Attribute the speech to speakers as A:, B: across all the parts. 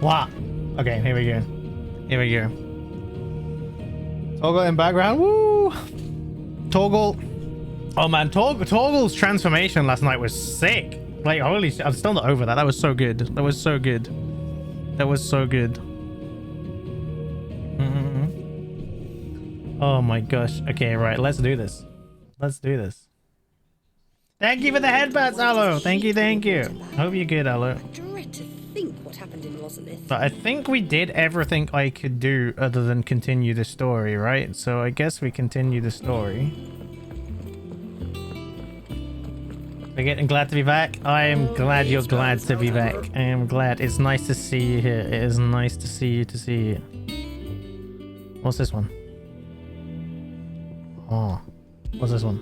A: What? Okay, here we go. Here we go. Toggle in background. Woo! Toggle. Oh man, Toggle's transformation last night was sick. Like, holy shit, I'm still not over that. That was so good. That was so good. That was so good. Oh my gosh. Okay, right. Let's do this. Let's do this. Thank you for the headbats, Aloe. Thank you, thank you. Hope you're good, Aloe.
B: I dread to think what happened in Lozernith.
A: But I think we did everything I could do other than continue the story, right? So I guess we continue the story. We're getting glad to be back. I am glad you're glad to be back. I am glad. It's nice to see you here. It is nice to see you. What's this one? Oh, what's this one?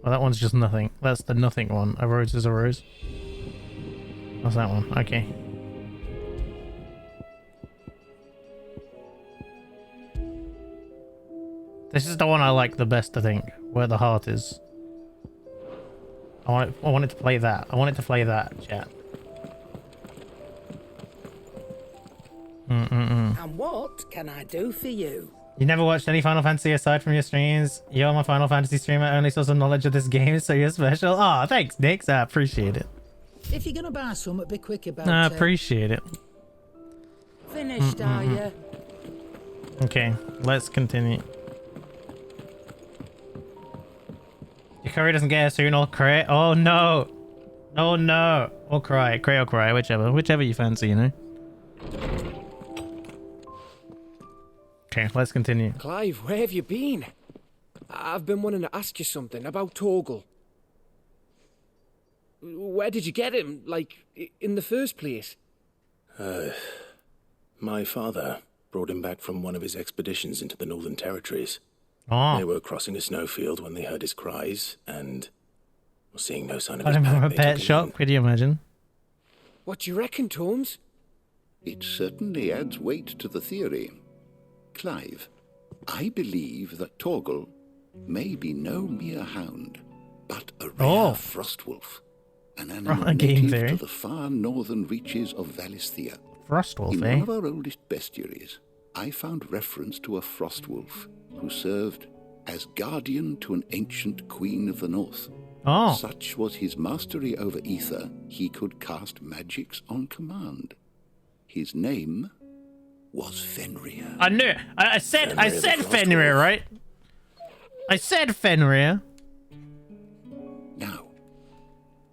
A: Oh, that one's just nothing. That's the nothing one. A rose is a rose. What's that one? Okay. This is the one I like the best, I think. Where the heart is. I want it to play that. I want it to play that, chat.
B: And what can I do for you?
A: You never watched any Final Fantasy aside from your streams? You're my Final Fantasy streamer. Only source of knowledge of this game, so you're special. Aw, thanks, Nix. I appreciate it.
C: If you're gonna buy some, be quick about
A: I
C: it.
A: appreciate it.
B: Finished, are you?
A: Okay, let's continue. Your curry doesn't get here soon, I'll cry. Oh no! Oh no! Or cry. Cry or cry, whichever you fancy, you know? Okay, let's continue.
D: Clive, where have you been? I've been wanting to ask you something about Torgal. Where did you get him, like, in the first place?
E: My father brought him back from one of his expeditions into the Northern Territories.
A: Oh.
E: They were crossing a snowfield when they heard his cries, and seeing no sign of
A: Got
E: his
A: him from
E: pack,
A: a
E: they
A: pet
E: took him
A: shop,
E: in.
A: could you imagine?
D: What do you reckon, Tomes?
F: It certainly adds weight to the theory. Clive, I believe that Torgal may be no mere hound, but a rare frostwolf, an animal
A: game
F: native
A: theory.
F: to the far northern reaches of Valisthea.
A: Frostwolf,
F: In
A: eh?
F: one of our oldest bestiaries, I found reference to a frostwolf who served as guardian to an ancient queen of the north.
A: Oh.
F: Such was his mastery over ether, he could cast magics on command. His name was Fenrir.
A: I knew it. I said
E: Fenrir the
A: Fenrir,
E: Frostwolf.
A: right? I said Fenrir.
F: Now,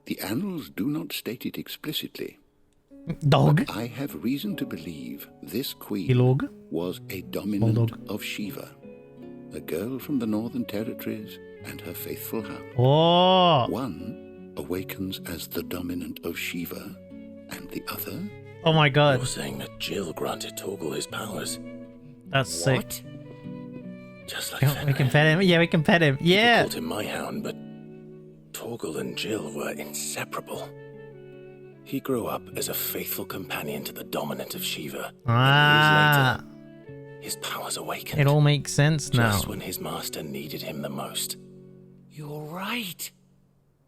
F: the annals do not state it explicitly.
A: Dog.
F: I have reason to believe this queen
A: Ilog.
F: was a dominant
A: Bulldog.
F: of Shiva, a girl from the Northern Territories and her faithful hound.
A: Oh.
F: One awakens as the dominant of Shiva, and the other...
A: Oh my god.
E: You're saying that Jill granted Torgal his powers,
A: That's sick.
E: just like
A: We
E: Fenrir.
A: can pet him. Yeah, we can pet him.
E: I
A: Yeah.
E: called him my hound, but Torgal and Jill were inseparable. He grew up as a faithful companion to the dominant of Shiva.
A: Ah.
E: And years later, his powers awakened.
A: It all makes sense now.
E: Just when his master needed him the most.
D: You're right.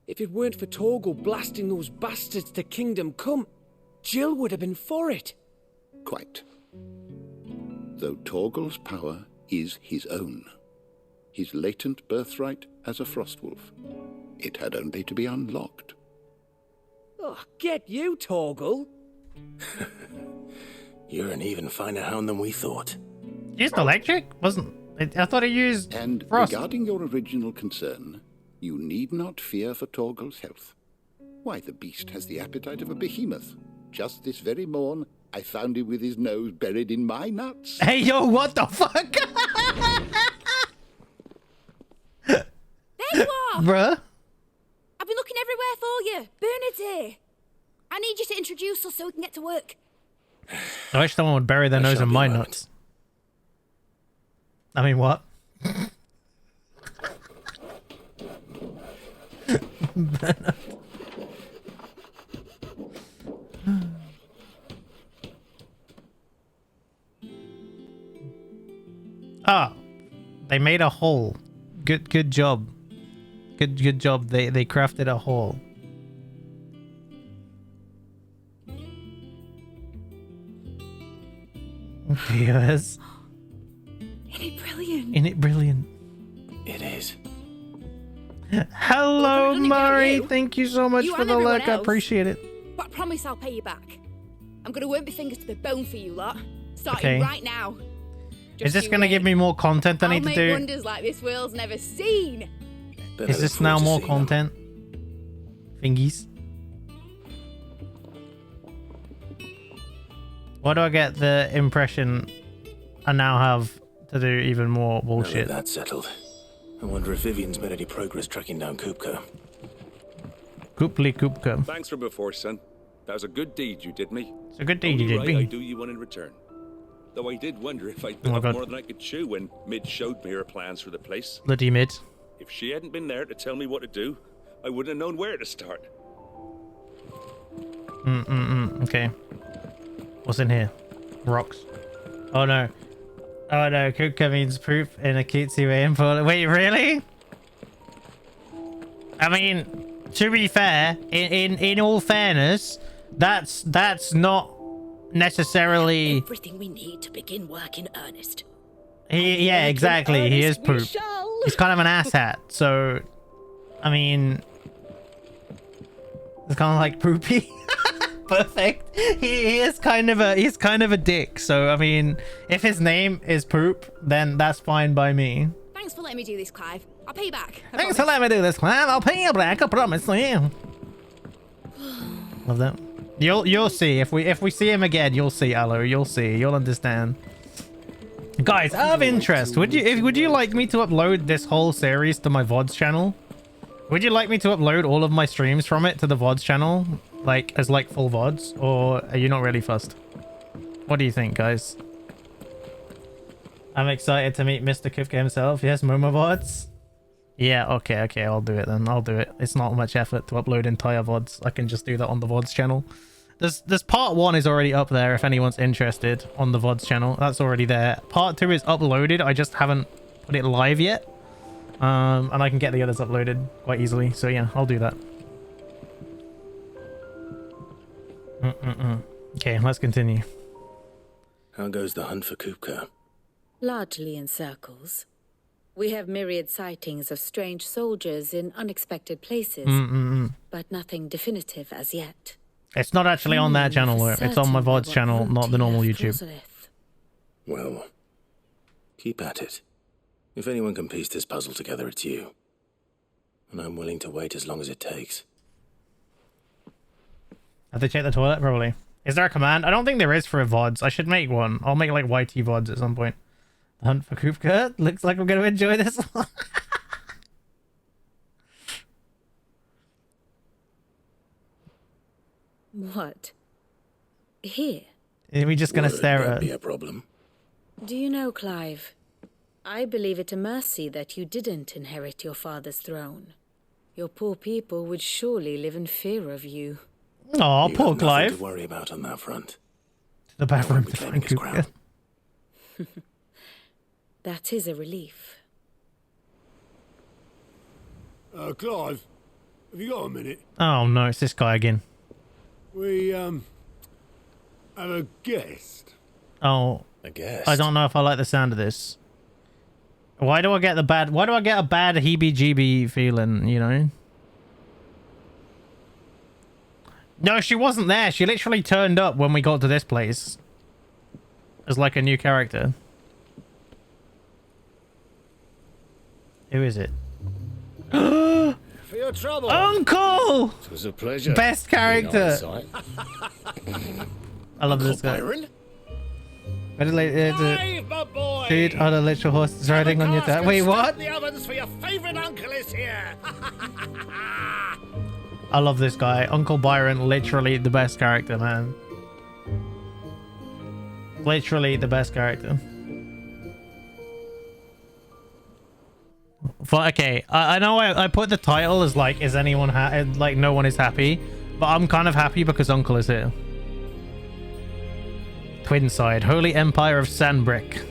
D: If it weren't for Torgal blasting those bastards to Kingdom Come, Jill would have been for it.
F: Quite. Though Torgal's power is his own, his latent birthright as a frostwolf, it had only to be unlocked.
D: Oh, get you, Torgal.
E: You're an even finer hound than we thought.
A: Used electric? Wasn't... I thought it used
F: And
A: frost.
F: regarding your original concern, you need not fear for Torgal's health. Why, the beast has the appetite of a behemoth. Just this very morn, I found him with his nose buried in my nuts.
A: Hey, yo, what the fuck?
B: There you are!
A: Bruh.
B: I've been looking everywhere for you. Bernard's here. I need you to introduce us so we can get to work.
A: I wish someone would bury their
E: I
A: nose
E: shall
A: in
E: be
A: my
E: a moment.
A: nuts. I mean, what? Ah, they made a hole. Good job. Good job. They crafted a hole. Yes.
B: Isn't it brilliant?
A: Isn't it brilliant?
E: It is.
A: Hello,
B: Well, we've only got
A: Murray.
B: you.
A: Thank you so much
B: You
A: for
B: and
A: the
B: everyone
A: like. I
B: else.
A: appreciate it.
B: But I promise I'll pay you back. I'm gonna work my fingers to the bone for you lot. Starting
A: Okay.
B: right now.
A: Is this
B: you
A: going to
B: wait.
A: give me more content I
B: I'll
A: need to
B: make
A: do?
B: wonders like this world's never seen.
E: Better
A: Is
E: look
A: this now
E: forward to
A: more
E: seeing them.
A: content? Thingies. Why do I get the impression I now have to do even more
E: Now that
A: bullshit?
E: that's settled, I wonder if Vivian's made any progress tracking down Kupka.
A: Kupka.
G: Thanks for before, son. That was a good deed you did me.
A: It's a good deed you
G: Only
A: did,
G: right I
A: me.
G: do you one in return. Though I did wonder if I'd
A: Oh my
G: bit
A: God.
G: off more than I could chew when Mid showed me her plans for the place.
A: Bloody mid.
G: If she hadn't been there to tell me what to do, I wouldn't have known where to start.
A: Okay. What's in here? Rocks. Oh no. Oh no, Kupka means poop in a cutesy way in Poland. Wait, really? I mean, to be fair, in all fairness, that's not necessarily.
B: Everything we need to begin work in earnest.
A: Yeah, exactly. He is poop. He's kind of an asshat, so I mean, it's kind of like poopy. Perfect. He is kind of a dick. So I mean, if his name is poop, then that's fine by me.
B: Thanks for letting me do this, Clive. I'll pay you back. I
A: Thanks for
B: promise.
A: letting me do this, Clam. I'll pay you back. I promise you. Love that. You'll see if we see him again. You'll see, Aloe. You'll see. You'll understand. Guys, out of interest, would you like me to upload this whole series to my VODs channel? Would you like me to upload all of my streams from it to the VODs channel, like as like full VODs, or are you not really fussed? What do you think, guys? I'm excited to meet Mr. Kupka himself. Yes, Momo VODs. Yeah, okay, I'll do it then. I'll do it. It's not much effort to upload entire VODs. I can just do that on the VODs channel. This part 1 is already up there if anyone's interested on the VODs channel. That's already there. Part 2 is uploaded. I just haven't put it live yet. And I can get the others uploaded quite easily. So yeah, I'll do that. Okay, let's continue.
E: How goes the hunt for Kupka?
H: Largely in circles. We have myriad sightings of strange soldiers in unexpected places, but nothing definitive as yet.
A: It's not actually on that channel, though. It's on my VODs channel, not the normal YouTube.
E: Well, keep at it. If anyone can piece this puzzle together, it's you. And I'm willing to wait as long as it takes.
A: Have to check the toilet, probably. Is there a command? I don't think there is for a VODs. I should make one. I'll make like YT VODs at some point. The hunt for Kupka. Looks like we're going to enjoy this one.
H: What? Here?
A: Are we just going to
E: Would
A: stare
E: that
A: at
E: be
A: it?
E: a problem?
H: Do you know, Clive? I believe it a mercy that you didn't inherit your father's throne. Your poor people would surely live in fear of you.
A: Aw,
E: You
A: poor
E: have nothing
A: Clive.
E: to worry about on that front.
A: The bathroom
E: be
A: to
E: claiming
A: find
E: his
A: Kupka.
E: crown.
H: That is a relief.
I: Clive, have you got a minute?
A: Oh no, it's this guy again.
I: We, have a guest.
A: Oh,
E: I guess.
A: I don't know if I like the sound of this. Why do I get a bad heebie-jeebie feeling, you know? No, she wasn't there. She literally turned up when we got to this place. As like a new character. Who is it?
I: For your trouble.
A: Uncle!
I: It was a pleasure.
A: Best character. I love this guy.
E: Byron?
I: Clive, my boy.
A: Dude, on a literal horse is riding on your dad. Wait, what?
I: The ovens for your favourite uncle is here.
A: I love this guy. Uncle Byron, literally the best character, man. Literally the best character. But okay, I know I put the title as like, is anyone like no one is happy, but I'm kind of happy because Uncle is here. Twin side, Holy Empire of Sandbrick.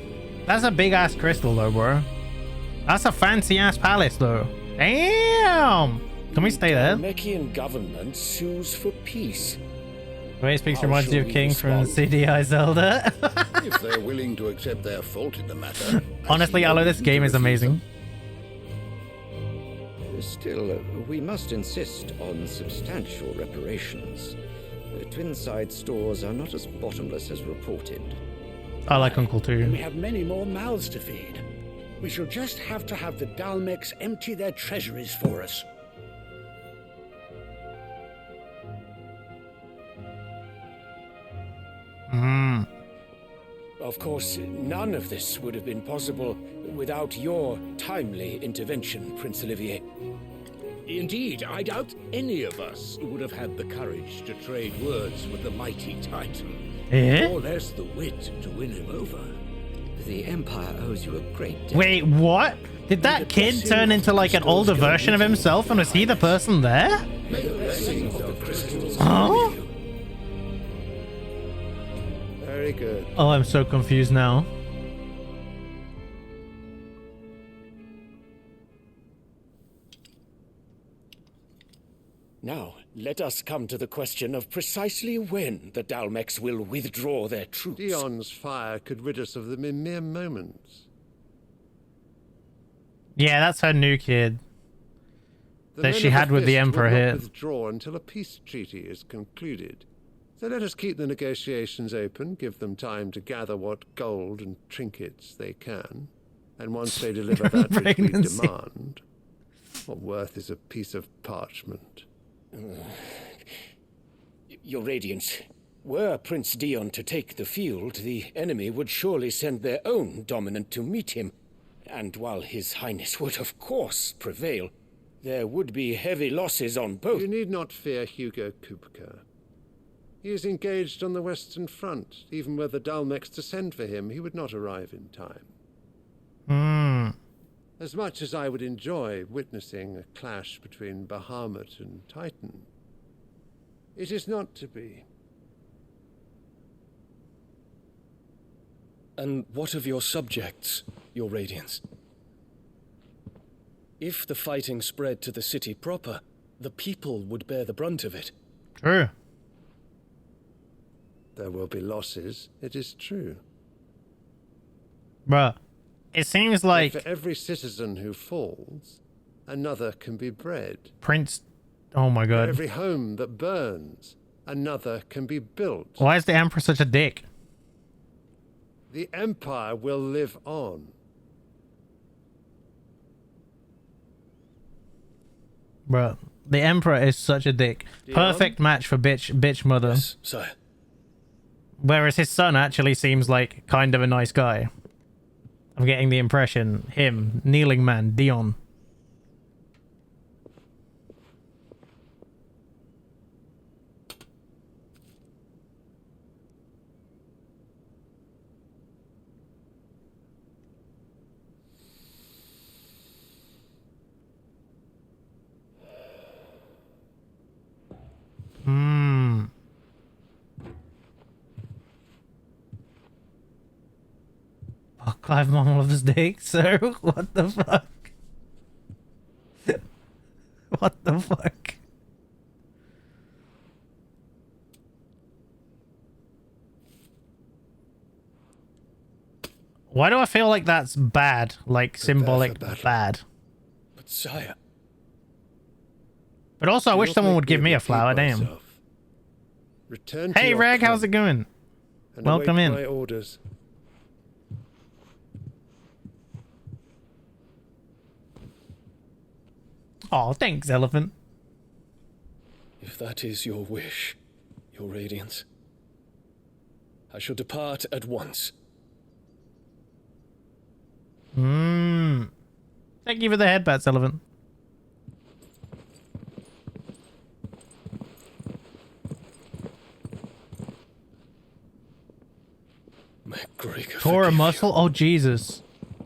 A: That's a big ass crystal though, bro. That's a fancy ass palace though. Damn! Can we stay there?
J: Namekian government sues for peace.
A: The way he speaks
I: How
A: reminds you
I: shall
A: of
I: we
A: King from
I: respond?
A: CDI Zelda.
F: If they're willing to accept their fault in the matter.
A: Honestly, Aloe, this game is amazing.
J: Still, we must insist on substantial reparations. Twinside stores are not as bottomless as reported.
A: I like Uncle
I: And we
A: too.
I: have many more mouths to feed. We shall just have to have the Dalmex empty their treasuries for us.
D: Of course, none of this would have been possible without your timely intervention, Prince Olivier.
I: Indeed, I doubt any of us would have had the courage to trade words with the mighty Titan.
A: Eh?
I: Or less the wit to win him over.
J: The Empire owes you a great debt.
A: Wait, what? Did that kid turn into like an older version of himself, and was he the person there? Huh?
I: Very good.
A: Oh, I'm so confused now.
D: Now, let us come to the question of precisely when the Dalmex will withdraw their troops.
I: Dion's fire could rid us of them in mere moments.
A: Yeah, that's her new kid
I: The
A: that
I: men
A: she
I: of
A: had with the
I: Fist will
A: Emperor
I: not
A: here.
I: withdraw until a peace treaty is concluded. So let us keep the negotiations open, give them time to gather what gold and trinkets they can, and once they deliver that which we
A: Pregnancy.
I: demand, what worth is a piece of parchment?
D: Your Radiance, were Prince Dion to take the field, the enemy would surely send their own dominant to meet him. And while His Highness would of course prevail, there would be heavy losses on both.
I: You need not fear Hugo Kupka. He is engaged on the Western Front. Even were the Dalmex to send for him, he would not arrive in time. As much as I would enjoy witnessing a clash between Bahamut and Titan, it is not to be.
K: And what of your subjects, your Radiance? If the fighting spread to the city proper, the people would bear the brunt of it.
A: True.
I: There will be losses, it is true.
A: Bruh. It seems like
I: But for every citizen who falls, another can be bred.
A: Prince... Oh my
I: For
A: god.
I: every home that burns, another can be built.
A: Why is the Emperor such a dick?
I: The Empire will live on.
A: Bruh. The Emperor is such a dick.
I: Dion?
A: Perfect match for bitch mother.
K: Yes, sire.
A: Whereas his son actually seems like kind of a nice guy. I'm getting the impression. Him, kneeling man, Dion. Oh, Clive Mom loves dick, so what the fuck? What the fuck? Why do I feel like that's bad? Like symbolic bad.
K: But sire...
A: But also I
I: Do
A: wish
I: not
A: someone
I: make
A: would give me a
I: repeat
A: flower, damn.
I: myself. Return to
A: Hey
I: your
A: Reg, how's
I: camp
A: it going?
I: and
A: Welcome
I: await
A: in.
I: my orders.
A: Oh, thanks, Elephant.
K: If that is your wish, your Radiance, I shall depart at once.
A: Thank you for the headbats, Elephant.
K: MacGregor,
A: Tore a
K: forgive
A: muscle? Oh, Jesus.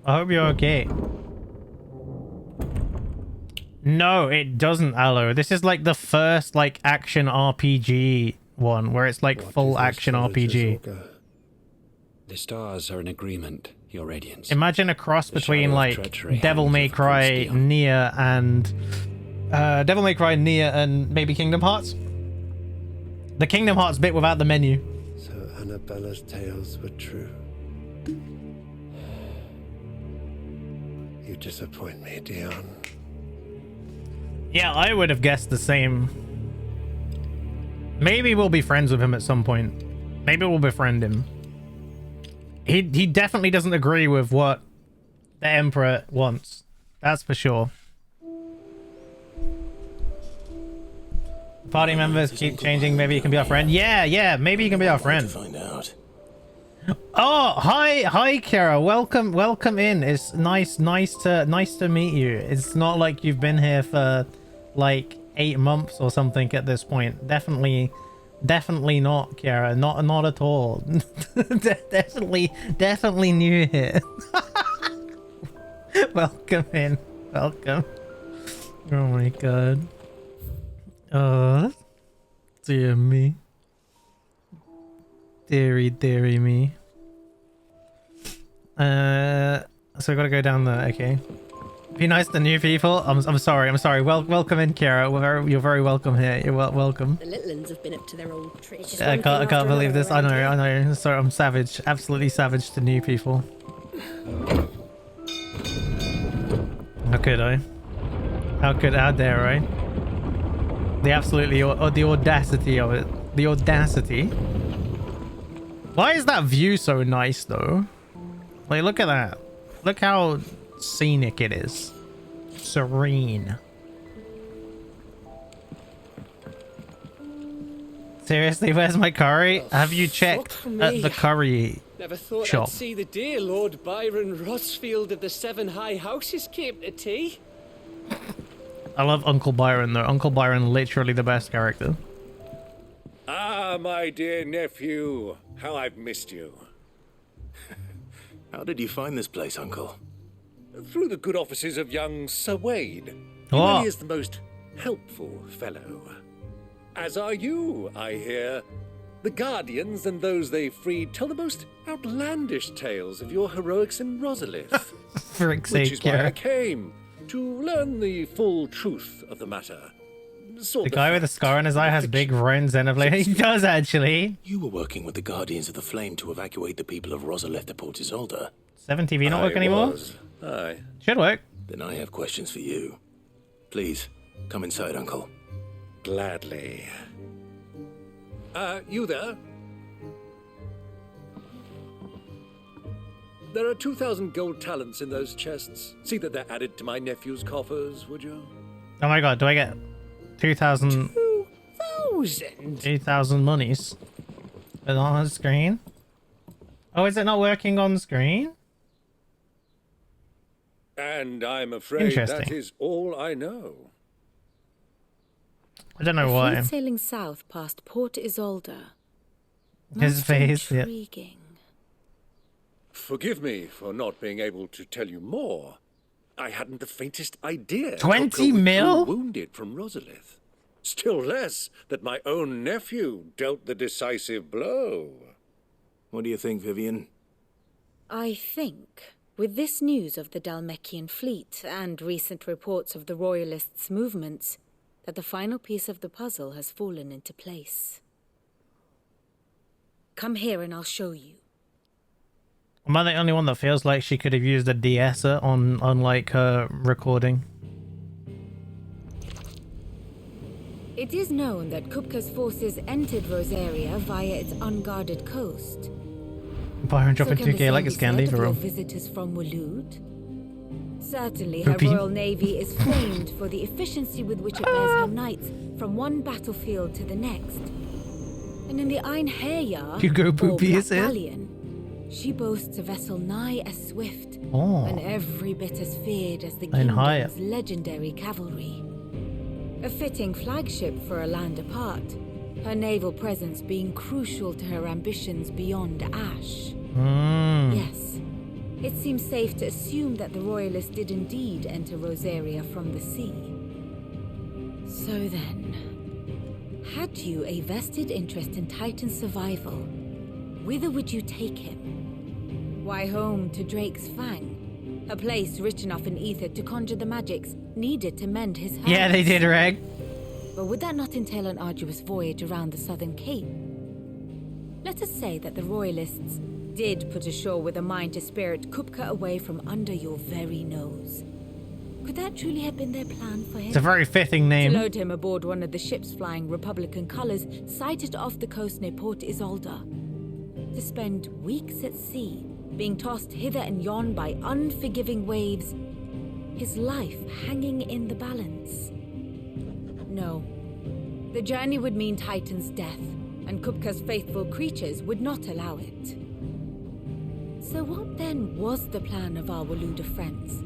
A: I hope you're okay. No, it doesn't, Aloe. This is like the first like action RPG one where it's like full action RPG.
J: The stars are in agreement, your Radiance.
A: Imagine a cross between
J: shadow of
A: like
J: treachery
A: Devil
J: hangs
A: May
J: over
A: Cry,
J: Prince Dion.
A: Nier, and maybe Kingdom Hearts. The Kingdom Hearts bit without the menu.
I: So Annabella's tales were true. You disappoint me, Dion.
A: Yeah, I would have guessed the same. Maybe we'll be friends with him at some point. Maybe we'll befriend him. He definitely doesn't agree with what the Emperor wants. That's for sure. Party members keep changing. Maybe you can be our friend. Yeah. Maybe you can be our friend.
E: Find out.
A: Oh, hi, Kira. Welcome in. It's nice to meet you. It's not like you've been here for like 8 months or something at this point. Definitely not, Kira. Not at all. definitely new here. Welcome in. Welcome. Oh my god. Oh, dear me. Deary me. So I gotta go down there. Okay. Be nice to new people. I'm sorry. Welcome in, Kira. You're very welcome here. You're welcome.
B: The little ones have been up to their old tricks.
A: I can't believe this. I know. Sorry, I'm savage. Absolutely savage to new people. How could I? How dare I? The audacity of it. The audacity. Why is that view so nice though? Like, look at that. Look how scenic it is. Serene. Seriously, where's my curry? Have you checked at the curry
K: Never thought
A: shop?
K: I'd see the dear Lord Byron Rossfield of the Seven High Houses came to tea.
A: I love Uncle Byron though. Uncle Byron, literally the best character.
G: Ah, my dear nephew. How I've missed you.
E: How did you find this place, Uncle?
G: Through the good offices of young Sir Wade. He
A: Oh.
G: really is the most helpful fellow. As are you, I hear. The Guardians and those they freed tell the most outlandish tales of your heroics in Rosalith.
A: Frick's
G: Which
A: sake,
G: is why I
A: Kara.
G: came, to learn the full truth of the matter.
A: The guy with the scar on his eye has big round xenoblade. He does actually.
E: You were working with the Guardians of the Flame to evacuate the people of Rosalith to Port Isolde.
A: 7TV not work anymore?
G: Aye.
A: Should work.
E: Then I have questions for you. Please, come inside, Uncle.
G: Gladly. You there? There are 2,000 gold talents in those chests. See that they're added to my nephew's coffers, would you?
A: Oh my god, do I get 2,000?
G: 2,000?
A: 2,000 monies? Is it on the screen? Oh, is it not working on the screen?
G: And I'm afraid that
A: Interesting.
G: is all I know.
A: I don't know
H: A
A: why.
H: fleet sailing south past Port Isolde.
A: His
H: Most
A: face, yeah.
H: intriguing.
G: Forgive me for not being able to tell you more. I hadn't the faintest idea.
A: 20 mil?
G: Wounded from Rosalith. Still less that my own nephew dealt the decisive blow.
E: What do you think, Vivian?
H: I think, with this news of the Dalmekian fleet and recent reports of the Royalists' movements, that the final piece of the puzzle has fallen into place. Come here and I'll show you.
A: Am I the only one that feels like she could have used a de-esser on like her recording?
H: It is known that Kupka's forces entered Rosaria via its unguarded coast.
A: Byron dropping
H: So can
A: 2k like
H: the
A: it's
H: same
A: candy
H: be said
A: for
H: of
A: real.
H: your visitors from Waloed? Certainly, her
A: Poopy.
H: Royal Navy is famed for the efficiency with which it bears her knights from one battlefield to the next. And in the Einherjar,
A: Hugo
H: or
A: Poopy
H: Black
A: is it?
H: Galleon, she boasts a vessel nigh as swift
A: Oh.
H: and every bit as feared as the
A: Einherjar.
H: kingdom's legendary cavalry. A fitting flagship for a land apart, her naval presence being crucial to her ambitions beyond Ash. Yes, it seems safe to assume that the Royalists did indeed enter Rosaria from the sea. So then, had you a vested interest in Titan's survival, whither would you take him? Why, home to Drake's Fang, a place rich enough in ether to conjure the magics needed to mend his hurts.
A: Yeah, they did, Reg.
H: But would that not entail an arduous voyage around the southern cape? Let us say that the royalists did put ashore with a mind to spirit Kupka away from under your very nose. Could that truly have been their plan for him?
A: It's a very fitting name.
H: To load him aboard one of the ships flying Republican colors sighted off the coast near Port Isolde. To spend weeks at sea, being tossed hither and yon by unforgiving waves, his life hanging in the balance. No. The journey would mean Titan's death, and Kupka's faithful creatures would not allow it. So what then was the plan of our Waluda friends?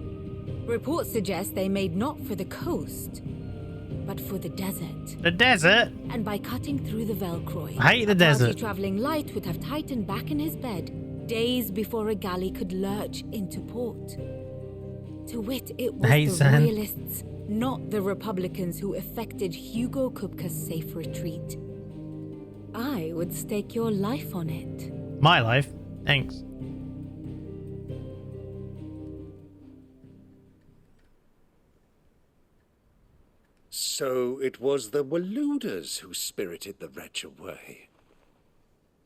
H: Reports suggest they made not for the coast, but for the desert.
A: The desert?
H: And by cutting through the Velcroy,
A: I hate the desert.
H: Traveling light would have Titan back in his bed days before a galley could lurch into port. To wit, it was the royalists, not the Republicans, who effected Hugo Kupka's safe retreat. I would stake your life on it.
A: My life? Thanks.
G: So it was the Waludas who spirited the wretch away.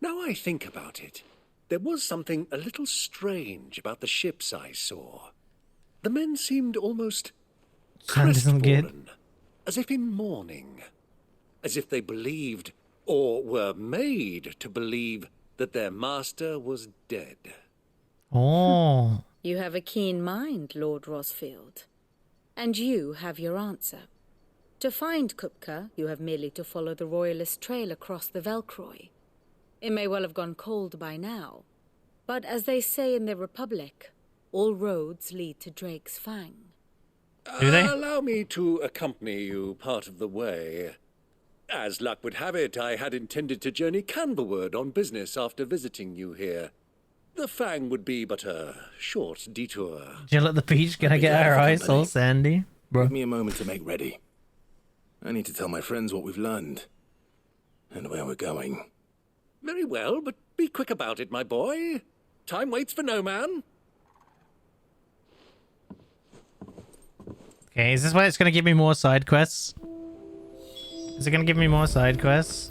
G: Now I think about it, there was something a little strange about the ships I saw. The men seemed almost crestfallen, as if in mourning, as if they believed, or were made to believe, that their master was dead.
A: Oh.
H: You have a keen mind, Lord Rosfield. And you have your answer. To find Kupka, you have merely to follow the royalist trail across the Velcroy. It may well have gone cold by now, but as they say in the Republic, all roads lead to Drake's Fang.
A: Do they?
G: Allow me to accompany you part of the way. As luck would have it, I had intended to journey Canberward on business after visiting you here. The Fang would be but a short detour.
A: Jill at the beach, gonna get our eyes all sandy. Bro.
E: Give me a moment to make ready. I need to tell my friends what we've learned. And where we're going.
G: Very well, but be quick about it, my boy. Time waits for no man.
A: Okay, is this why it's gonna give me more side quests? Is it gonna give me more side quests?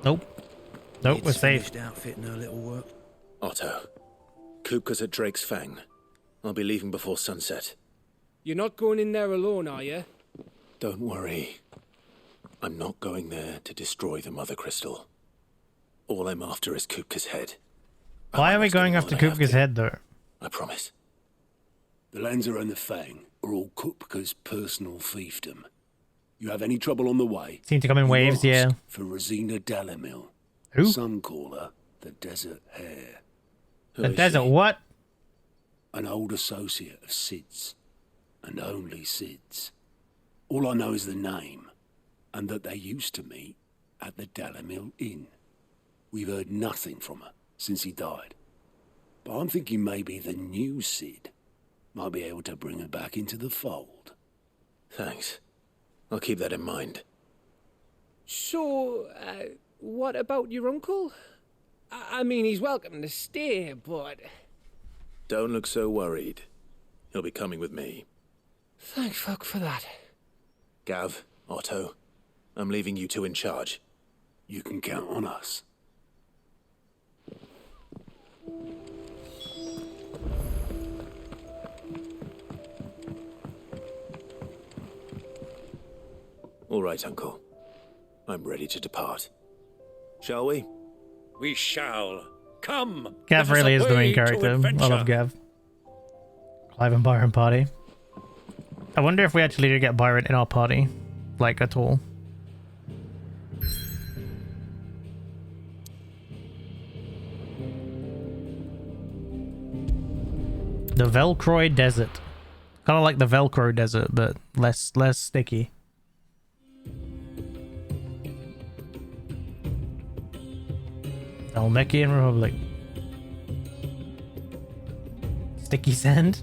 A: Nope. Nope, we're safe.
L: Outfitting her little work.
E: Otto, Kupka's at Drake's Fang. I'll be leaving before sunset.
M: You're not going in there alone, are you?
E: Don't worry. I'm not going there to destroy the Mother Crystal. All I'm after is Kupka's head.
A: Why are we going after Kupka's head, though?
E: I promise.
L: The Lancer and the Fang are all Kupka's personal fiefdom. You have any trouble on the way?
A: Seem to come in waves, yeah.
L: For Rosina Dalimil.
A: Who?
L: Some call her the Desert Hare.
A: The Desert what?
L: An old associate of Sid's. And only Sid's. All I know is the name, and that they used to meet at the Dalimil Inn. We've heard nothing from her since he died. But I'm thinking maybe the new Sid might be able to bring her back into the fold.
E: Thanks. I'll keep that in mind.
M: So, what about your uncle? I mean, he's welcome to stay, but...
E: Don't look so worried. He'll be coming with me.
M: Thank fuck for that.
E: Gav, Otto, I'm leaving you two in charge.
L: You can count on us.
E: All right, Uncle. I'm ready to depart. Shall we?
G: We shall. Come.
A: Gav really is the main character. I love Gav. Clive and Byron party. I wonder if we actually do get Byron in our party. Like, at all. The Velcroy Desert. Kind of like the Velcro Desert, but less sticky. Almekian Republic. Sticky sand.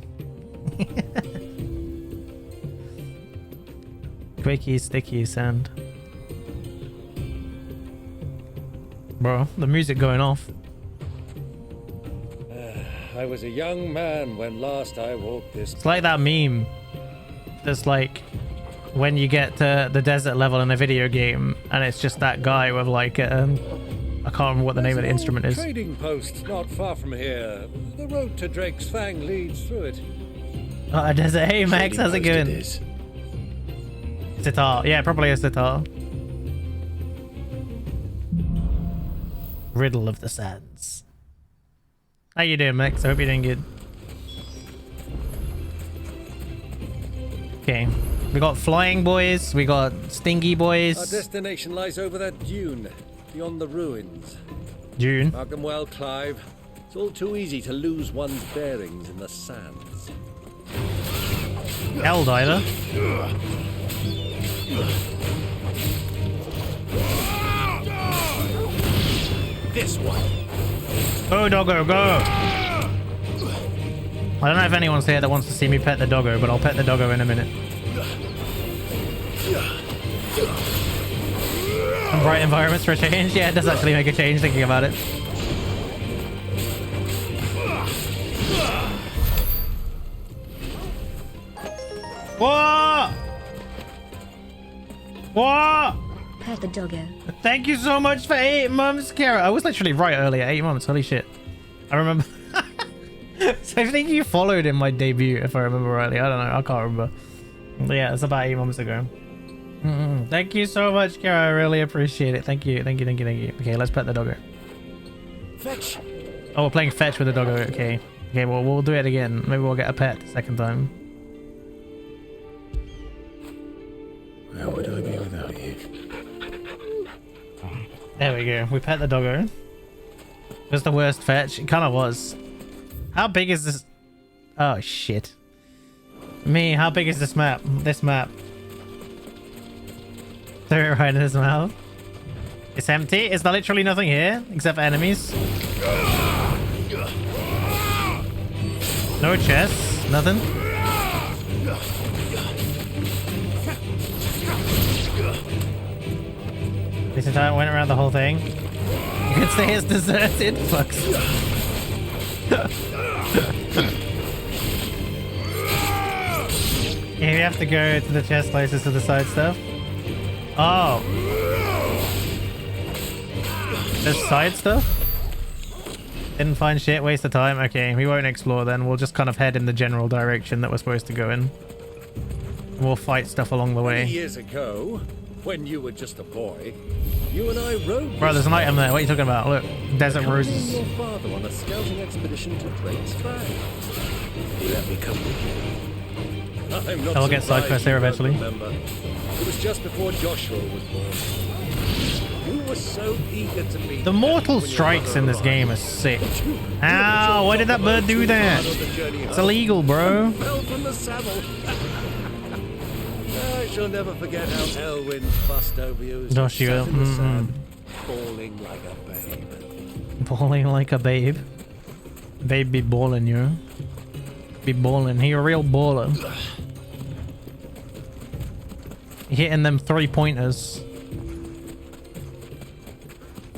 A: Quakey, sticky sand. Bro, the music going off.
G: I was a young man when last I walked this.
A: It's like that meme. That's like when you get to the desert level in a video game, and it's just that guy with like I can't remember what the name of the instrument is.
G: Trading post not far from here. The road to Drake's Fang leads through it.
A: Oh, a desert. Hey Max, how's it going? Sitar. Yeah, probably a sitar. Riddle of the Sands. How you doing, Max? I hope you're doing good. Okay. We got flying boys. We got stingy boys.
G: Our destination lies over that dune, beyond the ruins.
A: Dune?
G: Mark them well, Clive. It's all too easy to lose one's bearings in the sands.
A: Helldiver.
G: This one.
A: Go, doggo, go! I don't know if anyone's here that wants to see me pet the doggo, but I'll pet the doggo in a minute. Some bright environments for a change. Yeah, it does actually make a change thinking about it. Whoa! Whoa!
N: Pet the doggo.
A: Thank you so much for 8 months, Kara. I was literally right earlier. 8 months. Holy shit. I remember. So I think you followed in my debut, if I remember rightly. I don't know. I can't remember. But yeah, it's about 8 months ago. Thank you so much, Kara. I really appreciate it. Thank you. Thank you. Thank you. Thank you. Okay, let's pet the doggo.
G: Fetch.
A: Oh, we're playing fetch with the doggo. Okay. Okay, well, we'll do it again. Maybe we'll get a pet the second time.
E: Where would I be without you?
A: There we go. We pet the doggo. It was the worst fetch. It kind of was. How big is this? Oh, shit. Me, how big is this map? This map. Throw it right in his mouth. It's empty. Is there literally nothing here except for enemies? No chests. Nothing. This entire went around the whole thing. You could say it's deserted. Fucks. Yeah, we have to go to the chest places to the side stuff. Oh. There's side stuff? Didn't find shit, waste of time. Okay, we won't explore then. We'll just kind of head in the general direction that we're supposed to go in. We'll fight stuff along the way.
G: 20 years ago, when you were just a boy, you and I rode.
A: Bro, there's an item there. What are you talking about? Look, desert roses.
G: Your father on a scouting expedition to Drake's Fang. You let me come with you. I'm not
A: I'll get side quest here eventually.
G: Remember. It was just before Joshua was born. You were so eager to meet.
A: The mortal strikes in this game are sick. Ow, why did that bird do that? It's illegal, bro.
G: Fell from the saddle. I shall never forget how Elwyn fussed over you as you sat in the sand, bawling like a babe.
A: Bawling like a babe. Babe be balling, you. Be balling. He a real baller. Hitting them 3-pointers.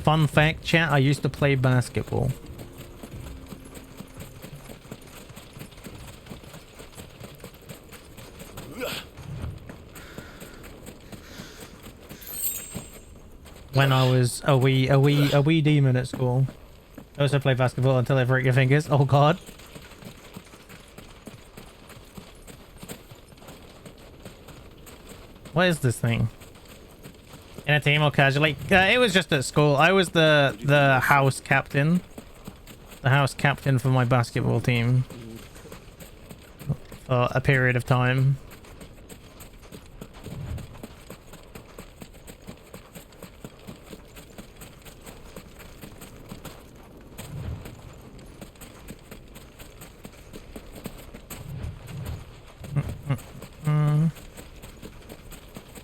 A: Fun fact, chat, I used to play basketball. When I was a wee demon at school. I also played basketball until I break your fingers. Oh god. What is this thing? In a team or casually? It was just at school. I was the house captain. The house captain for my basketball team. For a period of time.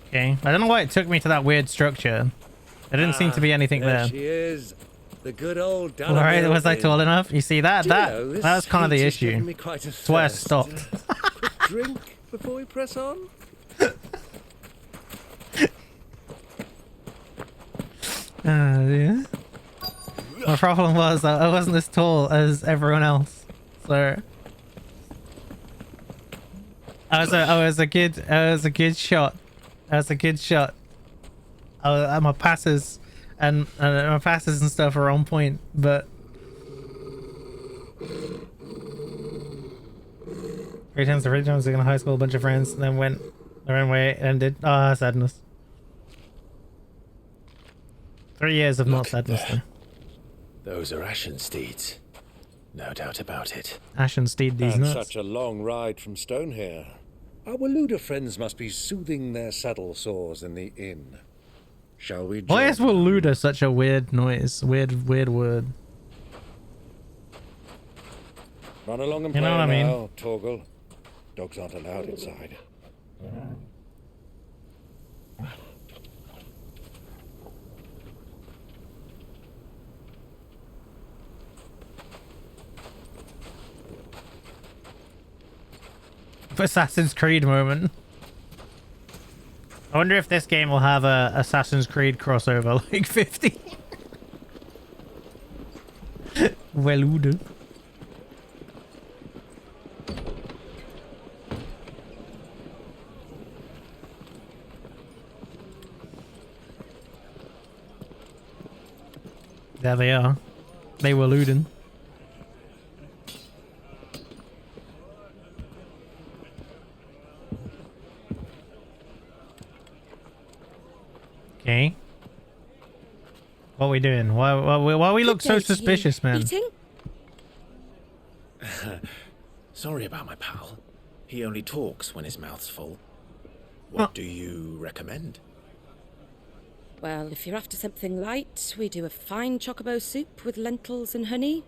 A: Okay. I don't know why it took me to that weird structure. There didn't seem to be anything there.
G: She is. The good old Dalimil.
A: Alright, was I tall enough? You see that? That's kind of the issue. That's why I stopped.
G: Quick drink before we press on.
A: Yeah. My problem was that I wasn't as tall as everyone else. So I was a good shot. My passes and my passes and stuff are on point, but three times in high school, a bunch of friends, and then went their own way, ended. Ah, sadness. 3 years of not sadness.
E: Those are Ashen steeds. No doubt about it.
A: Ashen steed these
I: And
A: nuts.
I: such a long ride from Stonehere. Our Waluda friends must be soothing their saddle sores in the inn. Shall we join?
A: Why is Waluda such a weird noise? Weird word.
I: Run along and
A: You
I: play
A: know what I mean?
I: now, Torgal. Dogs aren't allowed inside.
A: Assassin's Creed moment. I wonder if this game will have a Assassin's Creed crossover like 50. Waluda. There they are. They were looting. Okay. What are we doing? Why we look so suspicious, man?
B: Eating?
E: Sorry about my pal. He only talks when his mouth's full. What do you recommend?
B: Well, if you're after something light, we do a fine chocobo soup with lentils and honey.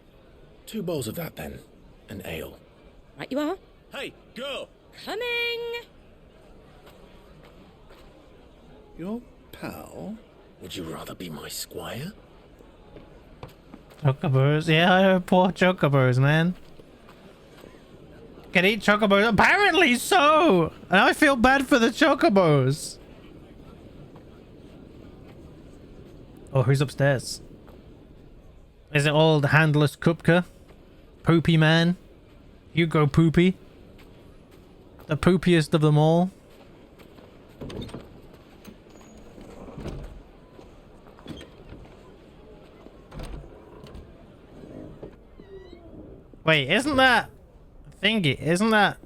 E: 2 bowls of that, then. An ale.
B: Right you are.
E: Hey, girl!
B: Coming!
F: Your pal?
E: Would you rather be my squire?
A: Chocobos, yeah, poor chocobos, man. Can eat chocobos. Apparently so! And I feel bad for the chocobos. Oh, who's upstairs? Is it old handless Kupka? Poopy man? You go Poopy. The poopiest of them all. Wait, isn't that thingy? Isn't that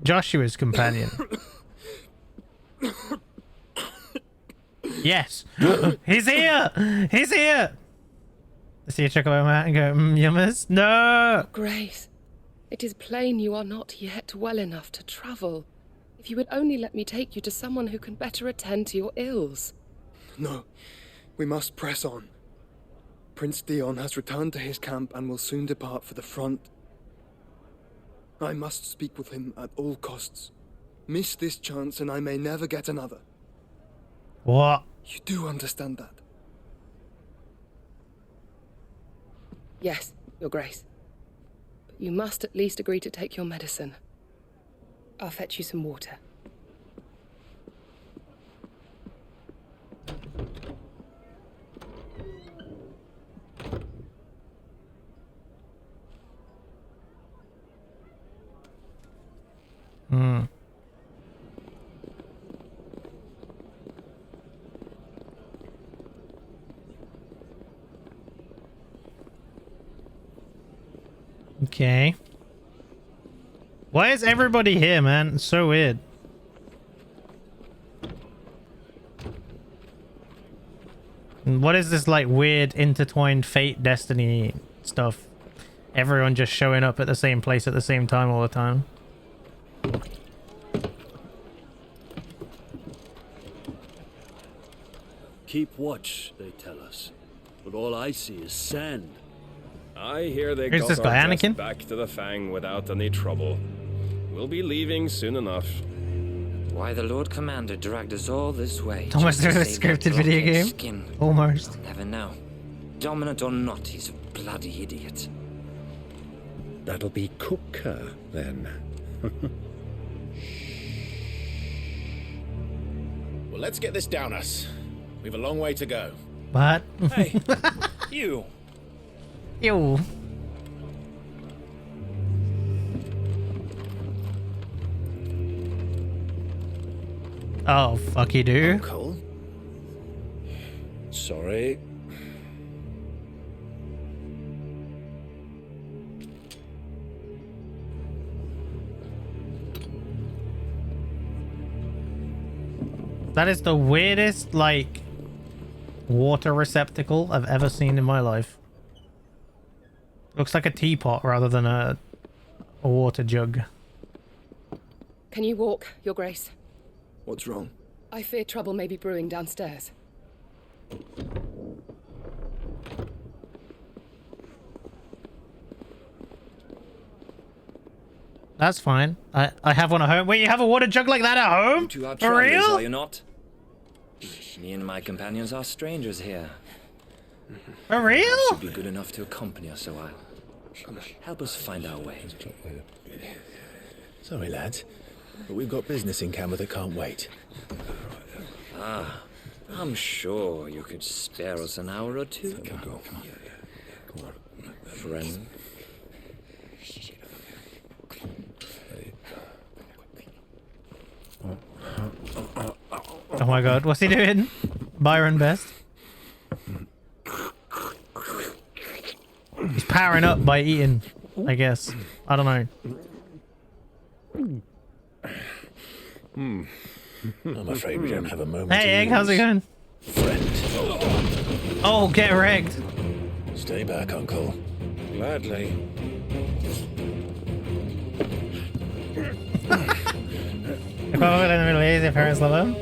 A: Joshua's companion? Yes. He's here! He's here! I see a chocobo mat and go, yummers. No!
N: Grace, it is plain you are not yet well enough to travel. If you would only let me take you to someone who can better attend to your ills.
O: No, we must press on. Prince Dion has returned to his camp and will soon depart for the front. I must speak with him at all costs. Miss this chance and I may never get another.
A: What?
O: You do understand that?
N: Yes, Your Grace. But you must at least agree to take your medicine. I'll fetch you some water.
A: Hmm. Okay. Why is everybody here, man? It's so weird. And what is this like weird intertwined fate destiny stuff? Everyone just showing up at the same place at the same time all the time.
L: Keep watch, they tell us. But all I see is sand.
K: I hear they
A: Here's
K: got
A: this
K: our
A: guy,
K: guest
A: Anakin.
K: back to the Fang without any trouble. We'll be leaving soon enough.
P: Why the Lord Commander dragged us all this way.
A: Almost
P: just to
A: a
P: save that
A: scripted video
P: blockhead
A: game.
P: Skin.
A: Almost.
P: I'll never know. Dominant or not, he's a bloody idiot.
D: That'll be Kupka, then.
E: Well, let's get this down us. We've a long way to go.
A: What?
K: Hey, you.
A: Ew. Oh, fuck you do.
K: Uncle. Sorry.
A: That is the weirdest, like, water receptacle I've ever seen in my life. Looks like a teapot rather than a water jug.
N: Can you walk, Your Grace?
O: What's wrong?
N: I fear trouble may be brewing downstairs.
A: That's fine. I have one at home. Wait, you have a water jug like that at home?
P: You two are
A: For
P: travelers,
A: real?
P: are you not? Me and my companions are strangers here.
A: For real?
P: You should be good enough to accompany us a while. Help us find our way.
E: Sorry, lads, but we've got business in camera that can't wait.
P: Ah, I'm sure you could spare us an hour or two. Friend.
A: Oh my god, what's he doing? Byron best. He's powering up by eating, I guess. I don't know.
E: I'm afraid we don't have a moment.
A: Hey, Egg, how's it going?
E: Friend.
A: Oh, get wrecked.
E: Stay back, Uncle.
G: Gladly.
A: Equivalent in the Middle East, your parents love them.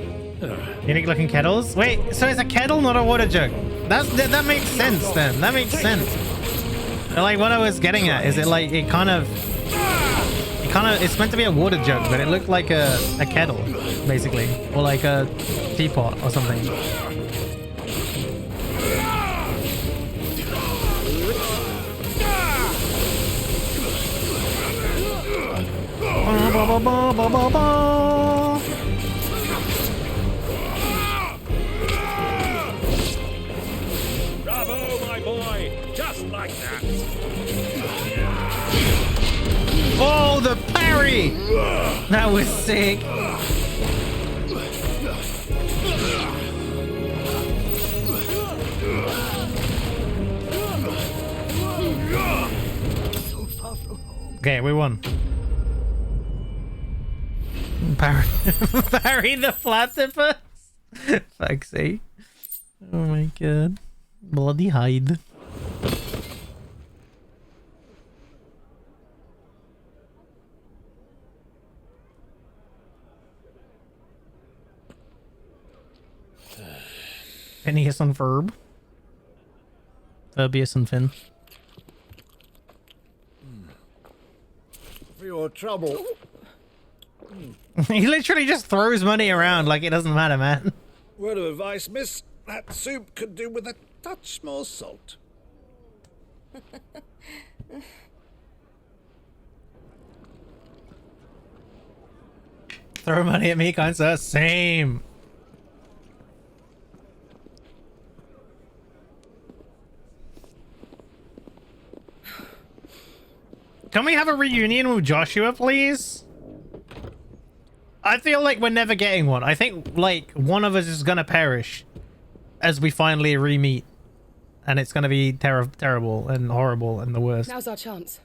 A: Unique looking kettles. Wait, so it's a kettle, not a water jug. That makes sense then. That makes sense. But like what I was getting at is it like it's meant to be a water jug, but it looked like a kettle, basically, or like a teapot or something.
G: Bravo, my boy! Just like that.
A: Oh, the parry! That was sick. Okay, we won. Parry the platypus. Fuck's sake. Oh my god. Bloody hide. Phineas and Ferb. Ferbius and Finn.
I: For your trouble.
A: He literally just throws money around like it doesn't matter, man.
I: Word of advice, miss. That soup could do with a touch more salt.
A: Throw money at me, kind sir. Same. Can we have a reunion with Joshua, please? I feel like we're never getting one. I think, like, one of us is gonna perish as we finally re-meet. And it's gonna be terrible and horrible and the worst.
N: Now's our chance.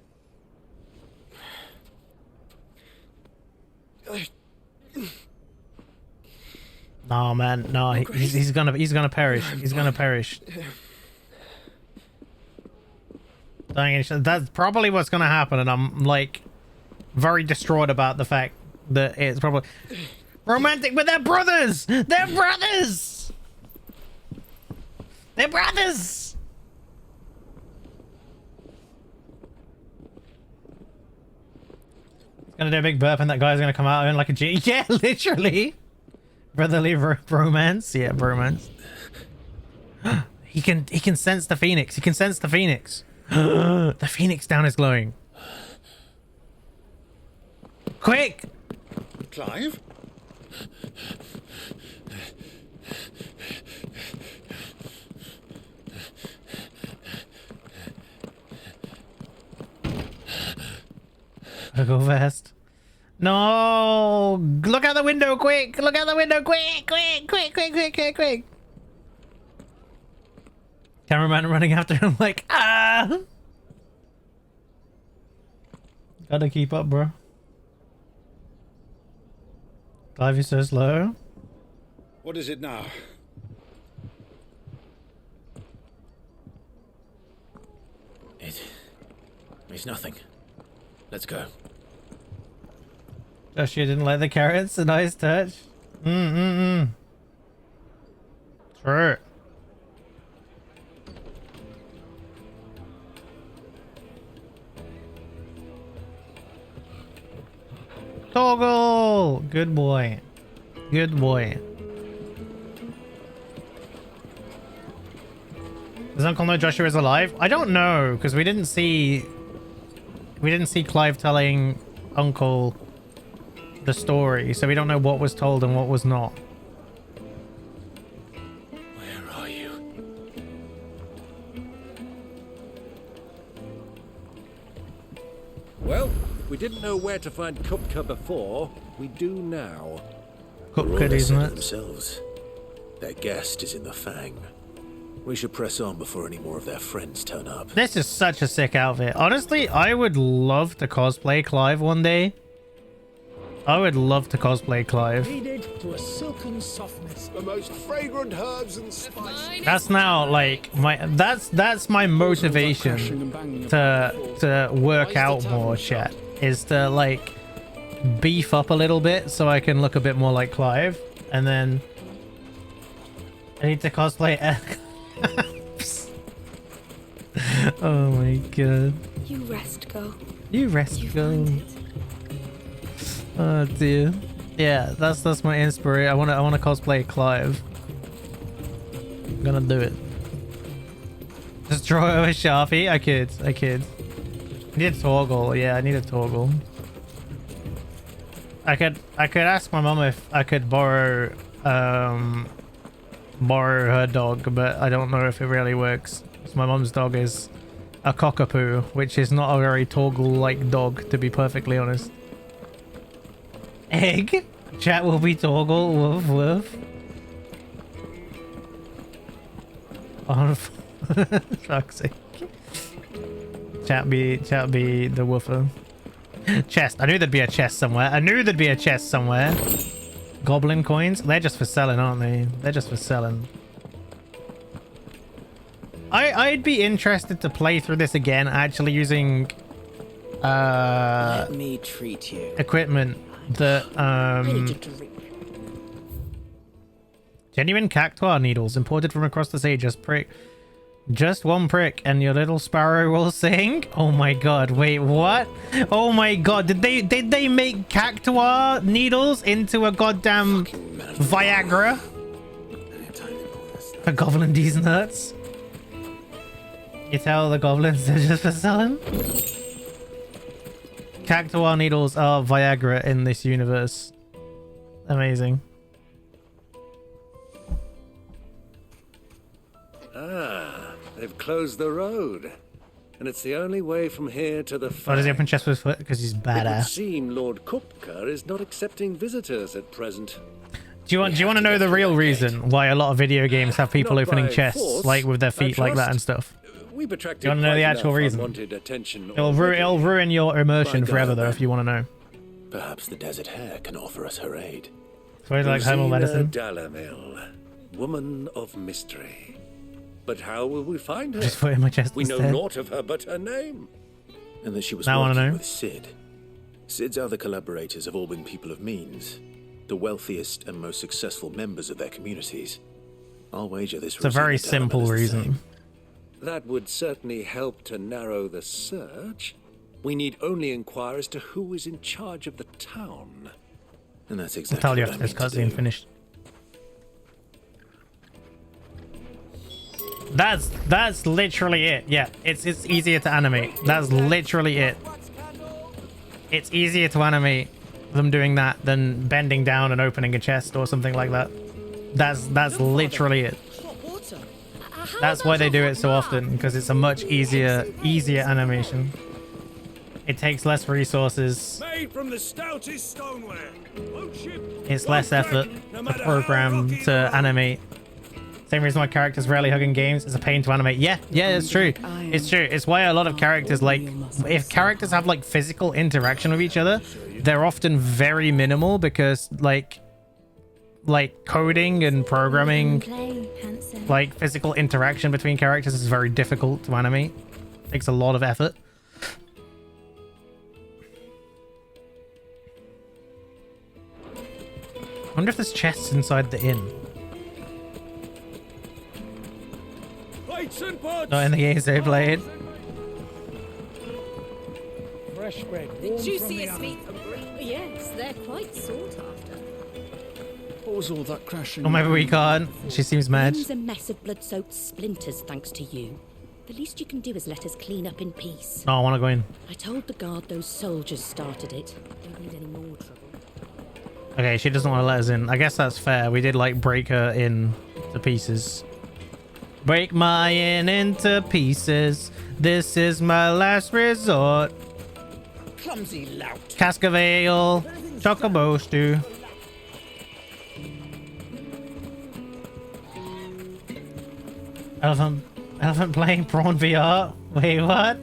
A: No, man. No, he's gonna perish. He's gonna perish. Dang it, that's probably what's gonna happen, and I'm like very distraught about the fact that it's probably romantic, but they're brothers. They're brothers. They're brothers. He's gonna do a big burp, and that guy's gonna come out in like a G. Yeah, literally. Brotherly romance. Yeah, bromance. He can sense the phoenix. He can sense the phoenix. The phoenix down is glowing. Quick!
F: Clive?
A: I'll go fast. No! Look out the window, quick! Look out the window, quick! Quick, quick, quick, quick, quick, quick! Cameraman running after him like, ah! Gotta keep up, bro. Clive is so slow.
Q: What is it now?
E: It's nothing. Let's go.
A: Josh, you didn't like the carrots? A nice touch. True. Toggle! Good boy. Good boy. Does Uncle know Joshua is alive? I don't know, because we didn't see Clive telling Uncle the story, so we don't know what was told and what was not.
E: Where are you?
G: Well, we didn't know where to find Kupka before. We do now.
A: Kupka, isn't it?
E: Themselves. Their guest is in the Fang. We should press on before any more of their friends turn up.
A: This is such a sick outfit. Honestly, I would love to cosplay Clive one day. I would love to cosplay Clive.
C: Kneaded to a silken softness.
I: The most fragrant herbs and spices.
A: That's now like that's my motivation to work out more, chat. Is to like beef up a little bit so I can look a bit more like Clive, and then I need to cosplay. Oh my god.
H: You rest, go.
A: You rest, go. Oh dear. Yeah, that's my inspiration. I wanna cosplay Clive. I'm gonna do it. Just draw over Sharpie. I could. I need a toggle. Yeah, I need a toggle. I could ask my mom if I could borrow her dog, but I don't know if it really works. My mom's dog is a cockapoo, which is not a very toggle-like dog, to be perfectly honest. Egg? Chat will be toggle. Woof woof. On fuck's sake. Chat be the woofer. Chest. I knew there'd be a chest somewhere. Goblin coins? They're just for selling, aren't they? They're just for selling. I'd be interested to play through this again, actually using
R: Let me treat you.
A: Equipment that genuine cactuar needles imported from across the sea. Just one prick and your little sparrow will sing. Oh my god, wait, what? Oh my god, did they make cactuar needles into a goddamn Viagra for goblin these nuts? You tell the goblins they're just for selling? Cactuar needles are Viagra in this universe. Amazing.
G: Ah, they've closed the road. And it's the only way from here to the
A: Why does he open chest with his foot? Because he's
G: It would
A: badass.
G: seem Lord Kupka is not accepting visitors at present.
A: Do you want to know the real reason why a lot of video games have people
G: Not
A: opening
G: by
A: chests
G: force,
A: like with their
G: by
A: feet like that
G: trust.
A: and stuff?
G: We've attracted
A: Do you want to know
G: quite
A: the actual
G: enough
A: reason?
G: unwanted attention
A: It'll
G: already.
A: ruin your immersion
E: My
A: forever
E: God,
A: though
E: man.
A: if you want to know.
E: Perhaps the desert hare can offer us her aid.
A: So it's like herbal medicine.
G: Dalimil, woman of mystery. But how will we find her?
A: Just put it in my chest
G: We know
A: instead.
G: naught of her but her name.
E: And that she was
A: Now I wanna
E: working
A: know.
E: with Sid. Sid's other collaborators have all been people of means. The wealthiest and most successful members of their communities. I'll wager this
A: It's a very simple reason.
G: That would certainly help to narrow the search. We need only inquire as to who is in charge of the town.
E: And that's
A: I'll
E: exactly
A: tell you
E: what I
A: after this
E: mean to
A: cutscene
E: do.
A: finished. That's literally it. Yeah, it's easier to animate. That's literally it. It's easier to animate them doing that than bending down and opening a chest or something like that. That's literally it. That's why they do it so often, because it's a much easier animation. It takes less resources.
Q: Made from the stoutest stoneware.
A: It's less effort to program to animate. Same reason why characters rarely hug in games. It's a pain to animate. Yeah, it's true. It's true. It's why a lot of characters, like, if characters have like physical interaction with each other, they're often very minimal because like coding and programming, like physical interaction between characters is very difficult to animate. It takes a lot of effort. I wonder if there's chests inside the inn. Not in the Azo blade.
C: Fresh bread.
B: The juiciest meat from Britain. Yes, they're quite sought after.
K: What was all that crashing?
A: Or maybe we can't. She seems mad.
B: It's a mess of blood-soaked splinters thanks to you. The least you can do is let us clean up in peace.
A: Oh, I want to go in.
B: I told the guard those soldiers started it. Don't need any more trouble.
A: Okay, she doesn't want to let us in. I guess that's fair. We did like break her in to pieces. Break my inn into pieces. This is my last resort.
R: Clumsy lout.
A: Cask of ale. Chocobo stew. Elephant playing prawn VR. Wait, what?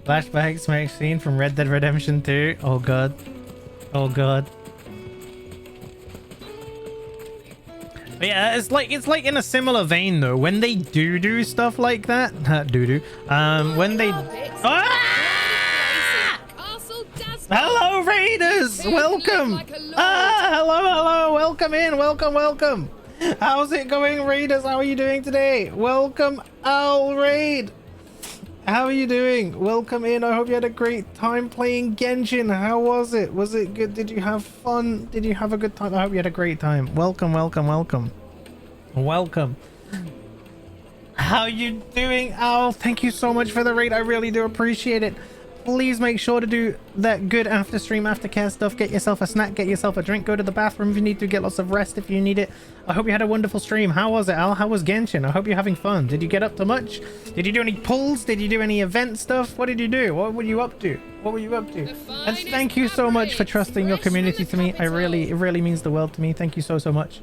A: Flashback smack scene from Red Dead Redemption 2. Oh god. Oh god. But yeah, it's like in a similar vein though. When they do stuff like that, when they hello raiders, welcome. Hello, welcome in, welcome. How's it going, raiders? How are you doing today? Welcome, Owl Raid. How are you doing? Welcome in. I hope you had a great time playing Genshin. How was it? Was it good? Did you have fun? Did you have a good time? I hope you had a great time. Welcome. How you doing, Owl? Thank you so much for the raid. I really do appreciate it. Please make sure to do that good after stream aftercare stuff. Get yourself a snack, get yourself a drink, go to the bathroom if you need to, get lots of rest if you need it. I hope you had a wonderful stream. How was it, Al? How was Genshin? I hope you're having fun. Did you get up to much? Did you do any pulls? Did you do any event stuff? What did you do? What were you up to? And thank you so much for trusting your community to me. It really means the world to me. Thank you so much.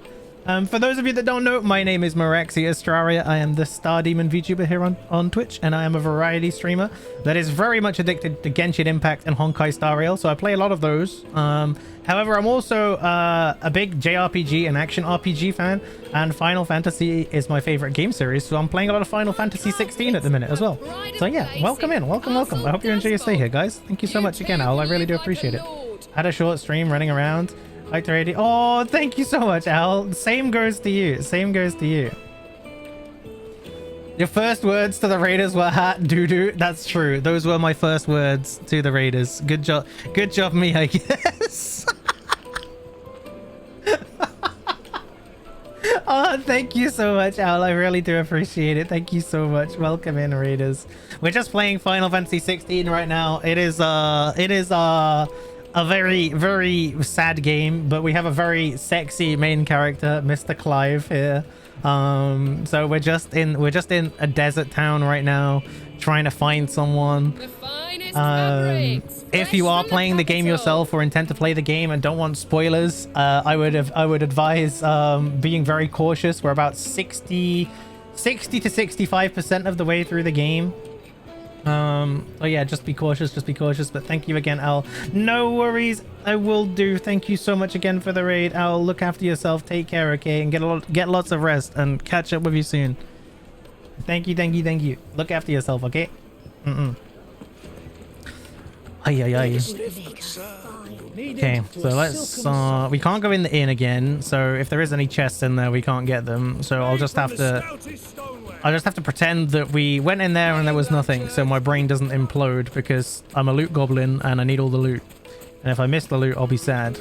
A: For those of you that don't know, my name is Moraxi Astraria. I am the Star Demon VTuber here on Twitch, and I am a variety streamer that is very much addicted to Genshin Impact and Honkai Star Rail, so I play a lot of those. However, I'm also a big JRPG and action RPG fan, and Final Fantasy is my favorite game series, so I'm playing a lot of Final Fantasy 16 at the minute as well. So yeah, welcome in, welcome. I hope you enjoy your stay here, guys. Thank you so much again, Al. I really do appreciate it. Had a short stream running around. Like the radio. Oh, thank you so much, Al. Same goes to you. Your first words to the raiders were "hat doo-doo." That's true. Those were my first words to the raiders. Good job me, I guess. Oh, thank you so much, Al. I really do appreciate it. Thank you so much. Welcome in, raiders. We're just playing Final Fantasy 16 right now. It is a very, very sad game, but we have a very sexy main character, Mr. Clive here. So we're just in a desert town right now, trying to find someone. If you are playing the game yourself or intend to play the game and don't want spoilers, I would advise being very cautious. We're about 60 to 65% of the way through the game. Oh yeah, just be cautious, but thank you again, Al. No worries, I will do. Thank you so much again for the raid, Al. Look after yourself, take care, okay, and get lots of rest, and catch up with you soon. Thank you. Look after yourself, okay? Okay, so let's we can't go in the inn again, so if there is any chests in there we can't get them, so I'll just have to pretend that we went in there and there was nothing, so my brain doesn't implode, because I'm a loot goblin and I need all the loot, and if I miss the loot I'll be sad.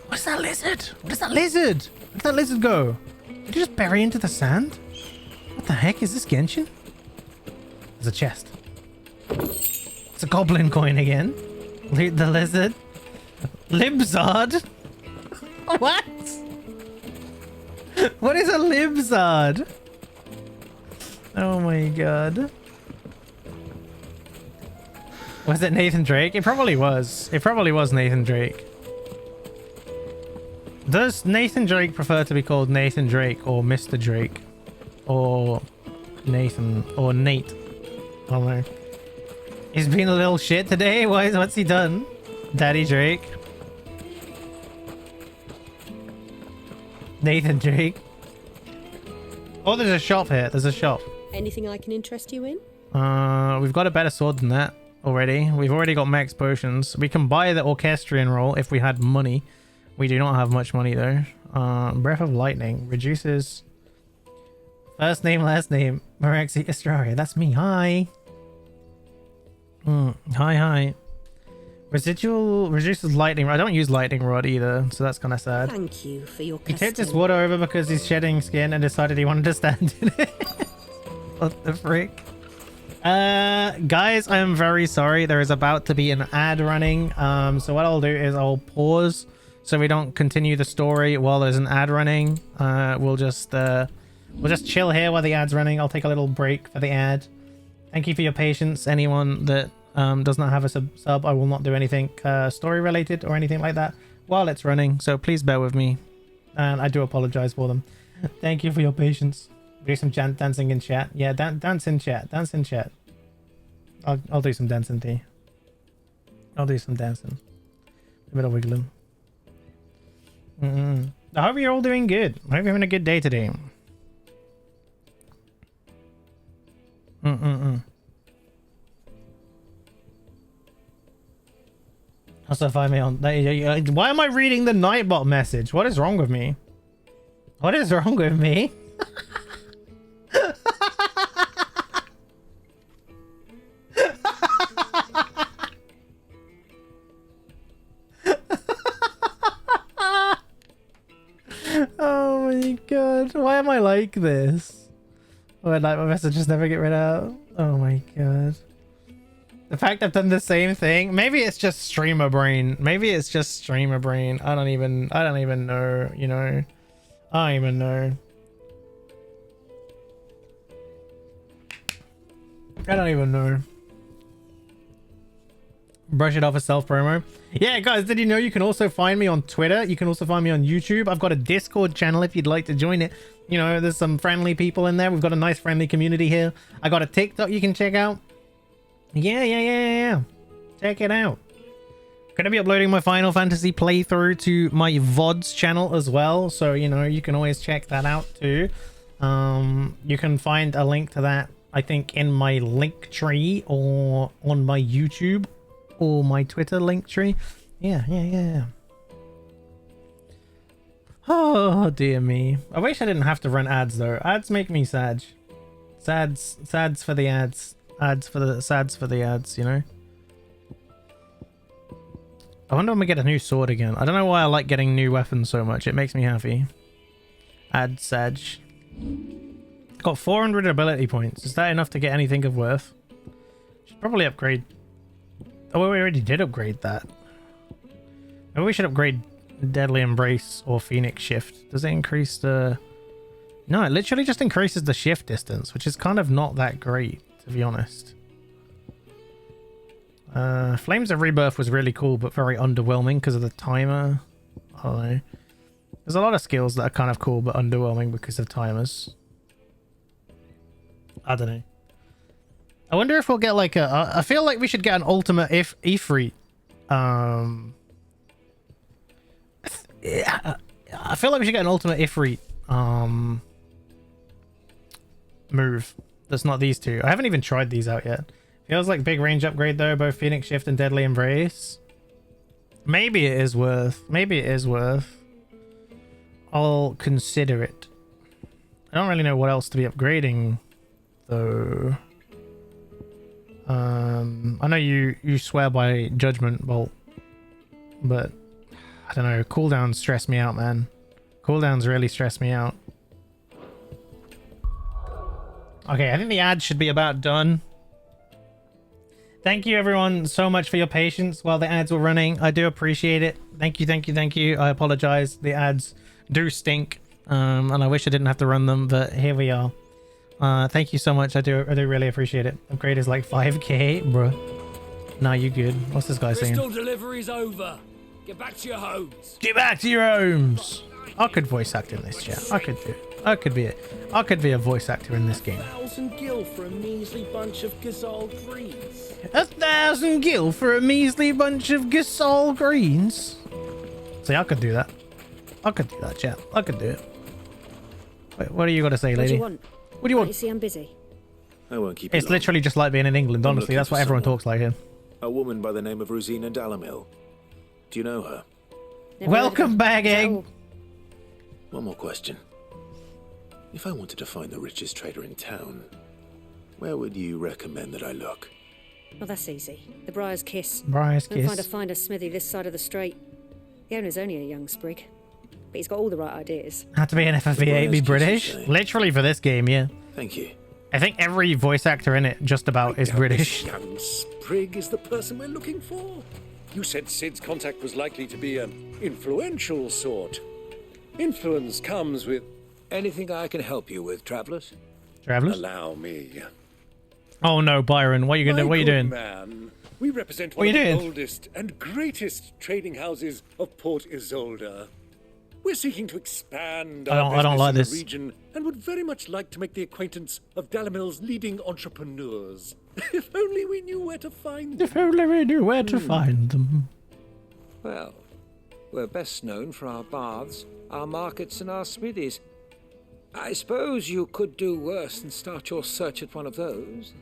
A: What's that lizard? Where does that lizard go? Did you just bury into the sand? What the heck is this, Genshin? There's a chest. It's a goblin coin again. Loot the lizard. Libzard? What? What is a libzard? Oh my god. Was it Nathan Drake? It probably was. It probably was Nathan Drake. Does Nathan Drake prefer to be called Nathan Drake or Mr. Drake? Or Nathan or Nate? I don't know. He's been a little shit today. What's he done? Daddy Drake. Nathan Drake. Oh, there's a shop here. There's a shop.
S: Anything I can interest you in?
A: We've got a better sword than that already. We've already got max potions. We can buy the orchestrion roll if we had money. We do not have much money though. Breath of Lightning reduces first name, last name. Moraxi Astraria. That's me. Hi. Hi. Residual reduces lightning. I don't use lightning rod either, so that's kind of sad.
S: Thank you for your
A: He
S: custom.
A: tipped his water over because he's shedding skin and decided he wanted to stand in it. What the frick? Guys, I am very sorry. There is about to be an ad running. So what I'll do is I'll pause so we don't continue the story while there's an ad running. We'll just chill here while the ad's running. I'll take a little break for the ad. Thank you for your patience. Anyone that does not have a sub, I will not do anything story related or anything like that while it's running. So please bear with me. And I do apologize for them. Thank you for your patience. Do some dancing in chat. Yeah, dance in chat. Dance in chat. I'll do some dancing too. I'll do some dancing. A bit of wiggling. I hope you're all doing good. I hope you're having a good day today. Also find me on. Why am I reading the Nightbot message? What is wrong with me? What is wrong with me? Oh my god, why am I like this? Like my messages never get read out. Oh my god. The fact I've done the same thing. Maybe it's just streamer brain. Maybe it's just streamer brain. I don't even know, you know. I don't even know. I don't even know. Brush it off as self promo. Yeah, guys, did you know you can also find me on Twitter? You can also find me on YouTube. I've got a Discord channel if you'd like to join it. You know, there's some friendly people in there. We've got a nice friendly community here. I got a TikTok you can check out. Yeah. Check it out. Gonna be uploading my Final Fantasy playthrough to my VODs channel as well. So, you know, you can always check that out too. You can find a link to that, I think, in my link tree or on my YouTube or my Twitter link tree. Yeah. Oh, dear me. I wish I didn't have to run ads though. Ads make me sad. Sads for the ads. Ads for the sads for the ads, you know. I wonder when we get a new sword again. I don't know why I like getting new weapons so much. It makes me happy. Add Sag. Got 400 ability points. Is that enough to get anything of worth? Should probably upgrade. Oh, we already did upgrade that. Maybe we should upgrade Deadly Embrace or Phoenix Shift. Does it increase the... No, it literally just increases the shift distance, which is kind of not that great, to be honest. Flames of Rebirth was really cool, but very underwhelming because of the timer. I don't know. There's a lot of skills that are kind of cool, but underwhelming because of timers. I don't know. I wonder if we'll get like a... I feel like we should get an ultimate Ifrit. I feel like we should get an ultimate Ifrit move. That's not these two. I haven't even tried these out yet. Feels like big range upgrade though, both Phoenix Shift and Deadly Embrace. Maybe it is worth. I'll consider it. I don't really know what else to be upgrading though. I know you swear by Judgment Bolt, but I don't know. Cooldowns stress me out, man. Cooldowns really stress me out. Okay, I think the ad should be about done. Thank you everyone so much for your patience while the ads were running. I do appreciate it. Thank you. I apologize. The ads do stink. And I wish I didn't have to run them, but here we are. Thank you so much. I do really appreciate it. Upgrade is like 5k, bro. Nah, you good. What's this guy saying?
Q: Crystal delivery's over. Get back to your homes.
A: Get back to your homes. I could voice act in this, chat. I could do it. I could be a voice actor in this game.
T: 1,000 gil for a measly bunch of gazelle greens.
A: 1,000 gil for a measly bunch of gazelle greens. See, I could do that. I could do that, chat. I could do it. Wait, what do you got to say, lady?
S: What do you want?
A: What do you want?
S: You see, I'm busy.
E: I won't keep you
A: It's
E: long.
A: literally just like being in England,
E: I'm
A: honestly.
E: looking
A: That's
E: for
A: what everyone
E: someone.
A: talks like here.
E: A woman by the name of Rosina Dalimil. Do you know her?
A: Welcome back, Egg.
E: One more question. If I wanted to find the richest trader in town, where would you recommend that I look?
S: Well, that's easy. The Briar's Kiss.
A: Briar's
S: You'll find a
A: Kiss.
S: finder smithy this side of the strait. The owner's only a young sprig, but he's got all the right ideas.
A: Had to be an FFV8, be British. Literally for this game, yeah.
E: Thank you.
A: I think every voice actor in it just about is British.
G: This young sprig is the person we're looking for. You said Sid's contact was likely to be an influential sort. Influence comes with...
U: Anything I can help you with, travelers?
A: Travelers?
G: Allow me.
A: Oh no, Byron, what are you gonna do? What are you
G: My
A: doing?
G: good man, we represent
A: What
G: one
A: are
G: of
A: you
G: the
A: doing?
G: oldest and greatest trading houses of Port Isolde. We're seeking to expand our
A: I don't
G: business
A: like
G: in
A: this.
G: the region and would very much like to make the acquaintance of Dalimil's leading entrepreneurs. If only we knew where to find them.
A: If only we knew where to find them.
U: Well, we're best known for our baths, our markets, and our smithies. I suppose you could do worse than start your search at one of those.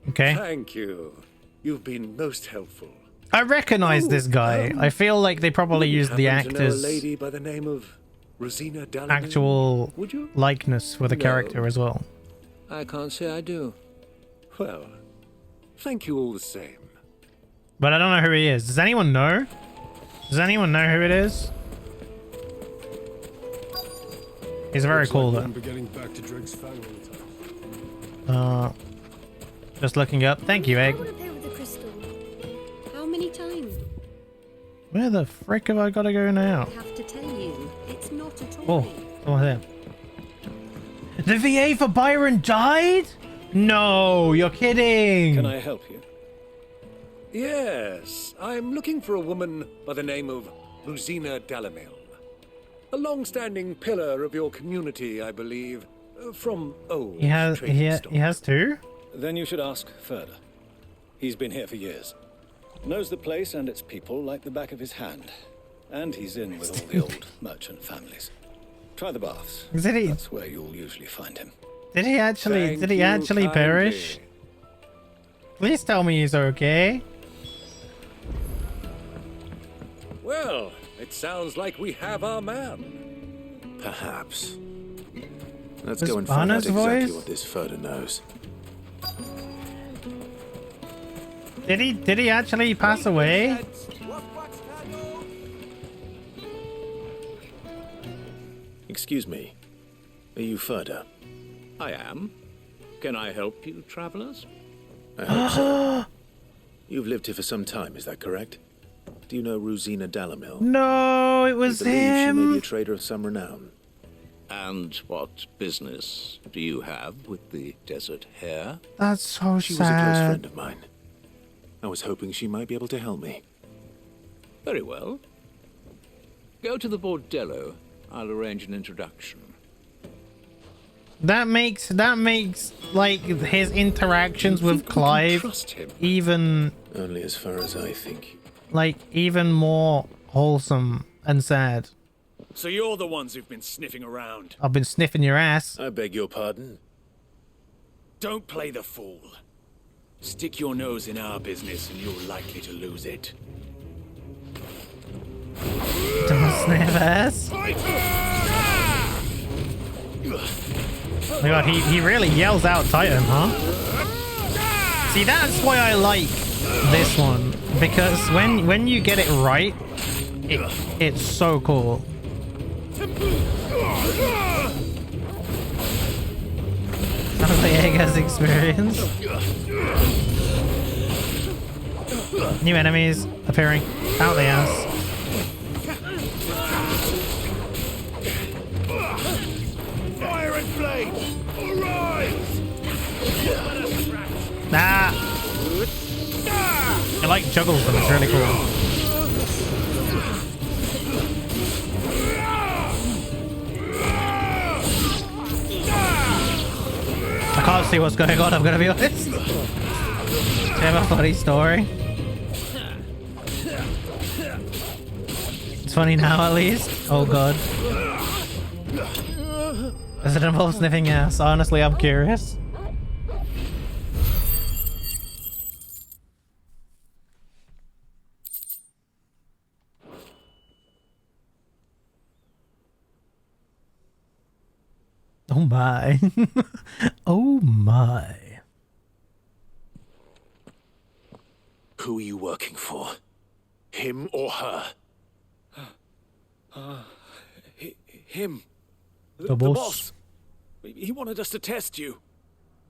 A: Okay.
G: Thank you. You've been most helpful.
A: I recognize this guy. I feel like they probably used the
G: Happen to know a
A: actor's
G: lady by the name of Rosina Dalimil?
A: actual
G: Would you?
A: likeness for the
U: No.
A: character as well.
U: I can't say I do.
G: Well, thank you all the same.
A: But I don't know who he is. Does anyone know? Does anyone know who it is? He's very cool though.
Q: Getting back to Drake's Fang all the time.
A: Just looking up. Thank you, Egg.
S: I want to play with the crystal. How many times?
A: Where the frick have I got to go now?
S: I have to tell you, it's not at
A: Oh,
S: all.
A: someone there. The VA for Byron died? No, you're kidding.
G: Can I help you? Yes, I'm looking for a woman by the name of Rosina Dalimil. A long-standing pillar of your community, I believe, from old
A: He has
G: trading stock.
A: he has two?
K: Then you should ask further. He's been here for years. Knows the place and its people like the back of his hand. And he's in with all the old merchant families. Try the baths.
A: Did he-
K: That's where you'll usually find him.
A: Did he actually
K: Thank
A: did he
K: you
A: actually
K: kindly.
A: perish? Please tell me he's okay.
G: Well, it sounds like we have our man.
E: Perhaps. Let's
A: Was
E: go and find out
A: Banner's
E: exactly
A: voice?
E: what this further knows.
A: Did he actually pass away?
E: Excuse me. Are you further?
V: I am. Can I help you, travelers?
E: I hope so. You've lived here for some time, is that correct? Do you know Rosina Dalimil?
A: No, it
E: We
A: was
E: believe she may be
A: him.
E: a trader of some renown.
V: And what business do you have with the desert hare?
A: That's so
E: She was a close
A: sad.
E: friend of mine. I was hoping she might be able to help me.
V: Very well. Go to the bordello. I'll arrange an introduction.
A: That makes like his interactions with Clive
G: Trust him.
A: even
E: Only as far as I think.
A: like even more wholesome and sad.
Q: So you're the ones who've been sniffing around.
A: I've been sniffing your ass.
E: I beg your pardon?
Q: Don't play the fool. Stick your nose in our business and you're likely to lose it.
A: Don't sniff ass. Oh my god, he really yells out Titan, huh? See, that's why I like this one, because when you get it right, it's so cool. Sounds like Egg has experience. New enemies appearing out the ass.
Q: Fire and flame! Arise!
A: Nah. like juggles them, it's really cool. I can't see what's going on, I'm gonna be honest. Do you have a funny story? It's funny now at least. Oh god. Does it involve sniffing ass? Honestly, I'm curious. Oh my. Oh my.
L: Who are you working for? Him or her?
Q: Him.
A: The boss.
Q: He wanted us to test you.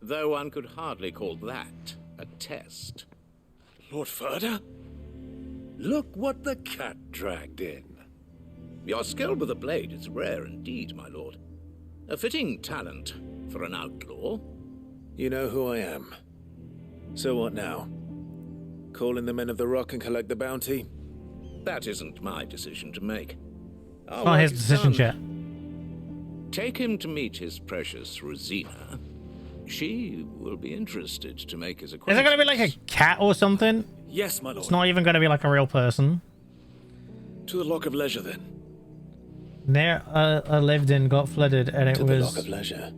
V: Though one could hardly call that a test.
Q: Lord Ferda?
V: Look what the cat dragged in. Your skill with the blade is rare indeed, my lord. A fitting talent for an outlaw.
E: You know who I am. So what now? Call in the Men of the Rock and collect the bounty?
V: That isn't my decision to make.
A: It's not his decision, chat.
V: Take him to meet his precious Rosina. She will be interested to make his acquaintance.
A: Is it going to be like a cat or something?
Q: Yes, my lord.
A: It's not even going to be like a real person.
Q: To the Lock of Leisure, then.
A: There, I lived in, got flooded, and it
E: To the
A: was
E: Lock of Leisure.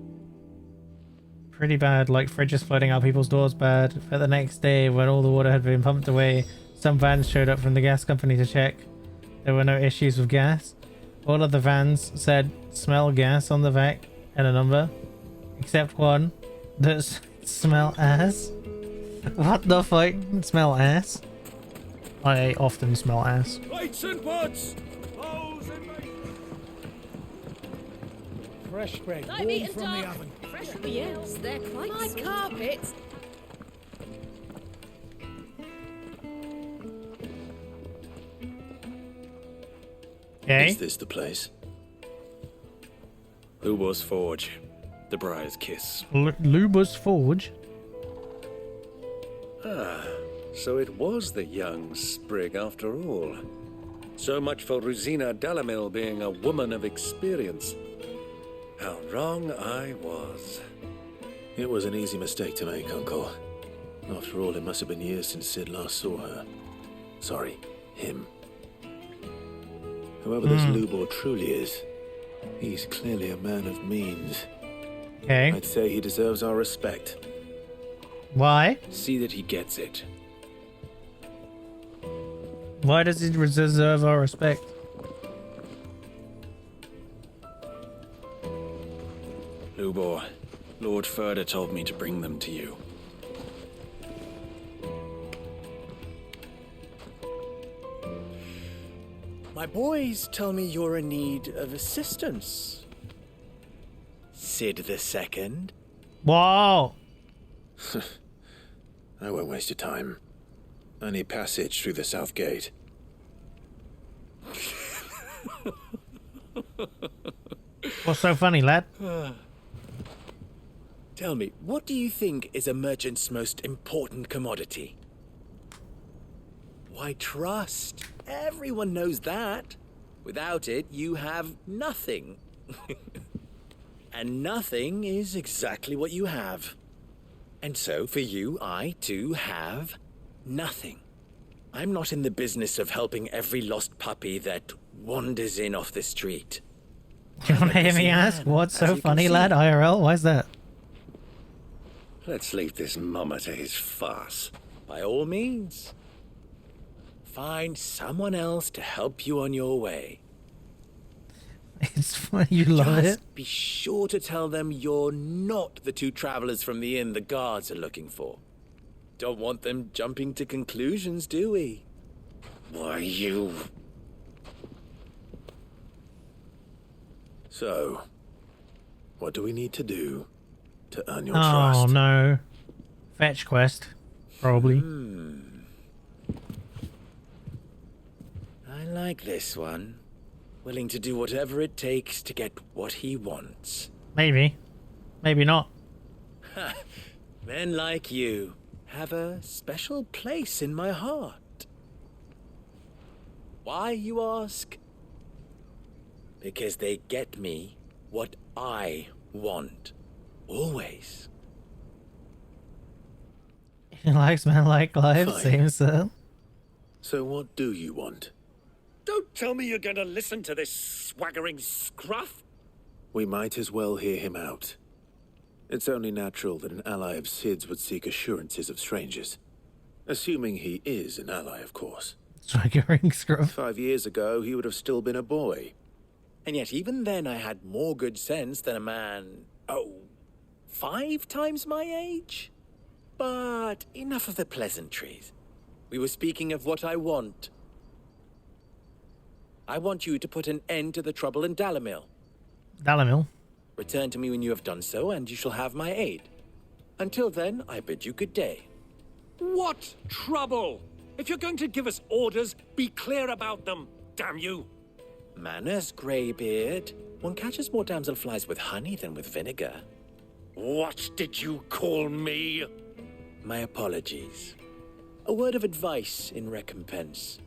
A: pretty bad. Like fridges flooding out people's doors bad. But the next day, when all the water had been pumped away, some vans showed up from the gas company to check. There were no issues with gas. All of the vans said smell gas on the back and a number, except one that smell ass. What the fuck? Smell ass? I often smell ass.
Q: Lights and pots!
C: Fresh bread,
J: Like
C: warm
J: meat and
C: from
J: dark.
C: the oven.
J: Fresh from the yes, they're quite my carpets.
A: Okay.
E: Is this the place?
Q: Lubor's Forge. The Briar's Kiss.
A: Lubor's Forge?
G: Ah, so it was the young sprig after all. So much for Rosina Dalimil being a woman of experience. How wrong I was.
E: It was an easy mistake to make, Uncle. After all, it must have been years since Sid last saw her. Sorry, him. Whoever this Lubor truly is, he's clearly a man of means.
A: Okay.
E: I'd say he deserves our respect.
A: Why?
Q: See that he gets it.
A: Why does he deserve our respect?
Q: Lubor, Lord Ferda told me to bring them to you.
M: My boys tell me you're in need of assistance. Sid the Second.
A: Wow.
E: I won't waste your time. I need passage through the south gate.
A: What's so funny, lad?
M: Tell me, what do you think is a merchant's most important commodity? Why, trust. Everyone knows that. Without it, you have nothing. And nothing is exactly what you have. And so, for you, I, too, have nothing. I'm not in the business of helping every lost puppy that wanders in off the street.
A: You want to hear me ask? What's so funny, lad? IRL? Why's that?
G: Let's leave this mummer to his farce.
M: By all means. Find someone else to help you on your way.
A: It's funny, you love it.
M: Just be sure to tell them you're not the two travelers from the inn the guards are looking for. Don't want them jumping to conclusions, do we?
G: Why, you...
E: So, what do we need to do to earn your
A: Oh
E: trust?
A: no. Fetch quest. Probably.
M: I like this one. Willing to do whatever it takes to get what he wants.
A: Maybe. Maybe not.
M: Men like you have a special place in my heart. Why, you ask? Because they get me what I want. Always.
A: He likes men like Clive,
E: Fine.
A: same sir.
E: So what do you want?
G: Don't tell me you're going to listen to this swaggering scruff.
E: We might as well hear him out. It's only natural that an ally of Sid's would seek assurances of strangers. Assuming he is an ally, of course.
A: Swaggering scruff.
E: 5 years ago, he would have still been a boy.
M: And yet even then I had more good sense than a man, 5 times my age? But enough of the pleasantries. We were speaking of what I want. I want you to put an end to the trouble in Dalimil.
A: Dalimil.
M: Return to me when you have done so, and you shall have my aid. Until then, I bid you good day.
G: What trouble? If you're going to give us orders, be clear about them, damn you.
M: Manners, Greybeard. One catches more damselflies with honey than with vinegar.
G: What did you call me?
M: My apologies. A word of advice in recompense.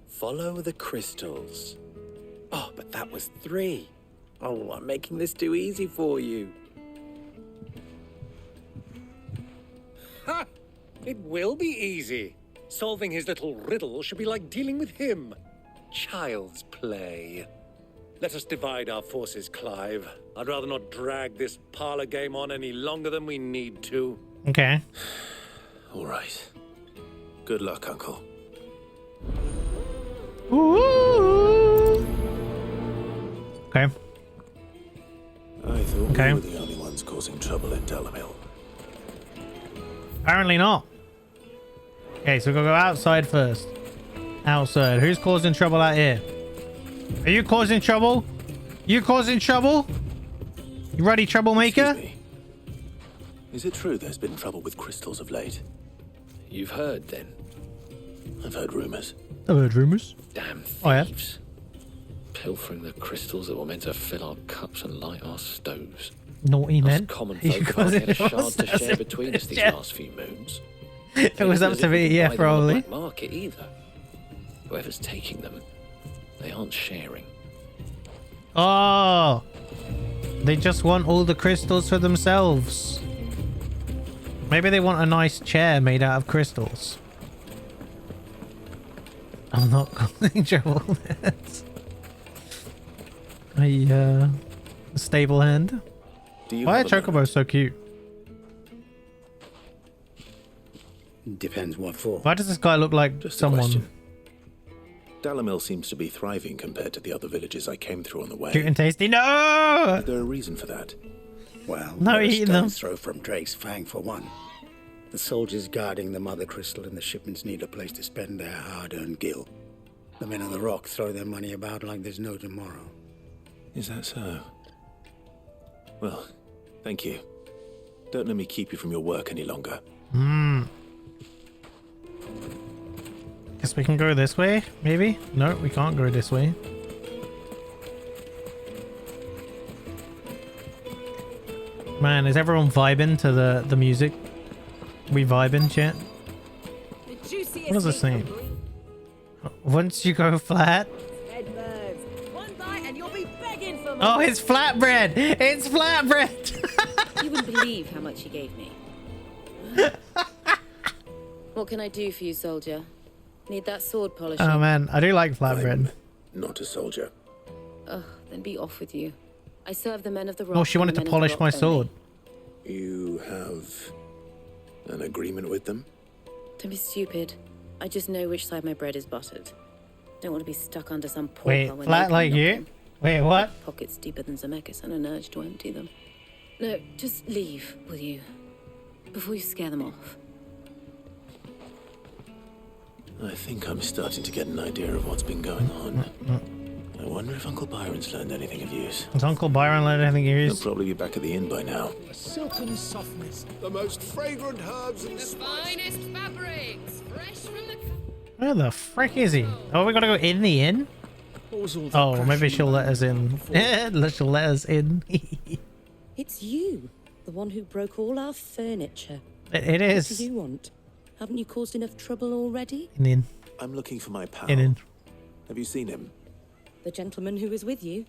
M: Follow the crystals. Oh, but that was 3. Oh, I'm making this too easy for you.
G: Ha! It will be easy. Solving his little riddle should be like dealing with him. Child's play. Let us divide our forces, Clive. I'd rather not drag this parlor game on any longer than we need to.
A: Okay.
E: All right. Good luck, Uncle.
A: Ooh. Okay.
E: I thought
A: Okay.
E: we were the only ones causing trouble in Dalimil.
A: Apparently not. Okay, so we're gonna go outside first. Outside. Who's causing trouble out here? Are you causing trouble? You causing trouble? You ready, troublemaker?
E: Excuse me. Is it true there's been trouble with crystals of late?
P: You've heard, then?
E: I've heard rumors.
A: I've heard rumors.
P: Damn
A: Oh, yeah.
P: thieves. Pilfering the crystals that were meant to fill our cups and light our stoves.
A: Naughty
P: Us
A: men.
P: common
A: You
P: folk have
A: causing
P: hardly had a shard to
A: trouble.
P: share between us these
A: Yeah.
P: last few moons.
A: If it was up
P: As
A: to
P: if we
A: me,
P: could
A: yeah,
P: buy them on the
A: probably.
P: black market either. Whoever's taking them, they aren't sharing.
A: Oh, they just want all the crystals for themselves. Maybe they want a nice chair made out of crystals. I'm not causing trouble. A stable hand. Why are chocobos so cute?
L: Depends what for.
A: Why does this guy look like
E: Just a
A: someone?
E: question. Dalimil seems to be thriving compared to the other villages I came through on the way.
A: Cute and tasty. No!
E: Is there a reason for that?
L: Well,
A: No,
L: they're a
A: eating them.
L: stone's throw from Drake's Fang for one. The soldiers guarding the mother crystal and the shipments need a place to spend their hard-earned gil. The men on the rock throw their money about like there's no tomorrow.
E: Is that so? Well, thank you. Don't let me keep you from your work any longer.
A: Guess we can go this way, maybe? No, we can't go this way. Man, is everyone vibing to the music? We vibing, chat? What does this mean? Once you go flat.
J: One bite and you'll be begging for more.
A: Oh, it's flatbread! It's flatbread!
B: You wouldn't believe how much he gave me. What can I do for you, soldier? Need that sword polishing?
A: Oh man, I do like flatbread.
E: Not a soldier.
B: Ugh, then be off with you. I serve the men of the rock.
A: Oh, she
B: and
A: wanted
B: the
A: to
B: men of the
A: polish
B: rock
A: my
B: only.
A: sword.
E: You have an agreement with them?
B: Don't be stupid. I just know which side my bread is buttered. Don't want to be stuck under some pauper
A: Wait,
B: when
A: flat
B: they come
A: like you?
B: knocking.
A: Wait, what?
B: Pockets deeper than Zemeckis and an urge to empty them. No, just leave, will you? Before you scare them off.
E: I think I'm starting to get an idea of what's been going on. I wonder if Uncle Byron's learned anything of use.
A: Has Uncle Byron learned anything of
E: He'll
A: use?
E: probably be back at the inn by now.
C: A silken softness.
I: The most fragrant herbs and
J: Finest fabrics, fresh from the...
A: Where the frick is he? Oh, we gotta go in the inn? Oh, maybe she'll let us in. She'll let us in.
B: It's you, the one who broke all our furniture.
A: It is.
B: What do you want? Haven't you caused enough trouble already?
A: In.
E: I'm looking for my pal.
A: In.
E: Have you seen him?
B: The gentleman who was with you?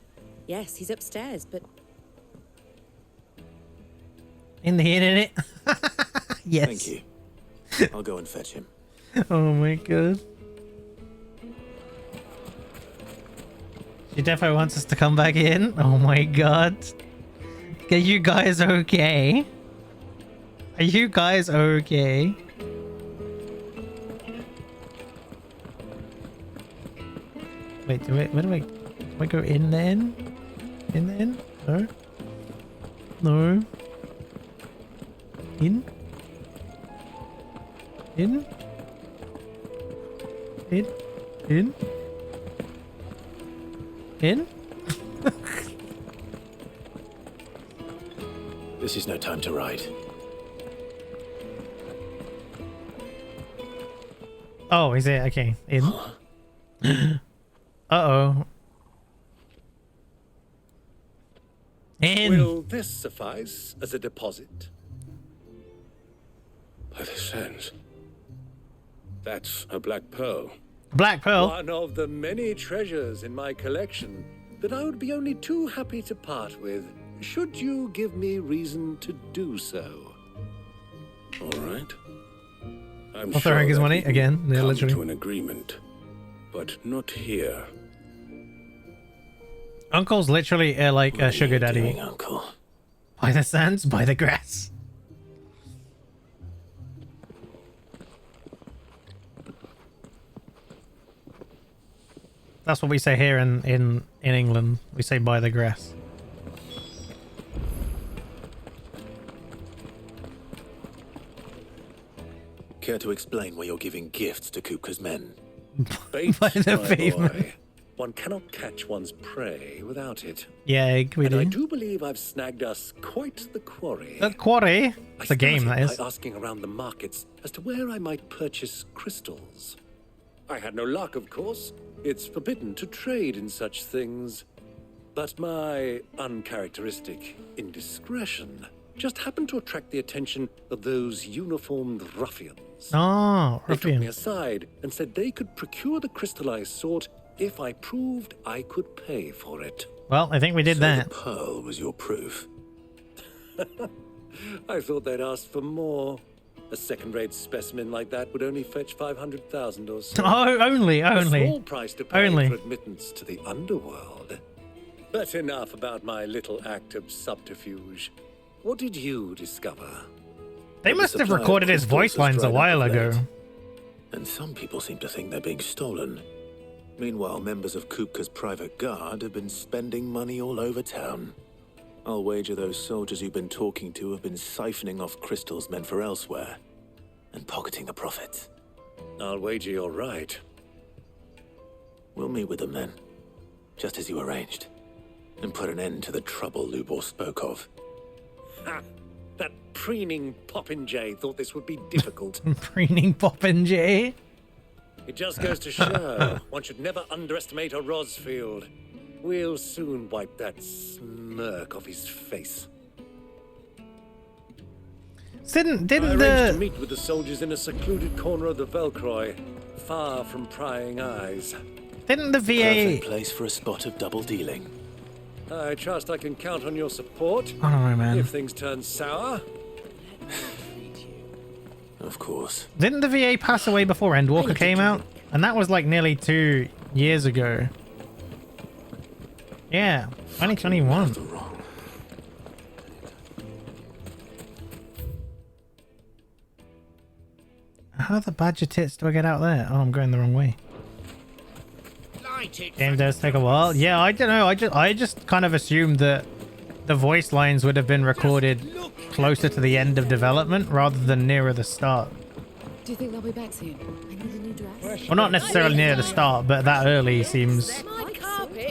B: Yes, he's upstairs, but...
A: In the inn, innit? Yes.
E: Thank you. I'll go and fetch him.
A: Oh my god. She definitely wants us to come back in. Oh my god. Are you guys okay? Are you guys okay? Wait, where do I go in the inn? In the inn? No? No? In? In? In? In? In?
E: This is no time to ride.
A: Oh, is it? Okay. In? Uh-oh. In!
G: Will this suffice as a deposit?
V: By the sands. That's a black pearl.
A: Black pearl?
G: One of the many treasures in my collection that I would be only too happy to part with, should you give me reason to do so.
V: All right. I'm
A: throwing his money again. Yeah,
V: come
A: literally.
V: to an agreement, but not here.
A: Uncle's literally like a sugar daddy.
E: Doing, Uncle?
A: By the sands, by the grass. That's what we say here in England. We say by the grass.
E: Care to explain why you're giving gifts to Kupka's men?
G: Bait,
A: By the
G: my
A: pavement.
G: boy. One cannot catch one's prey without it.
A: Yeah, we
G: And I
A: do.
G: do believe I've snagged us quite the quarry.
A: The quarry? It's a game, that
G: started
A: is.
G: by asking around the markets as to where I might purchase crystals. I had no luck, of course. It's forbidden to trade in such things. But my uncharacteristic indiscretion just happened to attract the attention of those uniformed ruffians.
A: Oh,
G: They took me
A: ruffian.
G: aside and said they could procure the crystallized sort if I proved I could pay for it.
A: Well, I think we did
E: So
A: that.
E: the pearl was your proof.
G: I thought they'd asked for more. A second-rate specimen like that would only fetch 500,000 or so.
A: Oh, only.
G: A small price to pay
A: Only.
G: for admittance to the underworld. But enough about my little act of subterfuge. What did you discover?
A: They must have recorded his voice lines a while ago.
E: And some people seem to think they're being stolen. Meanwhile, members of Kupka's private guard have been spending money all over town. I'll wager those soldiers you've been talking to have been siphoning off crystals meant for elsewhere and pocketing the profits.
G: I'll wager you're right.
E: We'll meet with them then, just as you arranged, and put an end to the trouble Lubor spoke of.
G: Ha! That preening popinjay thought this would be difficult.
A: Preening popinjay.
G: It just goes to show one should never underestimate a Rosfield. We'll soon wipe that smirk off his face.
A: Didn't
G: I arranged to
A: the
G: meet with the soldiers in a secluded corner of the Velcroy, far from prying eyes.
A: didn't the VA?
E: Perfect place for a spot of double dealing.
G: I trust I can count on your support.
A: I don't know, man.
G: If things turn sour.
E: Of course.
A: Didn't the VA pass away before Endwalker came out? And that was like nearly 2 years ago. Yeah, 2021. How the badger tits do I get out there? Oh, I'm going the wrong way. Game does take a while. Yeah, I don't know. I just kind of assumed that the voice lines would have been recorded closer to the end of development rather than nearer the start.
H: Do you think they'll be back soon? I need a new dress.
A: Well, not necessarily near the start, but that early seems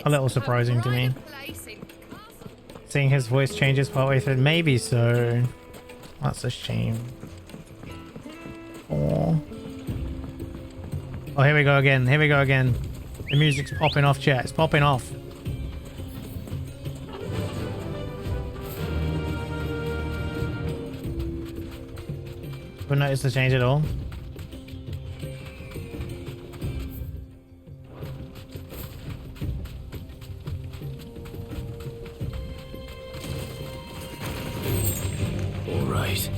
A: a little surprising to me. Seeing his voice changes partway through, maybe so. That's a shame. Oh, here we go again. Here we go again. The music's popping off, chat. It's popping off. Haven't noticed the change at all.
E: boys.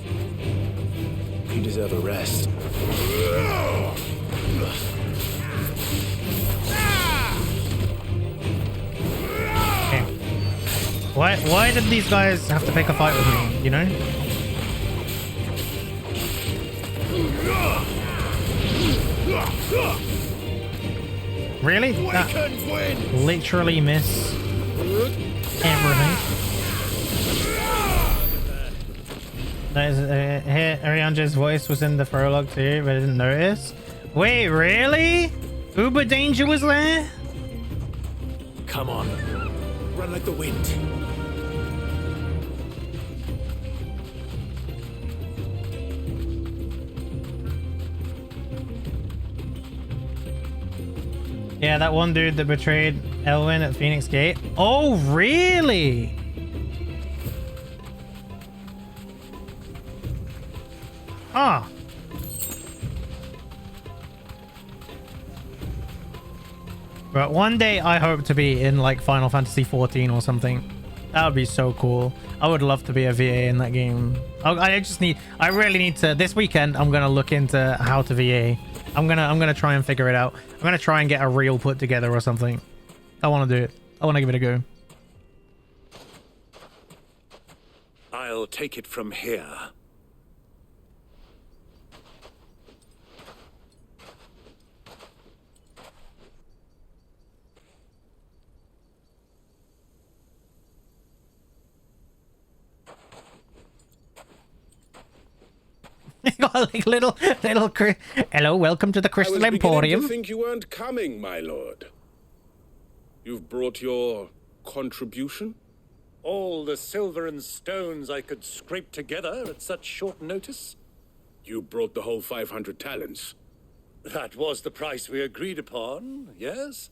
E: You deserve a rest.
A: Okay. Why did these guys have to pick a fight with me, you know? Really? That literally miss everything. That is, here, Arianja's voice was in the prologue too, but I didn't notice. Wait, really? Uber Danger was there?
E: Come on. Run like the wind.
A: Yeah, that one dude that betrayed Elwyn at Phoenix Gate. Oh, really? Huh. But one day I hope to be in like Final Fantasy 14 or something. That would be so cool. I would love to be a VA in that game. I really need to, this weekend I'm going to look into how to VA. I'm gonna try and figure it out. I'm gonna try and get a reel put together or something. I want to do it. I want to give it a go.
I: I'll take it from here.
A: Got like little hello, welcome to the Crystal Emporium.
D: I think you weren't coming, my lord. You've brought your contribution?
G: All the silver and stones I could scrape together at such short notice?
D: You brought the whole 500 talents.
G: That was the price we agreed upon, yes?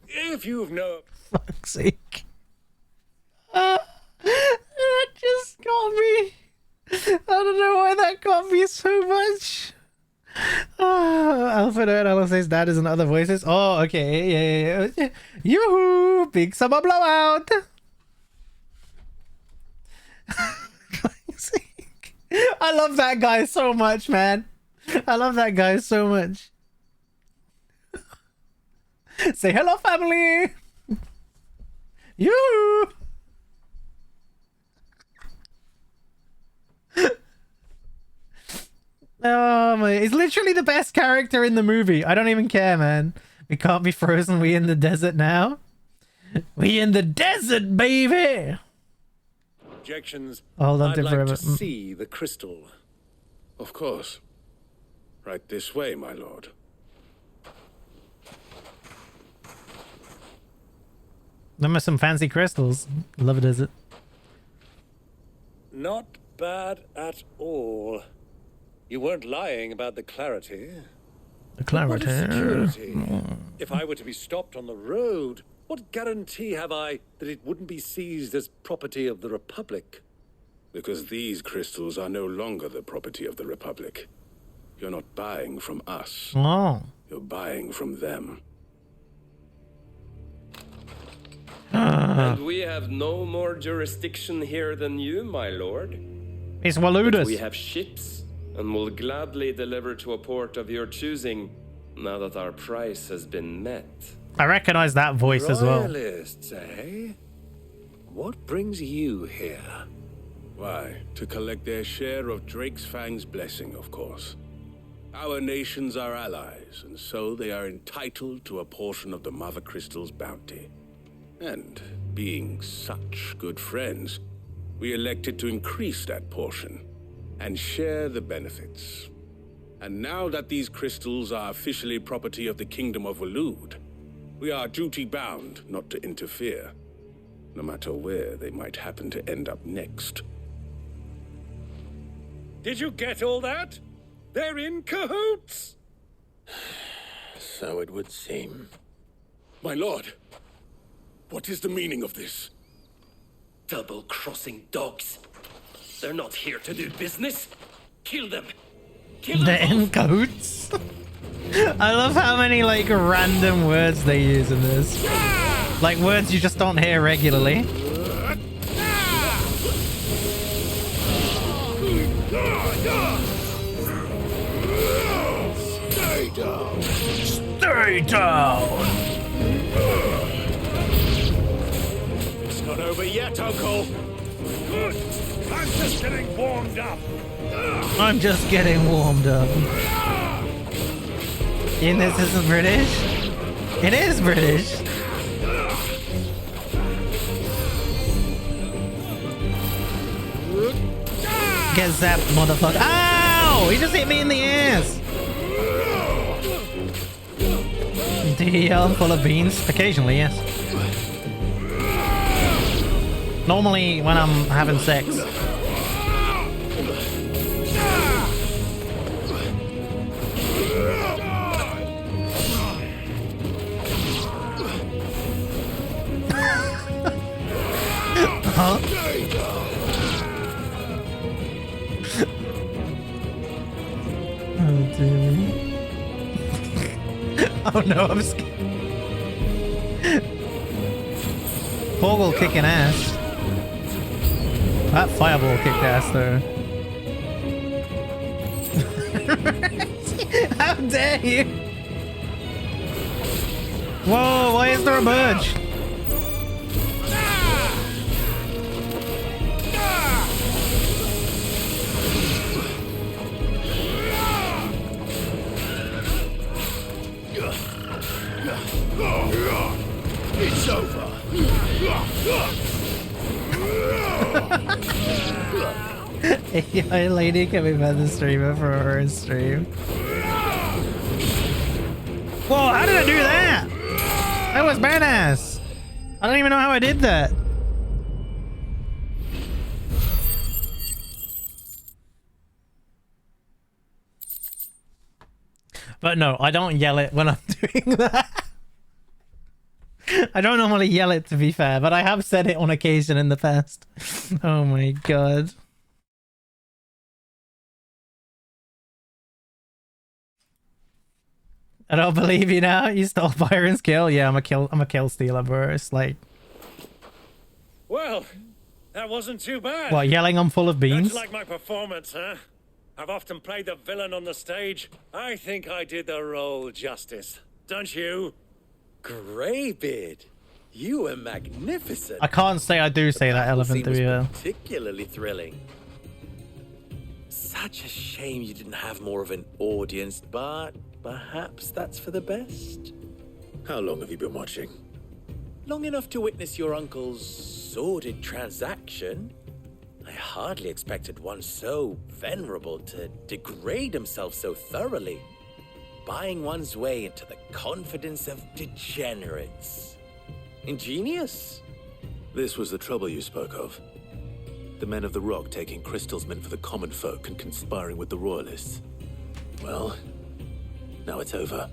G: If you've no...
A: Fuck's sake. That just got me. I don't know why that got me so much. Alfredo and Alice's dad is in other voices. Oh, okay. Yeah. Yoo-hoo! Big summer blowout! I love that guy so much, man. I love that guy so much. Say hello, family! Yoo-hoo! Oh my, he's literally the best character in the movie. I don't even care, man. We can't be frozen. We in the desert now. We in the desert, baby.
G: Objections.
A: Hold on,
G: I'd like
A: forever.
G: to see the crystal.
D: Of course. Right this way, my lord.
A: Them are some fancy crystals. Love a desert.
G: Not bad at all. You weren't lying about the clarity.
A: The clarity.
G: What is security? If I were to be stopped on the road, what guarantee have I that it wouldn't be seized as property of the Republic?
D: Because these crystals are no longer the property of the Republic. You're not buying from us.
A: Oh.
D: You're buying from them.
O: And we have no more jurisdiction here than you, my lord.
A: It's Waludus.
O: We have ships, and will gladly deliver to a port of your choosing, now that our price has been met.
A: I recognize that voice as well.
G: Royalists, eh? What brings you here?
D: Why, to collect their share of Drake's Fang's blessing, of course. Our nations are allies, and so they are entitled to a portion of the Mother Crystal's bounty. And being such good friends, we elected to increase that portion and share the benefits. And now that these crystals are officially property of the Kingdom of Waloed, we are duty-bound not to interfere, no matter where they might happen to end up next.
G: Did you get all that? They're in cahoots!
E: So it would seem.
D: My lord, what is the meaning of this?
O: Double-crossing dogs. They're not here to do business. Kill them. Kill them.
A: The in cahoots. I love how many like random words they use in this. Like words you just don't hear regularly. Stay down!
V: It's not over yet, Uncle.
C: Good. I'm just getting warmed up.
A: I'm just getting warmed up. And this isn't British? It is British! Get zapped, motherfucker. Ow! He just hit me in the ass! Do you yell full of beans? Occasionally, yes. Normally when I'm having sex. Huh? Oh dear. Oh no, I'm scared. Fogel kicking ass. That fireball kicked ass though. How dare you? Whoa, why is there a merge?
V: It's over.
A: A lady coming by the streamer for her stream. Whoa, how did I do that? That was badass. I don't even know how I did that. But no, I don't yell it when I'm doing that. I don't normally yell it, to be fair, but I have said it on occasion in the past. Oh my god. I don't believe you now. You stole Byron's kill. Yeah, I'm a kill stealer, bro. It's like,
U: Well, that wasn't too bad.
A: what, yelling I'm full of beans?
U: Don't you like my performance, huh? I've often played the villain on the stage. I think I did the role justice. Don't you?
M: Greybeard, you were magnificent.
A: I can't say I do say that elephant to be fair.
M: Particularly thrilling. Such a shame you didn't have more of an audience, but perhaps that's for the best.
E: How long have you been watching?
M: Long enough to witness your uncle's sordid transaction. I hardly expected one so venerable to degrade himself so thoroughly. Buying one's way into the confidence of degenerates. Ingenious.
E: This was the trouble you spoke of. The men of the Rock taking crystals meant for the common folk and conspiring with the royalists. Well, now it's over.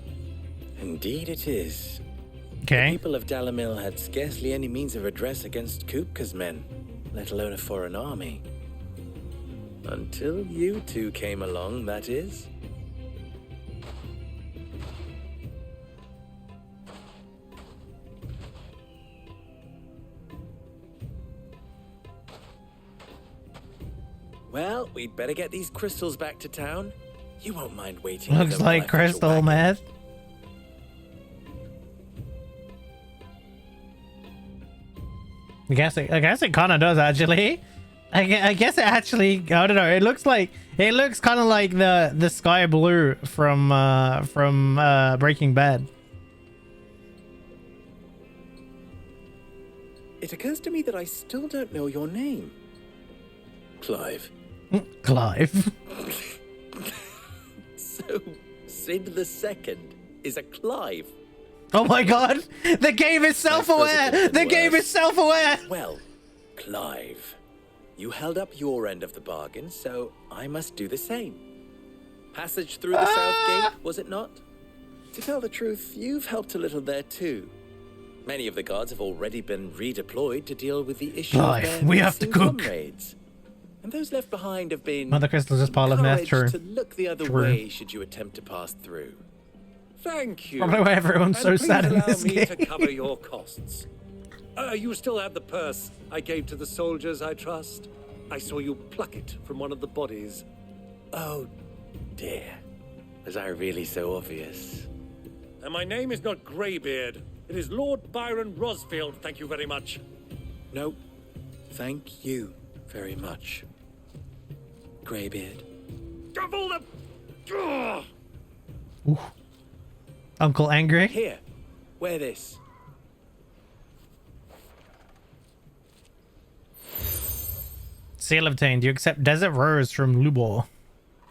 M: Indeed it is.
A: Okay.
M: The people of Dalimil had scarcely any means of redress against Kupka's men, let alone a foreign army. Until you two came along, that is. Well, we'd better get these crystals back to town. You won't mind waiting.
A: Looks like crystal meth. I guess it kind of does actually. I guess it actually. I don't know. It looks kind of like the sky blue from Breaking Bad.
M: It occurs to me that I still don't know your name.
E: Clive.
A: Clive.
M: So, Sid II is a Clive.
A: Oh my god! The game is self-aware! The game is self-aware!
M: Well, Clive, you held up your end of the bargain, so I must do the same. Passage through the south gate, was it not? To tell the truth, you've helped a little there too. Many of the guards have already been redeployed to deal with the issue of their
A: we have to cook.
M: comrades. And those left behind have been
A: Mother Crystal's just pile of meth, true.
M: to look the other way should you attempt to pass through.
U: Thank you.
A: Probably why everyone's so sad in this
U: game.
A: game.
U: To cover your costs. You still have the purse I gave to the soldiers, I trust. I saw you pluck it from one of the bodies.
M: Oh, dear. Was I really so obvious?
G: And my name is not Greybeard. It is Lord Byron Rosfield, thank you very much.
M: No, thank you very much, Greybeard.
G: Double the... Ugh!
A: Ooh. Uncle angry?
M: Here, wear this.
A: Seal obtained. You accept Desert Rose from Lubor.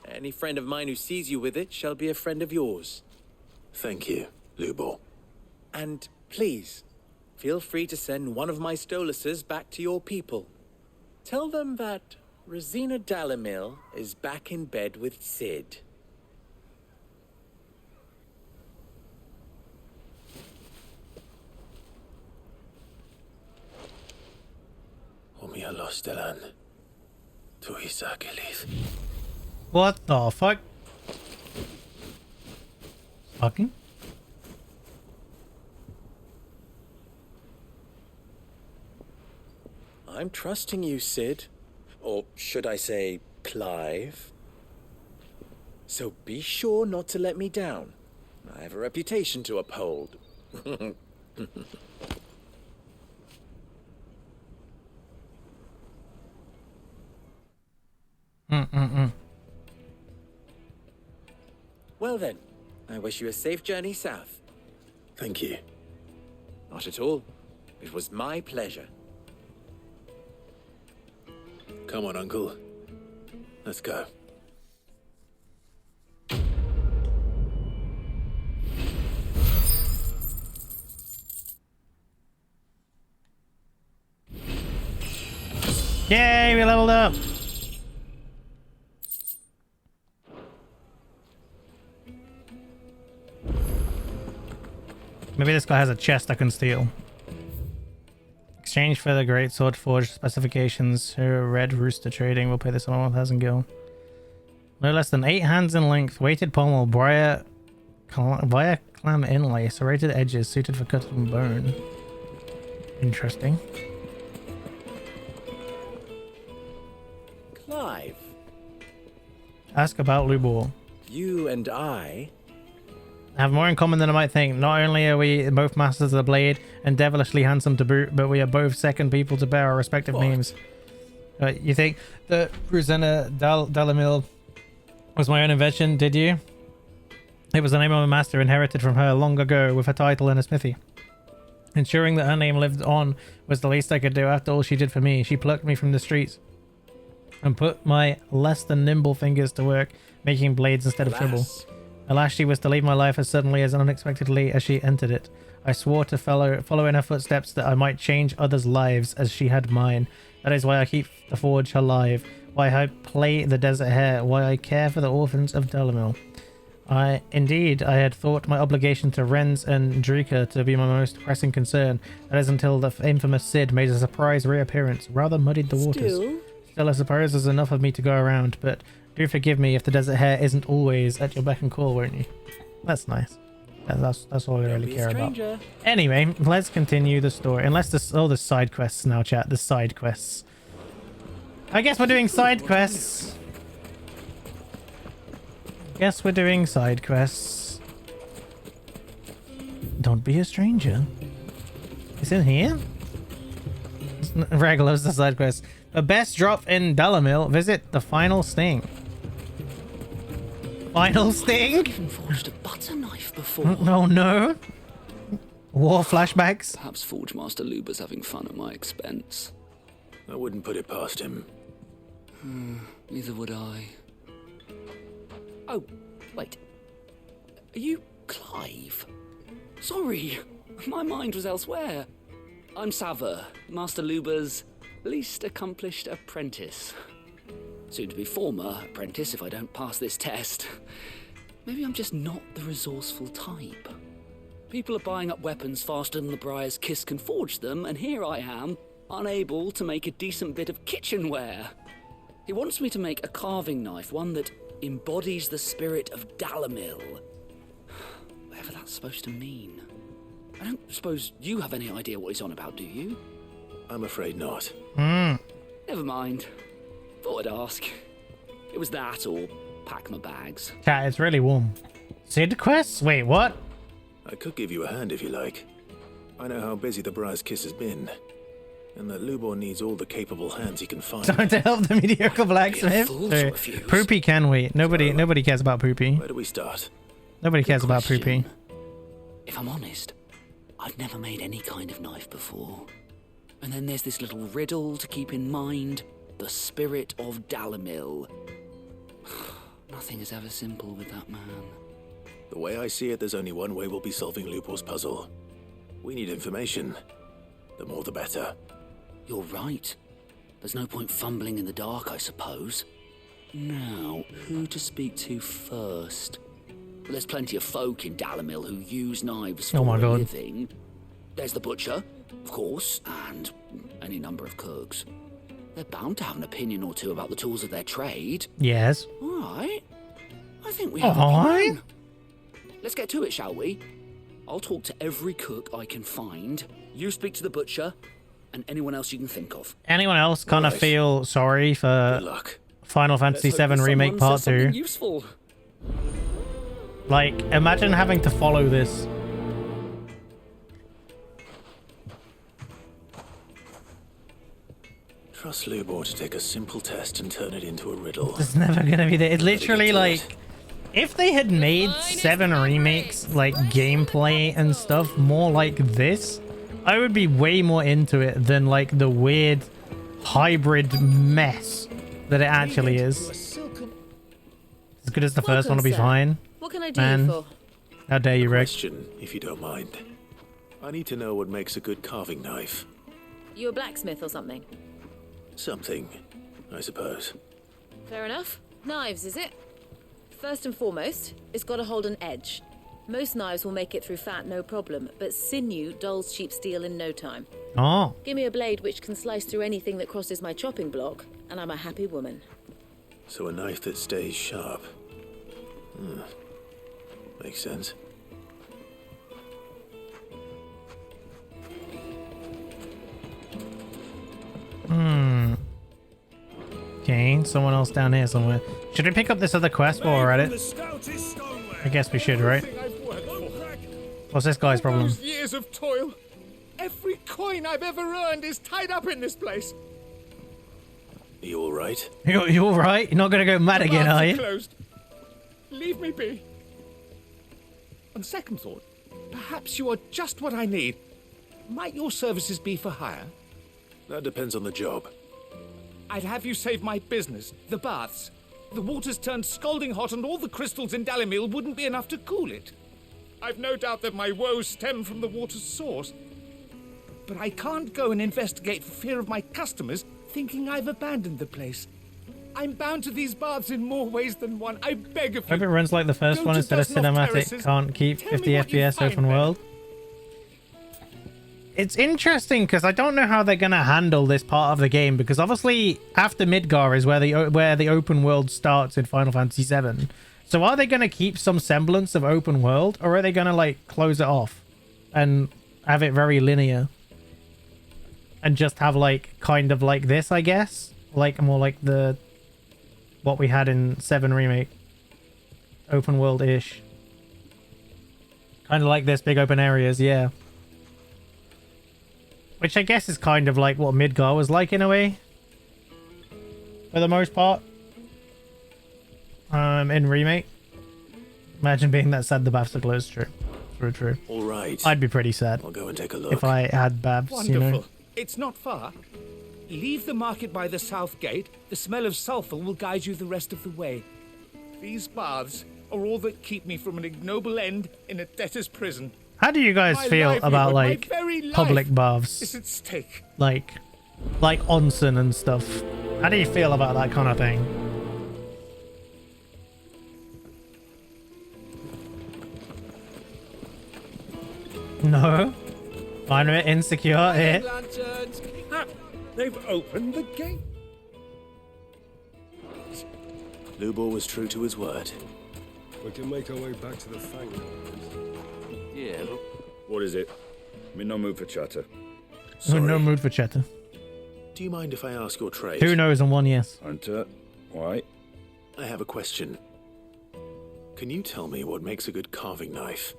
M: Any friend of mine who sees you with it shall be a friend of yours.
E: Thank you, Lubor.
M: And please, feel free to send one of my Stoluses back to your people. Tell them that Rosina Dalimil is back in bed with Sid.
E: Omia Stelan. Tu Isakelis.
A: What the fuck? Fucking?
M: I'm trusting you, Sid. Or should I say, Clive. So be sure not to let me down. I have a reputation to uphold. Well then, I wish you a safe journey south.
E: Thank you.
M: Not at all. It was my pleasure.
E: Come on, Uncle. Let's go.
A: Yay, we leveled up. Maybe this guy has a chest I can steal. Exchange for the Great Sword Forge specifications. Red Rooster Trading. We'll pay this on 1,000 gil. No less than 8 hands in length. Weighted pommel. Briar clam inlay. Serrated edges. Suited for cutting bone. Interesting.
M: Clive.
A: Ask about Lubor.
M: You and I
A: have more in common than I might think. Not only are we both masters of the blade and devilishly handsome to boot, but we are both second people to bear our respective names. You think that Rosina Dalimil was my own invention, did you? It was the name of a master inherited from her long ago with her title and a smithy. Ensuring that her name lived on was the least I could do after all she did for me. She plucked me from the streets and put my less than nimble fingers to work, making blades instead of trouble. Alas, she was to leave my life as suddenly as unexpectedly as she entered it. I swore to follow in her footsteps that I might change others' lives as she had mine. That is why I keep the forge alive, why I play the desert hare, why I care for the orphans of Dalimil. I had thought my obligation to Renz and Drika to be my most pressing concern. That is until the infamous Sid made a surprise reappearance, rather muddied the waters. Still, I suppose there's enough of me to go around, but do forgive me if the desert hare isn't always at your beck and call, won't you? That's nice. That's all I really care about. Anyway, let's continue the story. Unless the side quests now, chat. The side quests. I guess we're doing side quests. Guess we're doing side quests. Don't be a stranger. Is it here? Rag loves the side quests. The best drop in Dalimil. Visit the final sting. Final sting?
F: I've even forged a butter knife before.
A: Oh no. War flashbacks.
F: Perhaps Forge Master Luber's having fun at my expense.
E: I wouldn't put it past him.
F: Neither would I. Oh, wait. Are you Clive? Sorry, my mind was elsewhere. I'm Sava, Master Luber's least accomplished apprentice. Soon to be former apprentice if I don't pass this test. Maybe I'm just not the resourceful type. People are buying up weapons faster than the Briar's Kiss can forge them, and here I am, unable to make a decent bit of kitchenware. He wants me to make a carving knife, one that embodies the spirit of Dalimil. Whatever that's supposed to mean. I don't suppose you have any idea what he's on about, do you?
E: I'm afraid not.
F: Never mind. Thought I'd ask. It was that or pack my bags.
A: Cat, it's really warm. Sid quests? Wait, what?
E: I could give you a hand if you like. I know how busy the Briar's Kiss has been, and that Lubor needs all the capable hands he can find.
A: Time to help the mediocre blacksmith. Poopy can wait. Nobody cares about Poopy.
E: Where do we start?
A: Nobody cares about Poopy.
F: If I'm honest, I've never made any kind of knife before. And then there's this little riddle to keep in mind. The spirit of Dalimil. Nothing is ever simple with that man.
E: The way I see it, there's only one way we'll be solving Lubor's puzzle. We need information. The more the better.
F: You're right. There's no point fumbling in the dark, I suppose. Now, who to speak to first? Well, there's plenty of folk in Dalimil who use knives for a living. There's the butcher, of course, and any number of cooks. They're bound to have an opinion or two about the tools of their trade.
A: Yes.
F: All right. I think we have a plan. Let's get to it, shall we? I'll talk to every cook I can find. You speak to the butcher, and anyone else you can think of.
A: Anyone else kind of feel sorry for Final Fantasy VII Remake Part 2?
F: Useful.
A: Like, imagine having to follow this.
E: Trust Lubor to take a simple test and turn it into a riddle.
A: It's never gonna be there. It literally, like, if they had made 7 remakes, like, gameplay and stuff more like this, I would be way more into it than, like, the weird hybrid mess that it actually is. As good as the first one will be fine.
J: What can I do you for?
A: How dare you, Rick?
E: Question, if you don't mind. I need to know what makes a good carving knife.
J: You a blacksmith or something?
E: Something, I suppose.
J: Fair enough. Knives, is it? First and foremost, it's got to hold an edge. Most knives will make it through fat, no problem, but sinew dulls cheap steel in no time.
A: Oh.
J: Give me a blade which can slice through anything that crosses my chopping block, and I'm a happy woman.
E: So a knife that stays sharp. Makes sense.
A: Okay, someone else down here somewhere. Should we pick up this other quest while we're at it? I guess we should, right? What's this guy's problem?
N: Those years of toil. Every coin I've ever earned is tied up in this place.
E: You all right?
A: You all right? You're not gonna go mad again, are you?
N: Closed. Leave me be. On second thought, perhaps you are just what I need. Might your services be for hire?
E: That depends on the job.
N: I'd have you save my business, the baths. The water's turned scalding hot and all the crystals in Dalimil wouldn't be enough to cool it. I've no doubt that my woes stem from the water's source. But I can't go and investigate for fear of my customers thinking I've abandoned the place. I'm bound to these baths in more ways than one. I beg of you.
A: Hope it runs like the first one instead of cinematic. Can't keep 50 FPS open world. It's interesting because I don't know how they're gonna handle this part of the game, because obviously after Midgar is where the open world starts in Final Fantasy VII. So are they gonna keep some semblance of open world, or are they gonna like close it off and have it very linear and just have like kind of like this, I guess, like more like the what we had in 7 Remake, open world ish, kind of like this, big open areas, yeah. Which I guess is kind of like what Midgar was like in a way. For the most part. In Remake. Imagine being that sad the baths are closed. True.
E: All right.
A: I'd be pretty sad.
E: I'll go and take a look.
A: If I had baths,
N: Wonderful.
A: you know.
N: It's not far. Leave the market by the south gate. The smell of sulfur will guide you the rest of the way. These baths are all that keep me from an ignoble end in a debtor's prison.
A: How do you guys feel about like public baths?
N: Is at stake.
A: Like onsen and stuff. How do you feel about that kind of thing? No. Find it insecure here.
I: They've opened the gate.
E: Lubor was true to his word.
C: We can make our way back to the Fang.
V: Yeah.
R: What is it? I'm in no mood for chatter.
A: No mood for chatter.
E: Do you mind if I ask your trade?
A: Who knows and one yes.
R: Hunter, why?
E: I have a question. Can you tell me what makes a good carving knife?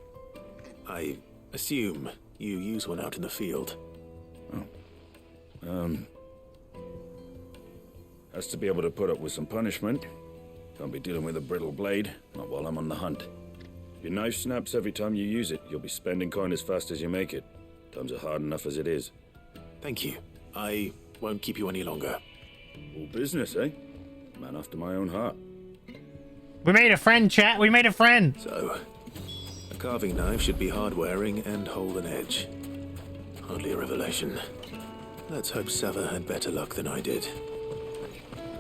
E: I assume you use one out in the field.
R: Has to be able to put up with some punishment. Can't be dealing with a brittle blade, not while I'm on the hunt. Your knife snaps every time you use it. You'll be spending coin as fast as you make it. Times are hard enough as it is.
E: Thank you. I won't keep you any longer.
R: All business, eh? Man after my own heart.
A: We made a friend, chat. We made a friend.
E: So, a carving knife should be hard-wearing and hold an edge. Hardly a revelation. Let's hope Sava had better luck than I did.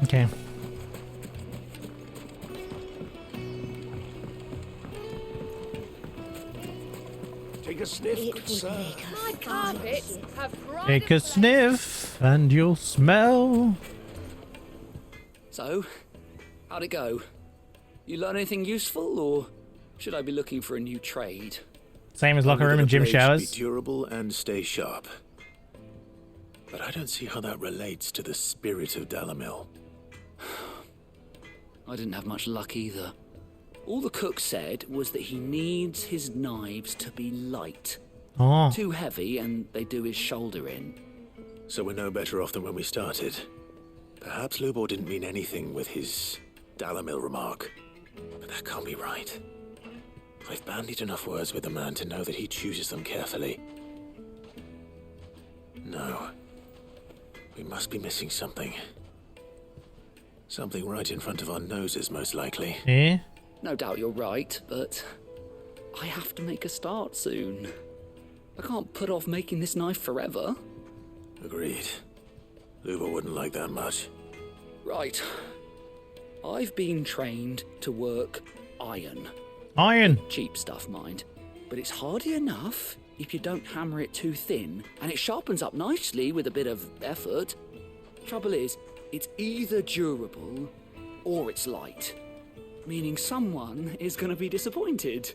A: Okay.
I: Take a sniff, good sir.
J: My carpets have
A: Take a sniff and you'll smell.
F: So, how'd it go? You learn anything useful, or should I be looking for a new trade?
A: Same as locker room and gym showers.
E: Be durable and stay sharp. But I don't see how that relates to the spirit of Dalimil.
F: I didn't have much luck either. All the cook said was that he needs his knives to be light.
A: Oh.
F: Too heavy and they do his shoulder in.
E: So we're no better off than when we started. Perhaps Lubor didn't mean anything with his Dalimil remark. But that can't be right. I've bandied enough words with the man to know that he chooses them carefully. No. We must be missing something. Something right in front of our noses, most likely.
A: Eh?
F: No doubt you're right, but I have to make a start soon. I can't put off making this knife forever.
E: Agreed. Lubor wouldn't like that much.
F: Right. I've been trained to work iron.
A: Iron.
F: Cheap stuff, mind. But it's hardy enough if you don't hammer it too thin, and it sharpens up nicely with a bit of effort. Trouble is, it's either durable or it's light. Meaning someone is going to be disappointed.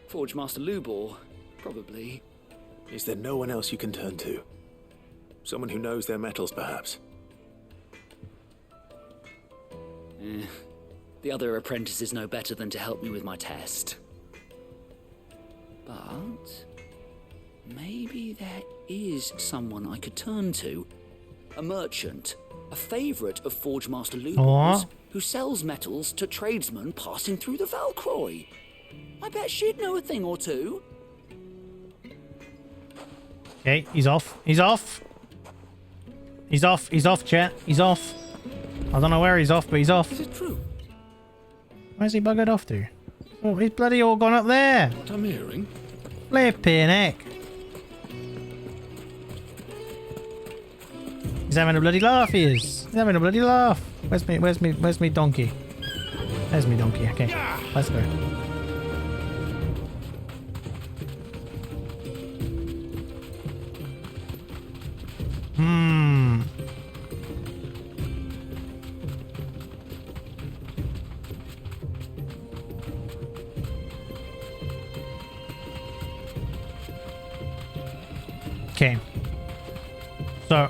F: Forge Master Lubor, probably.
E: Is there no one else you can turn to? Someone who knows their metals, perhaps?
F: The other apprentices know better than to help me with my test. But maybe there is someone I could turn to. A merchant, a favourite of Forge Master Lubor's, who sells metals to tradesmen passing through the Valcroy. I bet she'd know a thing or two.
A: Okay, he's off. He's off. He's off. He's off, chat. He's off. I don't know where he's off, but he's off.
F: Is it true?
A: Where's he buggered off to? Oh, he's bloody all gone up there.
L: What I'm hearing?
A: Flipping heck. He's having a bloody laugh, he is. He's having a bloody laugh. Where's me donkey? There's me donkey. Okay, let's go. Okay. So,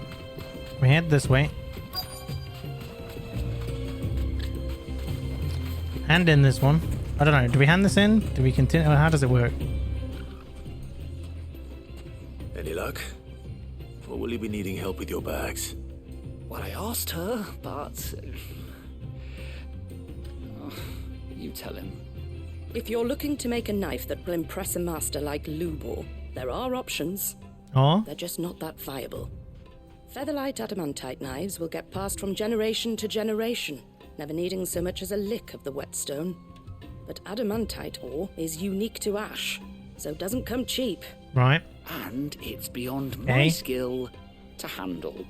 A: we head this way. Hand in this one. I don't know. Do we hand this in? Do we continue? How does it work?
E: Any luck? Or will you be needing help with your bags?
F: Well, I asked her, but... you tell him.
B: If you're looking to make a knife that will impress a master like Lubor, there are options.
A: Oh?
B: They're just not that viable. Featherlight adamantite knives will get passed from generation to generation, never needing so much as a lick of the whetstone. But adamantite ore is unique to ash, so it doesn't come cheap.
A: Right.
F: And it's beyond my skill to handle.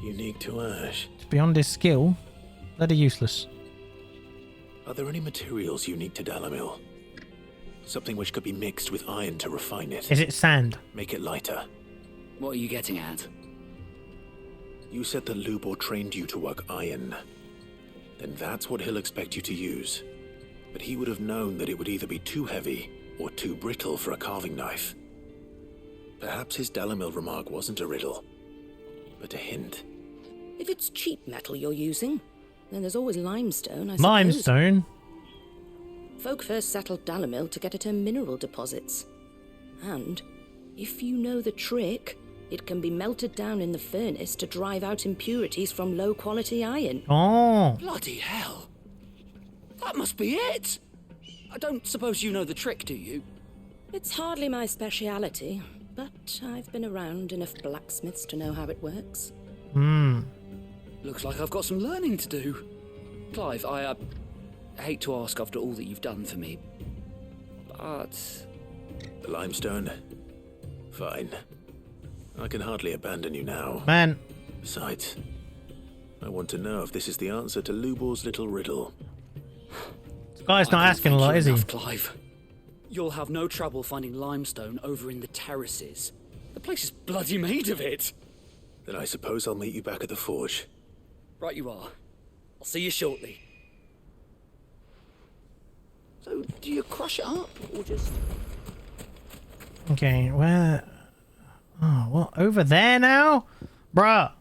E: Unique to ash.
A: It's beyond his skill. Bloody useless.
E: Are there any materials unique to Dalimil? Something which could be mixed with iron to refine it.
A: Is it sand?
E: Make it lighter.
F: What are you getting at?
E: You said that Lubor trained you to work iron. Then that's what he'll expect you to use. But he would have known that it would either be too heavy or too brittle for a carving knife. Perhaps his Dalimil remark wasn't a riddle, but a hint.
B: If it's cheap metal you're using, then there's always limestone, I suppose.
A: Limestone?
B: Folk first settled Dalimil to get at her mineral deposits. And if you know the trick, it can be melted down in the furnace to drive out impurities from low-quality iron.
A: Oh.
F: Bloody hell. That must be it. I don't suppose you know the trick, do you?
B: It's hardly my speciality, but I've been around enough blacksmiths to know how it works.
F: Looks like I've got some learning to do. Clive, I hate to ask after all that you've done for me, but...
E: The limestone? Fine. I can hardly abandon you now.
A: Man.
E: Besides, I want to know if this is the answer to Lubor's little riddle.
A: This guy's not asking a lot, is he?
F: Clive. You'll have no trouble finding limestone over in the terraces. The place is bloody made of it.
E: Then I suppose I'll meet you back at the forge.
F: Right you are. I'll see you shortly. So, do you crush it up, or just...
A: Okay, where... Oh, what? Over there now? Bruh.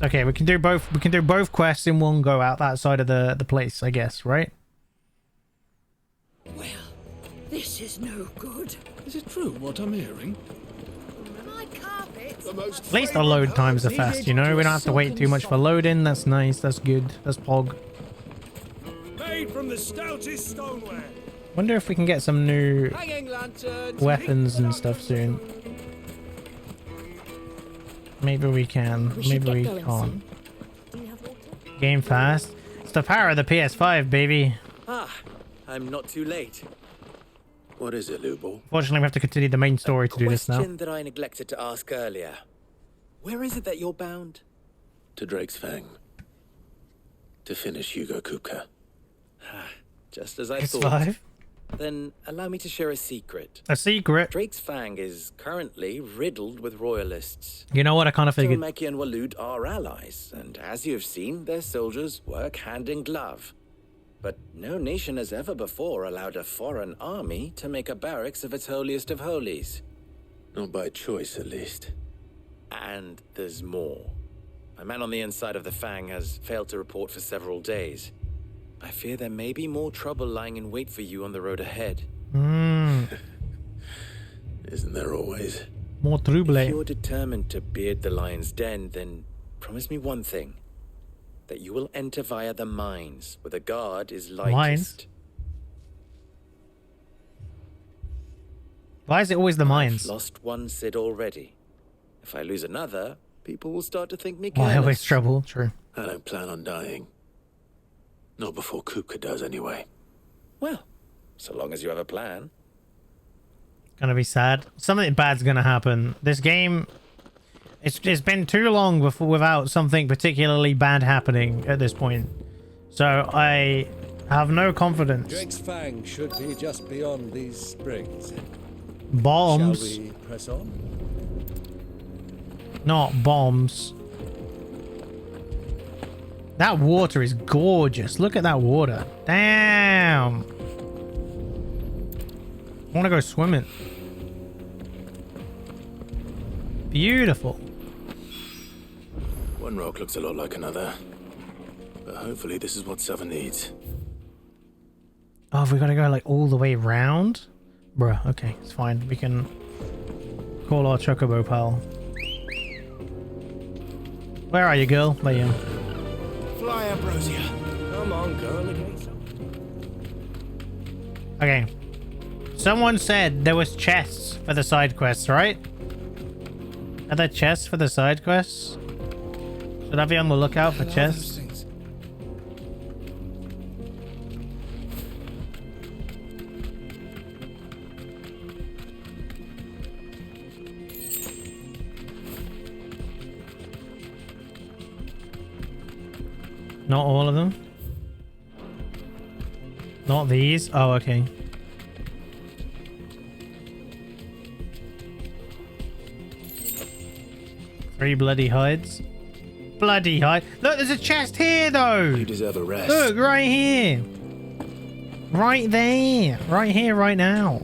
A: Okay, we can do both quests in one go out that side of the place, I guess, right?
S: Well, this is no good.
L: Is it true what I'm hearing?
S: My carpet.
A: At least the load times are fast, you know? We don't have to wait too much for loading. That's nice. That's good. That's pog.
C: Made from the stoutest stoneware.
A: Wonder if we can get some new weapons and stuff soon. Maybe we can. Maybe we can't. Game fast. It's the power of the PS5, baby.
M: Ah, I'm not too late.
E: What is it, Lubor?
A: Fortunately, we have to continue the main story to do this now.
M: Question that I neglected to ask earlier. Where is it that you're bound?
E: To Drake's Fang. To finish Hugo Kupka.
M: Just as I
A: It's
M: thought.
A: 5.
M: Then allow me to share a secret.
A: A secret?
M: Drake's Fang is currently riddled with royalists.
A: You know what? I kind of figured.
M: Meki and Walud are allies, and as you have seen, their soldiers work hand in glove. But no nation has ever before allowed a foreign army to make a barracks of its holiest of holies.
E: Not by choice, at least.
M: And there's more. A man on the inside of the Fang has failed to report for several days. I fear there may be more trouble lying in wait for you on the road ahead.
E: Isn't there always?
A: More trouble.
M: If you're determined to beard the lion's den, then promise me one thing. That you will enter via the mines, where the guard is lightest.
A: Mines? Why is it always the mines?
M: I've lost one Cid already. If I lose another, people will start to think me
A: Why
M: careless.
A: always trouble? True.
E: I don't plan on dying. Not before Kupka does, anyway.
M: Well, so long as you have a plan.
A: Gonna be sad. Something bad's gonna happen. This game, it's been too long without something particularly bad happening at this point. So I have no confidence.
I: Drake's Fang should be just beyond these springs.
A: Bombs.
I: Shall we press on?
A: Not bombs. That water is gorgeous. Look at that water. Damn. I want to go swimming. Beautiful.
E: One rock looks a lot like another. But hopefully this is what Sava needs.
A: Oh, have we got to go like all the way round? Bruh, okay, it's fine. We can call our chocobo pal. Where are you, girl? There you are.
C: Fly, Ambrosia. Come on, girl.
A: Okay. Someone said there was chests for the side quests, right? Are there chests for the side quests? Should I be on the lookout for chests? Not all of them. Not these. Oh, okay. Three bloody hides. Bloody hide. Look, there's a chest here, though.
E: You deserve a rest.
A: Look, right here. Right there. Right here, right now.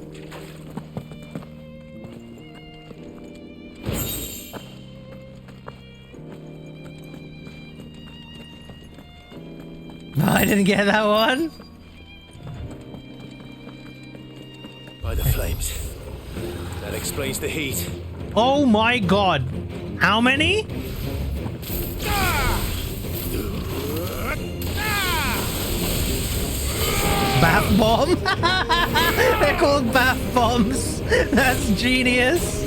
A: I didn't get that one.
E: By the flames.
M: That explains the heat.
A: Oh my god. How many? Bath bomb? They're called bath bombs. That's genius.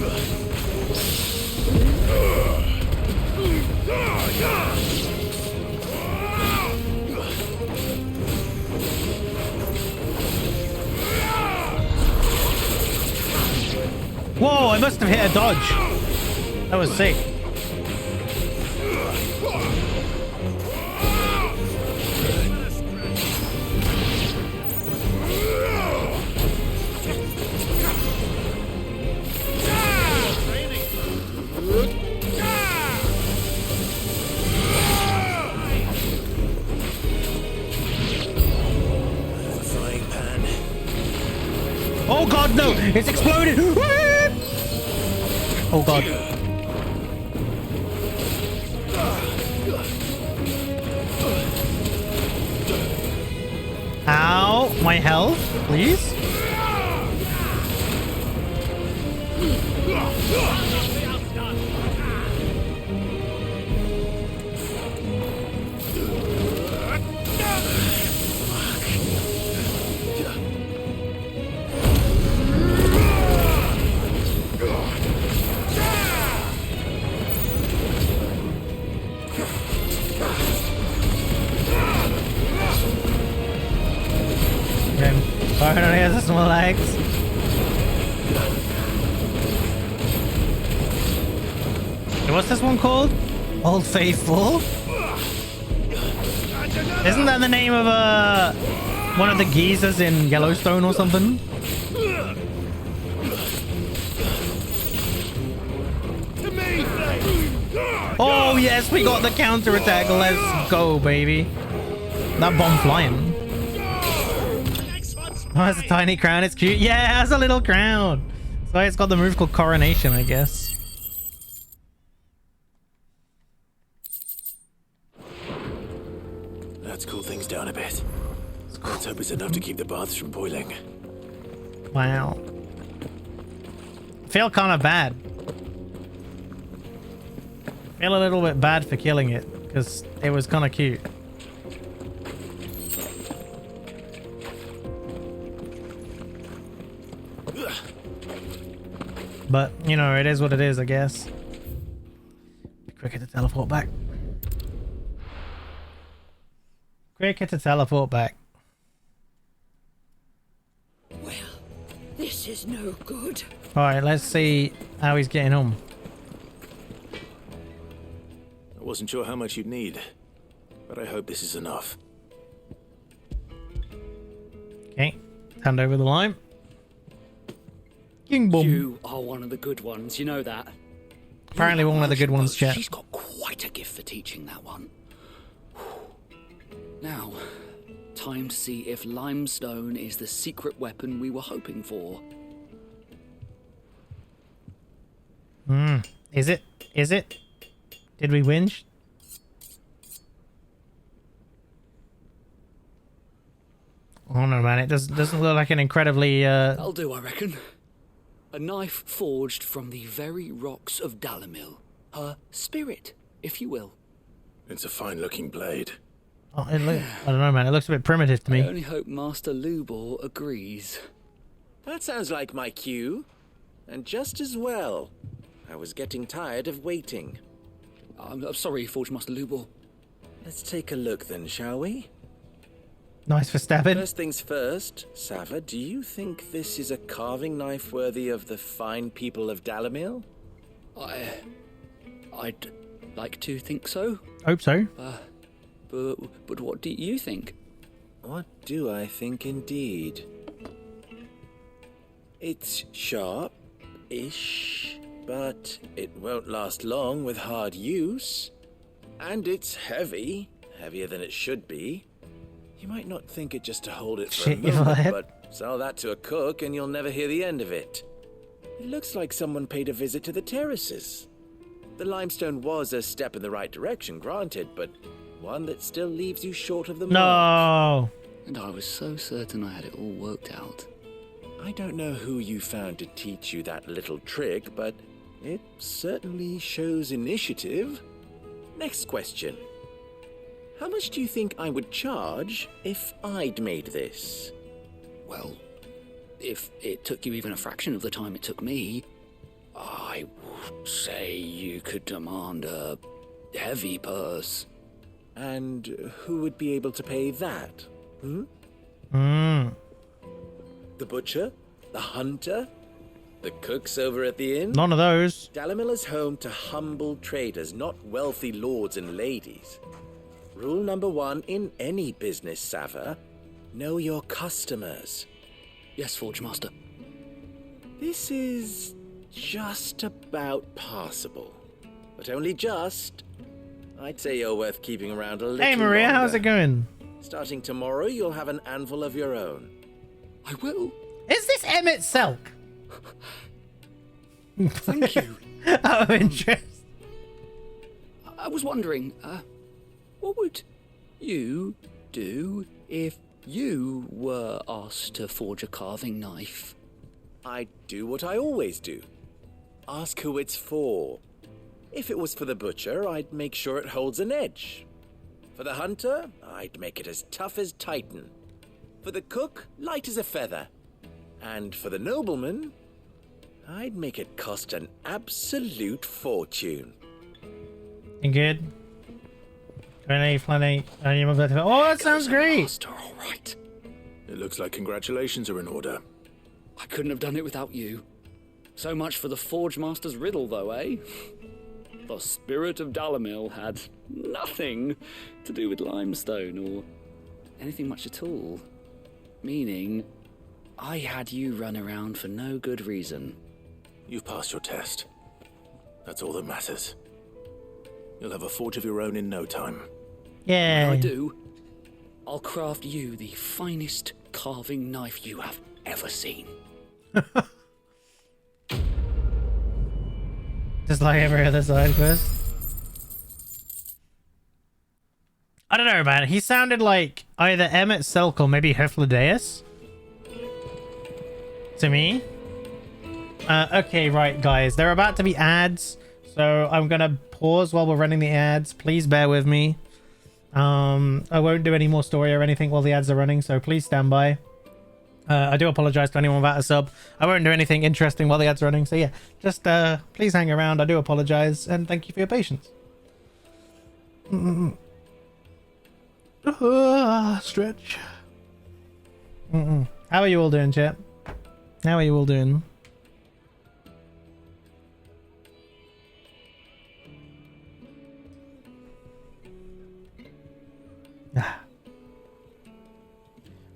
A: Whoa, I must have hit a dodge. That was sick. Oh god, no! It's exploded! Oh god. Ow! My health, please? Byron only has small legs. What's this one called? Old Faithful? Isn't that the name of one of the geezers in Yellowstone or something? Oh yes, we got the counter attack. Let's go, baby. That bomb flying. Oh, it's a tiny crown. It's cute. Yeah, it has a little crown. So it's got the move called Coronation, I guess.
E: Let's cool things down a bit. Let's hope it's enough to keep the baths from boiling.
A: Wow. I feel kind of bad. I feel a little bit bad for killing it because it was kind of cute. But, you know, it is what it is, I guess. Be quicker to teleport back. Quicker to teleport back.
S: Well, this is no good.
A: Alright, let's see how he's getting on.
E: I wasn't sure how much you'd need, but I hope this is enough.
A: Okay, hand over the lime. King boom.
F: You are one of the good ones, you know that.
A: Apparently one of the good ones, chat.
F: She's got quite a gift for teaching, that one. Now, time to see if limestone is the secret weapon we were hoping for.
A: Is it? Is it? Did we whinge? Oh no, man! It doesn't look like an incredibly.
F: That'll do, I reckon. A knife forged from the very rocks of Dalimil. Her spirit, if you will.
E: It's a fine-looking blade.
A: Oh, I don't know, man. It looks a bit primitive to me.
F: I only hope Master Lubor agrees.
M: That sounds like my cue. And just as well. I was getting tired of waiting.
F: I'm sorry, Forge Master Lubor.
M: Let's take a look then, shall we?
A: Nice for stabbing.
M: First things first, Sava, do you think this is a carving knife worthy of the fine people of Dalimil?
F: I'd like to think so.
A: Hope so.
F: But what do you think?
M: What do I think indeed? It's sharp-ish, but it won't last long with hard use. And it's heavy, heavier than it should be. You might not think it just to hold it for a moment, but sell that to a cook and you'll never hear the end of it. It looks like someone paid a visit to the terraces. The limestone was a step in the right direction, granted, but one that still leaves you short of the mark.
A: No.
F: And I was so certain I had it all worked out.
M: I don't know who you found to teach you that little trick, but it certainly shows initiative. Next question. How much do you think I would charge if I'd made this?
F: Well, if it took you even a fraction of the time it took me, I would say you could demand a heavy purse.
M: And who would be able to pay that? Hmm? The butcher? The hunter? The cooks over at the inn?
A: None of those.
M: Dalimil is home to humble traders, not wealthy lords and ladies. Rule number 1 in any business, Sava: know your customers.
F: Yes, Forge Master.
M: This is just about passable. But only just. I'd say you're worth keeping around a little
A: Hey Maria,
M: longer.
A: how's it going?
M: Starting tomorrow, you'll have an anvil of your own.
F: I will.
A: Is this Emmett Selk?
F: Thank you.
A: Out of interest.
F: I was wondering, what would you do if you were asked to forge a carving knife?
M: I'd do what I always do. Ask who it's for. If it was for the butcher, I'd make sure it holds an edge. For the hunter, I'd make it as tough as Titan. For the cook, light as a feather. And for the nobleman, I'd make it cost an absolute fortune.
A: You good? Plenty. Oh, that sounds great.
F: Master, all right.
E: It looks like congratulations are in order.
F: I couldn't have done it without you. So much for the Forge Master's riddle, though, eh? The spirit of Dalimil had nothing to do with limestone or anything much at all. Meaning, I had you run around for no good reason.
E: You've passed your test. That's all that matters. You'll have a forge of your own in no time.
A: Yeah.
F: When I do, I'll craft you the finest carving knife you have ever seen.
A: Just like every other side quest. I don't know, man. He sounded like either Emmett Selk or maybe Hefladeus. To me. Okay, right, guys. They're about to be ads. So I'm going to pause while we're running the ads. Please bear with me. I won't do any more story or anything while the ads are running. So please stand by. I do apologize to anyone without a sub. I won't do anything interesting while the ads are running. So yeah, just please hang around. I do apologize. And thank you for your patience. Stretch. How are you all doing, chat? How are you all doing?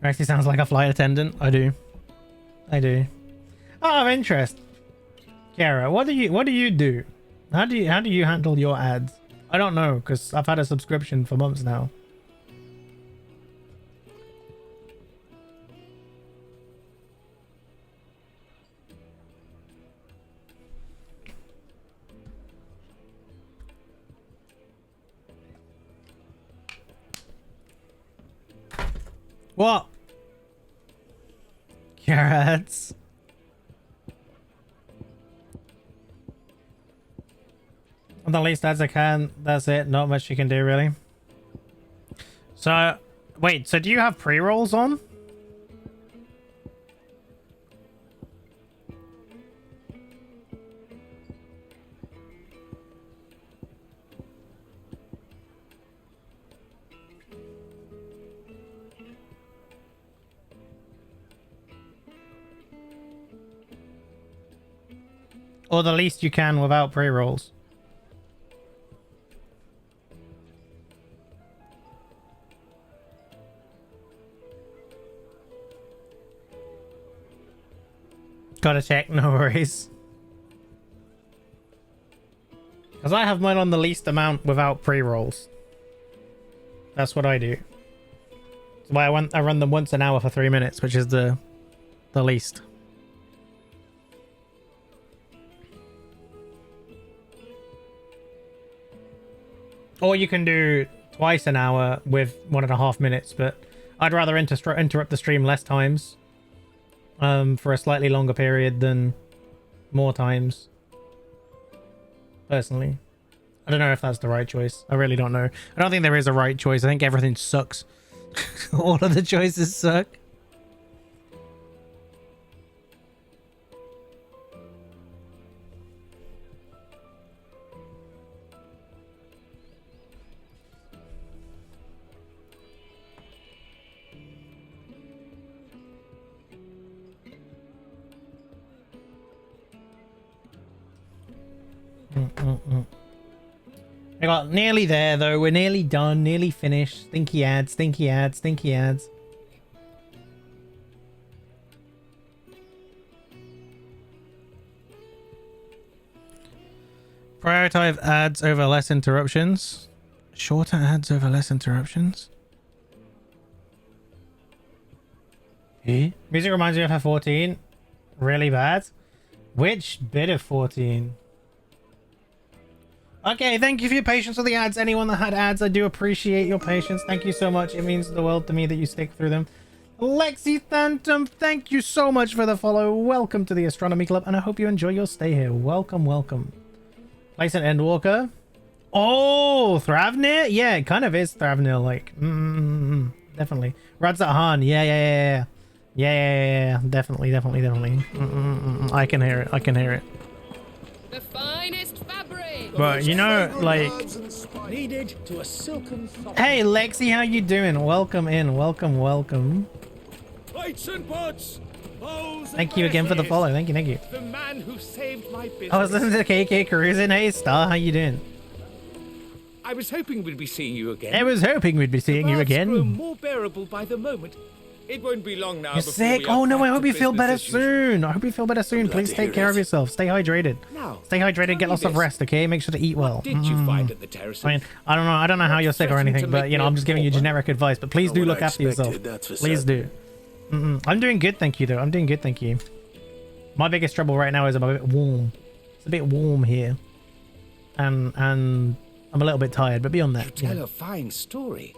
A: Actually sounds like a flight attendant. I do. Oh, of interest. Kiara, what do you do? How do you handle your ads? I don't know, because I've had a subscription for months now. What? Carrots. Well, the least as I can. That's it. Not much you can do, really. So, wait. So, do you have pre-rolls on? Or the least you can without pre-rolls. Gotta check, no worries. Because I have mine on the least amount without pre-rolls. That's what I do. That's why I run them once an hour for 3 minutes, which is the least. Or you can do twice an hour with 1.5 minutes, but I'd rather interrupt the stream less times. for a slightly longer period than more times. Personally. I don't know if that's the right choice. I really don't know. I don't think there is a right choice. I think everything sucks. All of the choices suck. I got nearly there though. We're nearly done, nearly finished. Stinky ads, stinky ads, stinky ads. Prioritize ads over less interruptions. Shorter ads over less interruptions. Eh? Music reminds me of her 14. Really bad. Which bit of 14? Okay, thank you for your patience with the ads. Anyone that had ads, I do appreciate your patience. Thank you so much. It means the world to me that you stick through them. Lexi Phantom, thank you so much for the follow. Welcome to the Astronomy Club, and I hope you enjoy your stay here. Welcome, welcome. Place an Endwalker. Oh, Thrafnir? Yeah, it kind of is Thrafnir, like. Definitely. Radzahan. Yeah. Yeah. Definitely. I can hear it. I can hear it.
K: The finest fabric.
A: But you know, like,
K: needed to a silken.
A: hey Lexi, how you doing? Welcome in. Welcome.
C: Plates and pots.
A: Thank you again for the follow. Thank you.
N: The man who saved my business.
A: I was listening to KK Cruising. Hey Star, how you doing?
N: I was hoping we'd be seeing you again.
A: I was hoping we'd be seeing you
N: Grow
A: again.
N: more bearable by the moment. It won't be long now.
A: You're
N: before
A: sick.
N: we
A: Oh no, I
N: are
A: hope you
N: back to
A: feel
N: business
A: better
N: as usual.
A: soon. I hope you feel better soon. Please take care of yourself. Stay hydrated.
N: Now,
A: Stay hydrated. Get lots of rest. Okay. Make sure to eat well.
N: Did you find at the terrace?
A: I mean, I don't know how you're sick or anything, but you know, I'm just giving you generic advice. But please do look after yourself. Please do. I'm doing good, thank you. Though I'm doing good, thank you. My biggest trouble right now is I'm a bit warm. It's a bit warm here, and I'm a little bit tired. But beyond that,
N: You tell a fine story.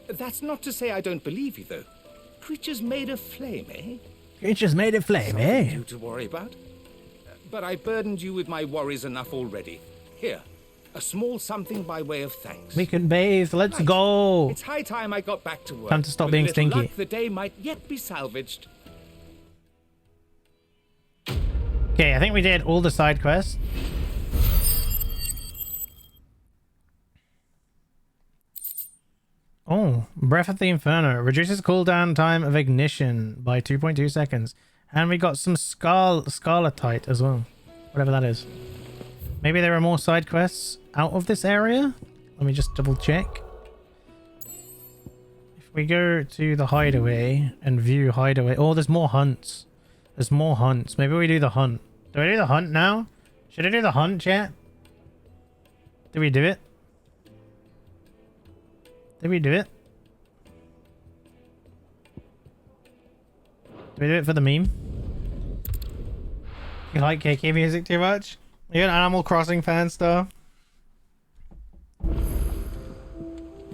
N: That's not to say I don't believe you, though. Creatures made of flame, eh?
A: Creatures made of flame, eh?
N: Something to worry about. But I burdened you with my worries enough already. Here, a small something by way of thanks.
A: We can bathe. Let's go.
N: It's high time I got back to work.
A: Time to stop
N: With
A: being
N: a little
A: stinky.
N: luck, the day might yet be salvaged.
A: Okay, I think we did all the side quests. Oh, Breath of the Inferno. Reduces cooldown time of ignition by 2.2 seconds. And we got some Scarletite as well. Whatever that is. Maybe there are more side quests out of this area? Let me just double check. If we go to the hideaway and view hideaway. Oh, there's more hunts. There's more hunts. Maybe we do the hunt. Do I do the hunt now? Should I do the hunt, chat? Did we do it? Did we do it? Did we do it for the meme? You like KK music too much? You're an Animal Crossing fan, Star?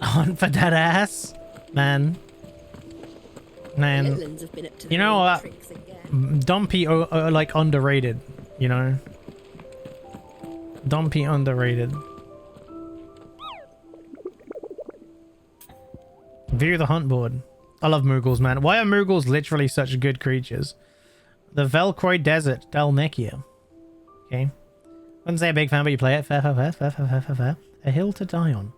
A: Hunt for that ass? Man. You know what? Dumpy, like, underrated. You know? Dumpy underrated. View the hunt board. I love Moogles, man. Why are Moogles literally such good creatures? The Velcroy Desert, Dalmekia. Okay. Wouldn't say a big fan, but you play it. Fair. A hill to die on.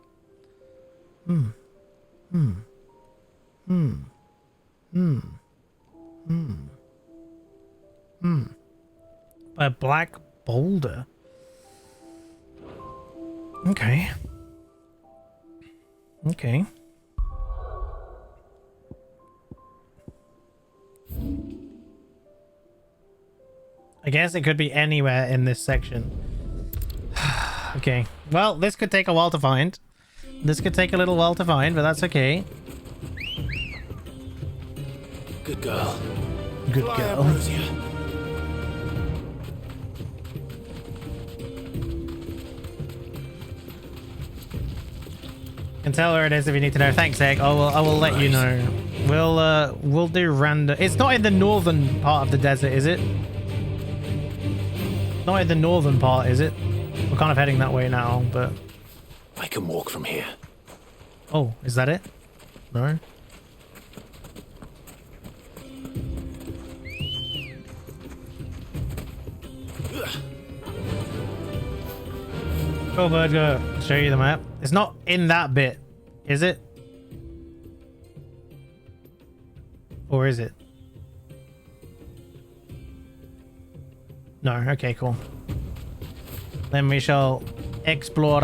A: A black boulder. Okay. Okay. I guess it could be anywhere in this section. Okay. Well, this could take a while to find. This could take a little while to find, but that's okay.
E: Good girl.
A: Good girl. Can tell where it is if you need to know. Thanks, Egg. I will let you know. We'll do random. It's not in the northern part of the desert, is it? Not in the northern part, is it? We're kind of heading that way now, but
E: I can walk from here.
A: oh, is that it? No. Go, bird, go. I'll show you the map. It's not in that bit, is it? Or is it? No. Okay, cool. Then we shall explore.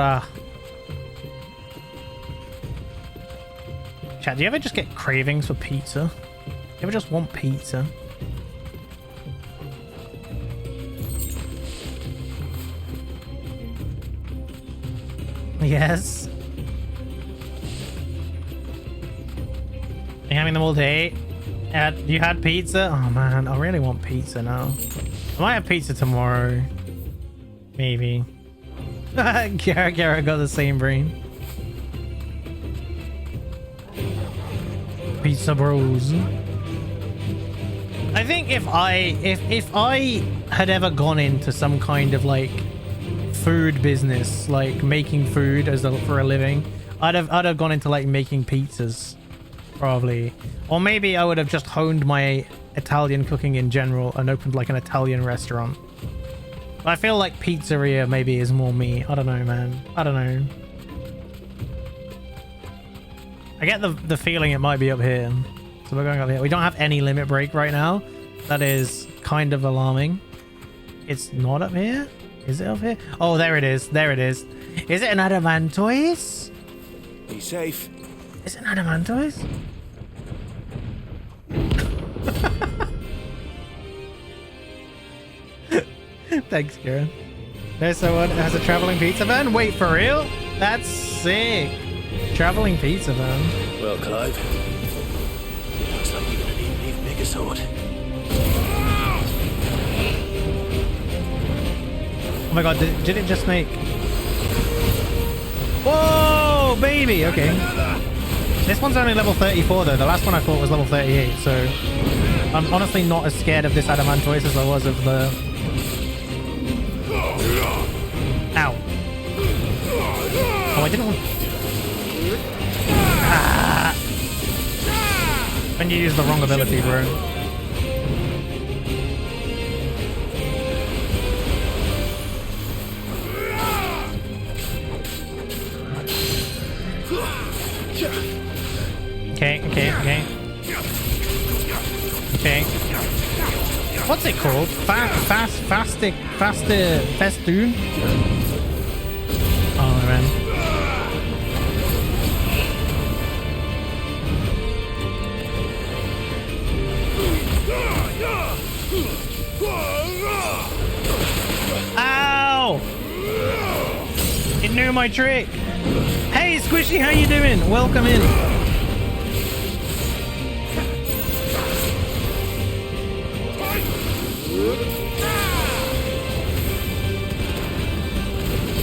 A: Chat, do you ever just get cravings for pizza? You ever just want pizza? Yes. You're having them all day? You had pizza? Oh man, I really want pizza now. I might have pizza tomorrow. Maybe. Gara got the same brain. Pizza bros. I think if I had ever gone into some kind of like food business, like making food for a living, I'd have gone into like making pizzas, probably. Or maybe I would have just honed my Italian cooking in general and opened like an Italian restaurant. But I feel like pizzeria maybe is more me. I don't know, man. I don't know. I get the feeling it might be up here. So we're going up here. We don't have any limit break right now. That is kind of alarming. It's not up here? Is it up here? Oh, there it is. There it is. Is it an adamantoise?
E: Be safe.
A: Is it an adamantoise? Thanks, Karen. There's someone who has a traveling pizza van? Wait, for real? That's sick. Traveling pizza van.
E: Well, Clive, looks like you're gonna need an even bigger sword.
A: Oh my god, did it just make... Whoa, baby! Okay. This one's only level 34 though. The last one I thought was level 38, so... I'm honestly not as scared of this adamantoise as I was of the... Ow. Oh, I didn't want... Ah! When you use the wrong ability, bro. Okay. What's it called? Festoon? Oh, man. Ow! It knew my trick. Hey, Squishy, how you doing? Welcome in.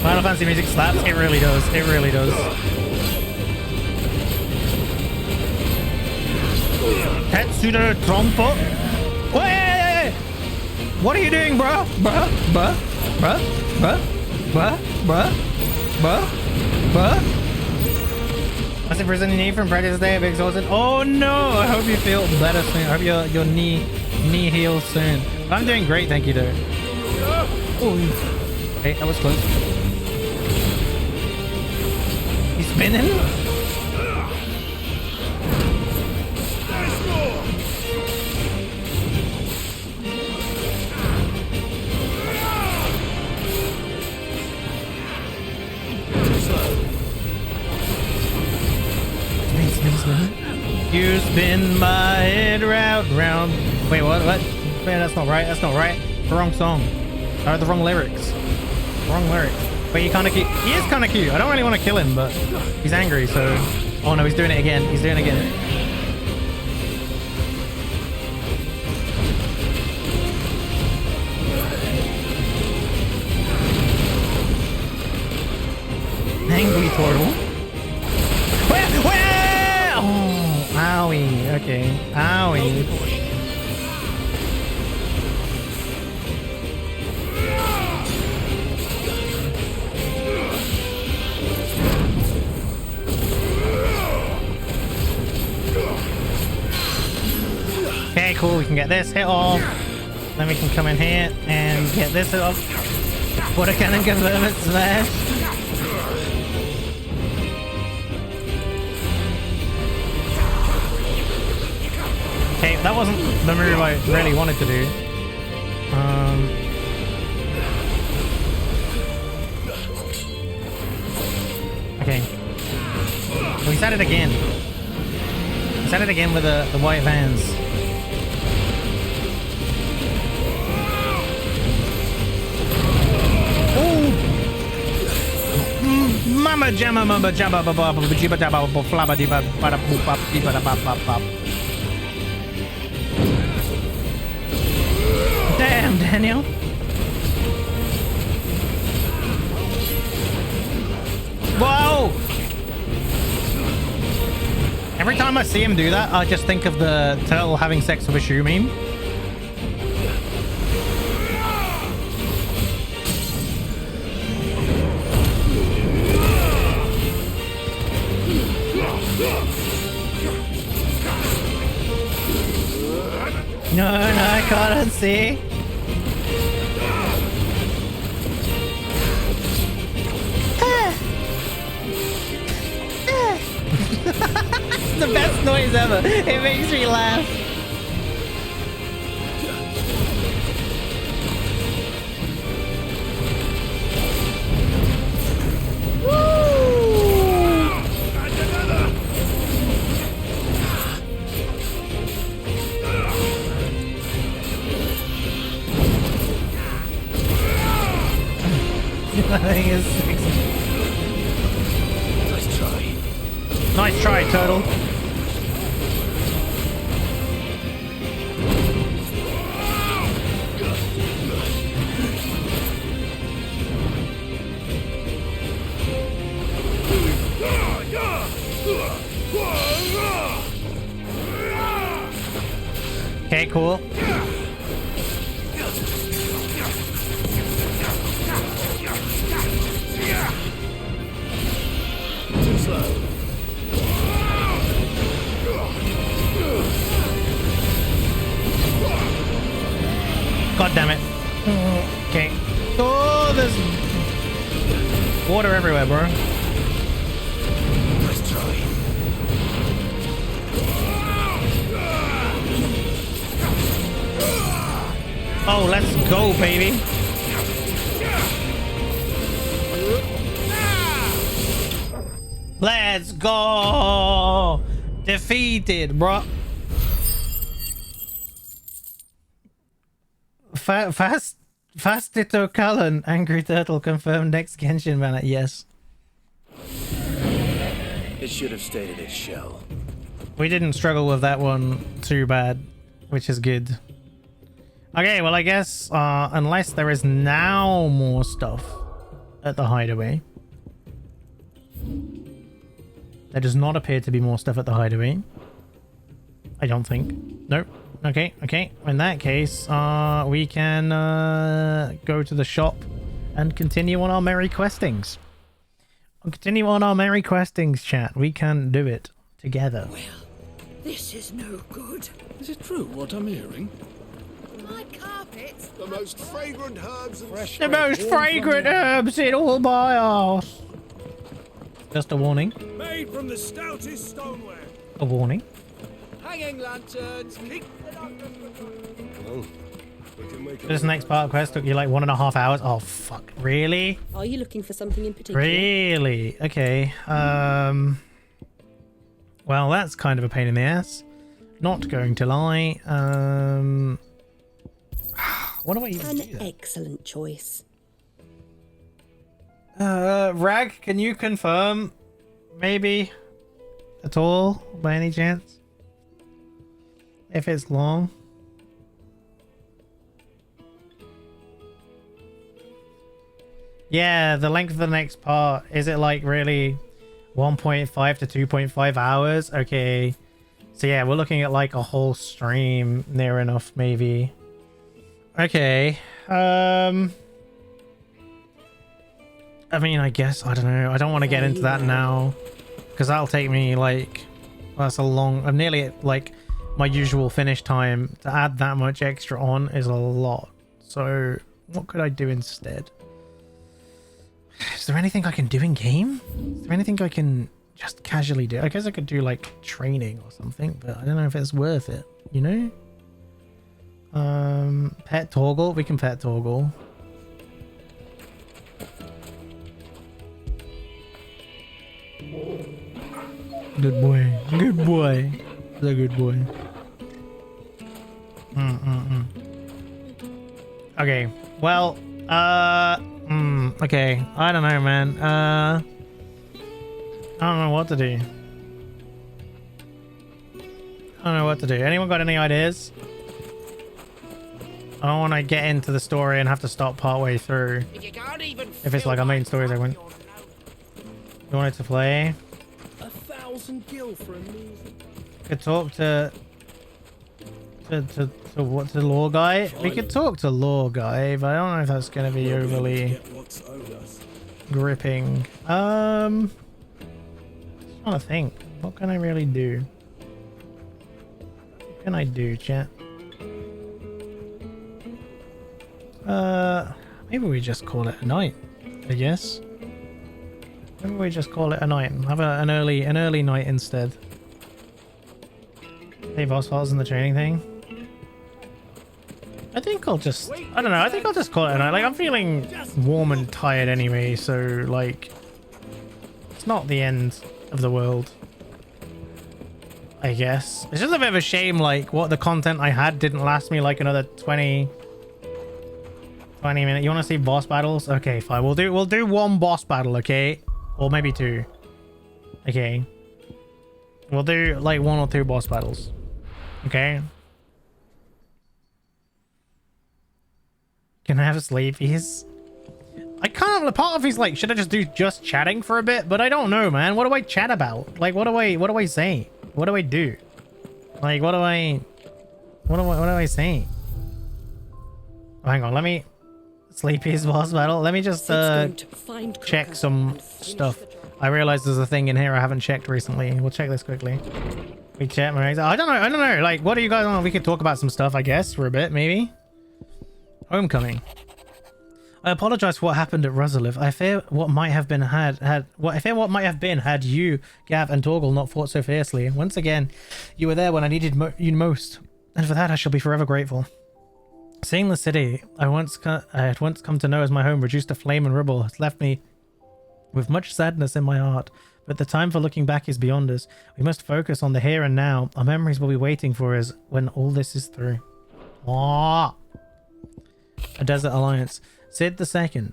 A: Final Fantasy music slaps. It really does. It really does. Tetsuda Trompo. Wait! What are you doing, bro? Bruh. What's the person you need from practice day? A big exhausted. Oh no! I hope you feel better soon. I hope your knee heals soon. I'm doing great, thank you, though. Oh. Okay, that was close. He's spinning. You spin my head round. Wait, what? Man, that's not right. That's not right. The wrong song. Or the wrong lyrics. Wrong lyrics. But he kind of cute. He is kind of cute. I don't really want to kill him, but he's angry, so... Oh no, he's doing it again. He's doing it again. Angry turtle. Okay. Owie. Okay, cool. We can get this hit off. Then we can come in here and get this hit off. Water cannon confirm it smash. Okay, that wasn't the move I really wanted to do. Okay. We said it again. We said it again with the white vans. Mama jamma mama jabba baba jibba jabba flabba dibba bada boop bop dibba da bop bop bop. Damn, Daniel. Whoa! Every time I see him do that, I just think of the turtle having sex with a shoe meme. No, I can't see. The best noise ever. It makes me laugh. That thing is sexy.
L: Nice try.
A: Nice try, Turtle. Okay, cool.
L: Too slow.
A: God damn it. Okay. Oh, there's water everywhere, bro.
L: Nice try.
A: Oh, let's go, baby. Let's go. Defeated, bro. Fastito Cullen, Angry Turtle confirmed next Genshin banner. Yes.
E: It should have stayed in its shell.
A: We didn't struggle with that one too bad, which is good. Okay, well, I guess unless there is now more stuff at the hideaway. There does not appear to be more stuff at the hideaway. I don't think. Nope. Okay. In that case, we can go to the shop and continue on our merry questings. Chat. We can do it together.
S: Well, this is no good.
L: Is it true what I'm hearing?
S: My carpets.
C: The most fragrant herbs and fresh.
A: The most fragrant herbs in all my arse. Just a warning.
C: Made from the stoutest stoneware.
A: A warning.
C: Hanging lanterns. Keep
A: This next part of quest took you like 1.5 hours. Oh fuck! Really?
Q: Are you looking for something in particular?
A: Really? Okay. Well, that's kind of a pain in the ass. Not going to lie. What do I even do?
Q: An excellent choice.
A: Rag, can you confirm? Maybe at all, by any chance? If it's long. Yeah, the length of the next part. Is it like really 1.5 to 2.5 hours? Okay. So yeah, we're looking at like a whole stream near enough, maybe. Okay. I mean, I guess, I don't know. I don't want to get into that now. Because that'll take me like... Well, that's a long... I'm nearly at like my usual finish time. To add that much extra on is a lot. So what could I do instead? Is there anything I can do in game? Is there anything I can just casually do? I guess I could do like training or something, but I don't know if it's worth it, you know? Pet Torgal. We can pet Torgal. Good boy. Good boy. He's a good boy. Okay. Well, okay. I don't know, man. I don't know what to do. I don't know what to do. Anyone got any ideas? I don't want to get into the story and have to stop partway through. If it's like a main story segment. You wanted to play?
C: 1,000 gil for a music.
A: Could talk to what, to law guy? We could talk to law guy, but I don't know if that's gonna be overly gripping. I'm trying to think. What can I really do? What can I do, chat? Maybe we just call it a night, I guess. Maybe we just call it a night and have an early night instead. Hey, boss files in the training thing. I think I'll just, I don't know, I think I'll just call it a night. Like, I'm feeling warm and tired anyway, so like, it's not the end of the world, I guess. It's just a bit of a shame, like, what the content I had didn't last me like another 20 minutes. You want to see boss battles? Okay, fine. We'll do one boss battle, okay? Or maybe two. Okay. We'll do like 1 or 2 boss battles. Okay. Can I have sleepies? I kind of, part of me's like, should I just do just chatting for a bit? But I don't know, man. What do I chat about? Like, what do I say? What do I do? Like, what do I say? Oh, hang on, let me... Sleepy's boss battle. Let me just check some stuff. I realize there's a thing in here I haven't checked recently. We'll check this quickly. We check my... I don't know. Like, what do you guys want? We could talk about some stuff, I guess, for a bit, maybe. Homecoming. I apologize for what happened at Rosalith. I fear what might have been had you, Gav, and Torgal not fought so fiercely. Once again, you were there when I needed you most, and for that I shall be forever grateful. Seeing the city I had once come to know as my home reduced to flame and rubble has left me with much sadness in my heart, but the time for looking back is beyond us. We must focus on the here and now. Our memories will be waiting for us when all this is through. A Desert Alliance. Sid II.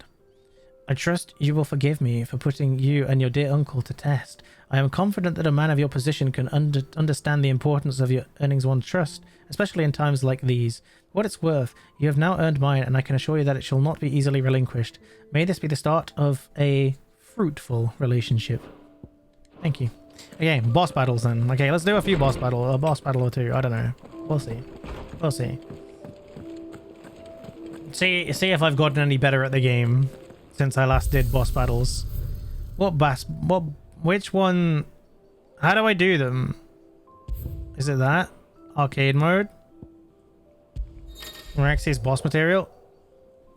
A: I trust you will forgive me for putting you and your dear uncle to test. I am confident that a man of your position can understand the importance of your earnings one's trust, especially in times like these. For what it's worth, you have now earned mine, and I can assure you that it shall not be easily relinquished. May this be the start of a fruitful relationship. Thank you. Okay, boss battles then. Okay, let's do a few boss battles. A boss battle or two. I don't know. We'll see. We'll see. See if I've gotten any better at the game since I last did boss battles. Which one? How do I do them? Is it that? Arcade mode? Moraxi's boss material?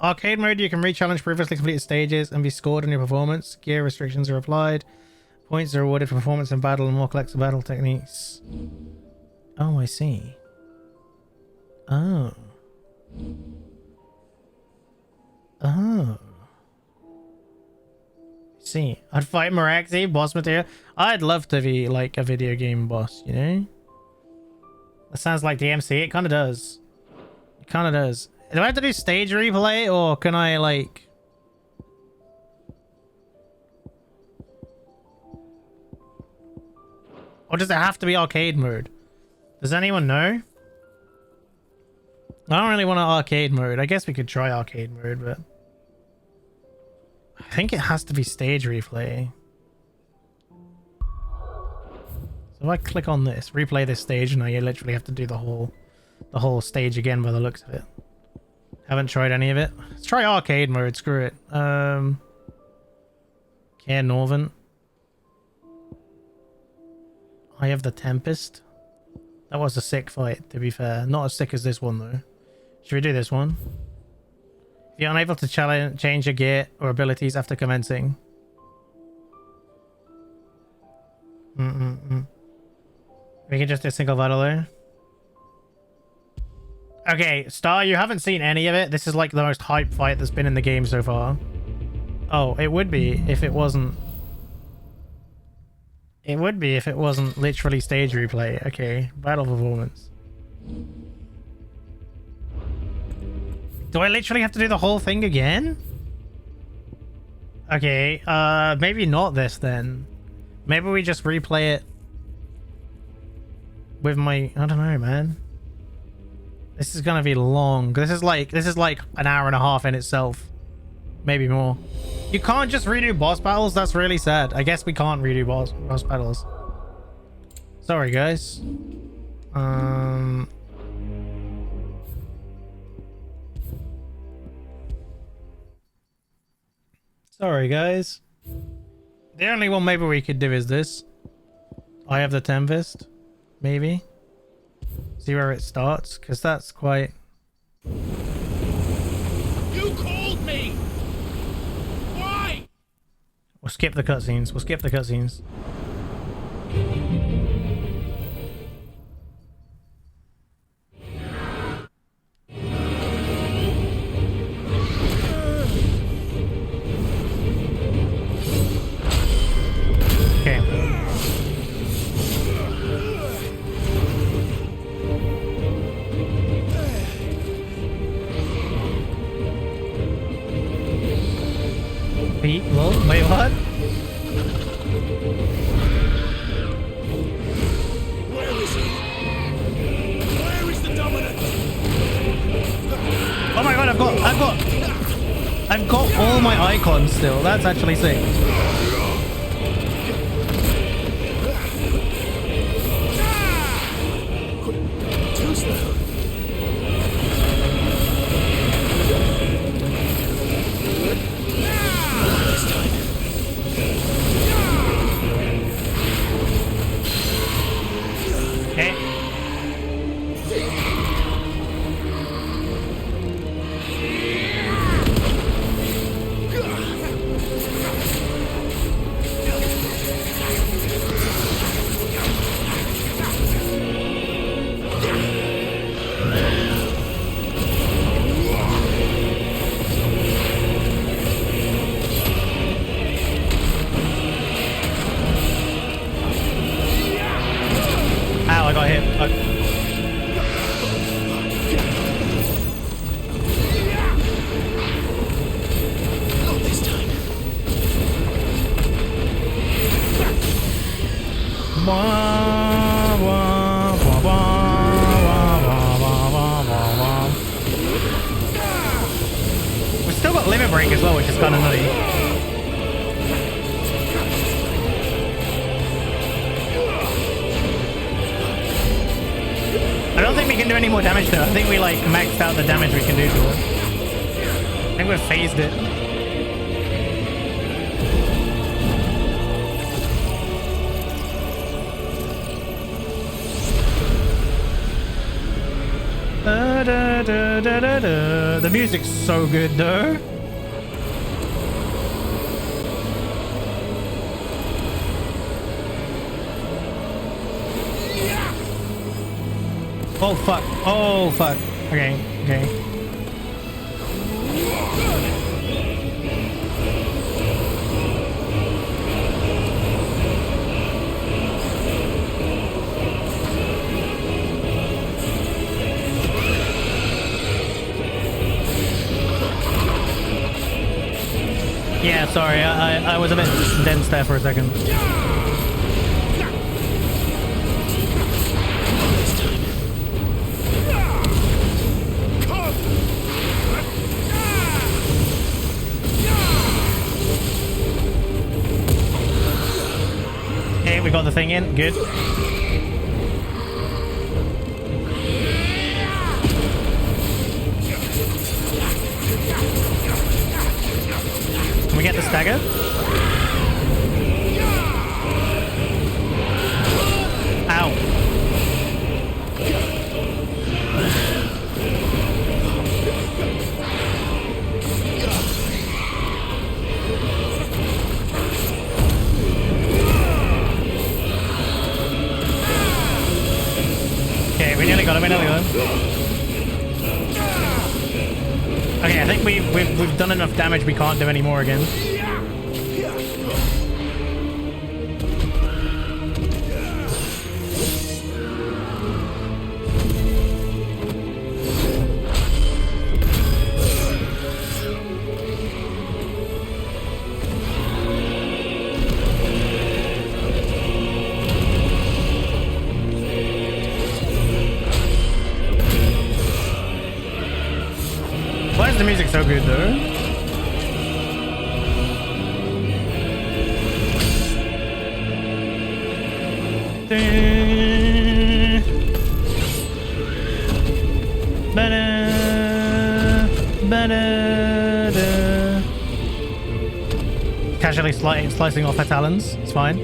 A: Arcade mode, you can re-challenge previously completed stages and be scored on your performance. Gear restrictions are applied. Points are awarded for performance in battle and more collectible battle techniques. Oh, I see. Oh. Oh. See, I'd fight Moraxi, boss material. I'd love to be like a video game boss, you know? That sounds like DMC. It kind of does. It kind of does. Do I have to do stage replay or can I like... Or does it have to be arcade mode? Does anyone know? I don't really want an arcade mode. I guess we could try arcade mode, but... I think it has to be stage replay. So if I click on this, replay this stage, now you literally have to do the whole stage again by the looks of it. Haven't tried any of it. Let's try arcade mode, screw it. Care Northern. Eye of the Tempest. That was a sick fight, to be fair. Not as sick as this one, though. Should we do this one? If you're unable to change your gear or abilities after commencing. We can just do single battle there. Okay, Star, you haven't seen any of it. This is like the most hype fight that's been in the game so far. Oh, it would be if it wasn't... It would be if it wasn't literally stage replay. Okay, battle performance. Do I literally have to do the whole thing again? Okay, maybe not this then. Maybe we just replay it with my... I don't know, man. This is gonna be long. This is like an hour and a half in itself. Maybe more. You can't just redo boss battles? That's really sad. I guess we can't redo boss battles. Sorry, guys. Sorry, guys. The only one maybe we could do is this. Eye of the Tempest. Maybe. See where it starts, because that's quite...
C: You called me! Why?
A: We'll skip the cutscenes. We'll skip the cutscenes. Okay. Wait, what?
C: Where is he? Where is the dominant?
A: Oh my god, I've got all my icons still. That's actually sick.
C: Too slow.
A: Okay. Ow, I got hit.
C: Not this time.
A: We've still got limit break as well, which is kind of nutty. I don't think we can do any more damage to it. I think we like maxed out the damage we can do to it. I think we've phased it. The music's so good though. Oh fuck. Oh fuck. Okay, okay. Yeah, sorry, I was a bit dense there for a second. Okay, we got the thing in, good. dagger. Ow. Okay, we nearly got him, Okay, I think we've done enough damage, we can't do any more again. Why is the music so good though? Casually slicing off her talons. It's fine.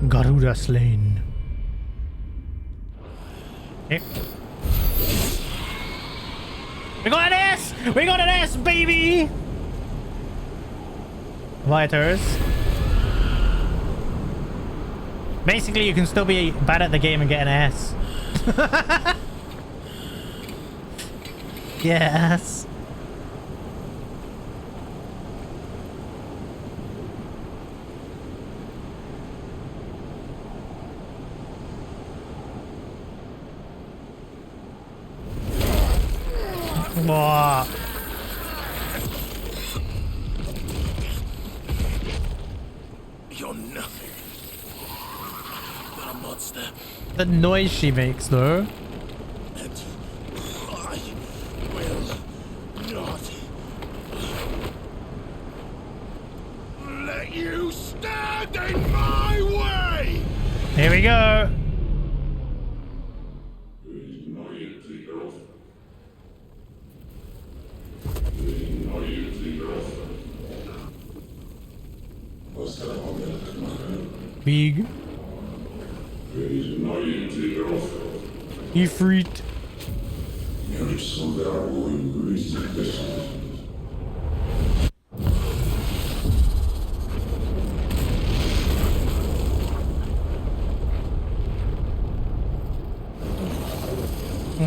A: Garuda slain. Okay. We got an S! We got an S, baby! Viters. Basically, you can still be bad at the game and get an S. Yes. Whoa.
M: You're nothing but a monster.
A: The noise she makes, though.
M: And I will not let you stand in my way.
A: Here we go. Big. Ifrit.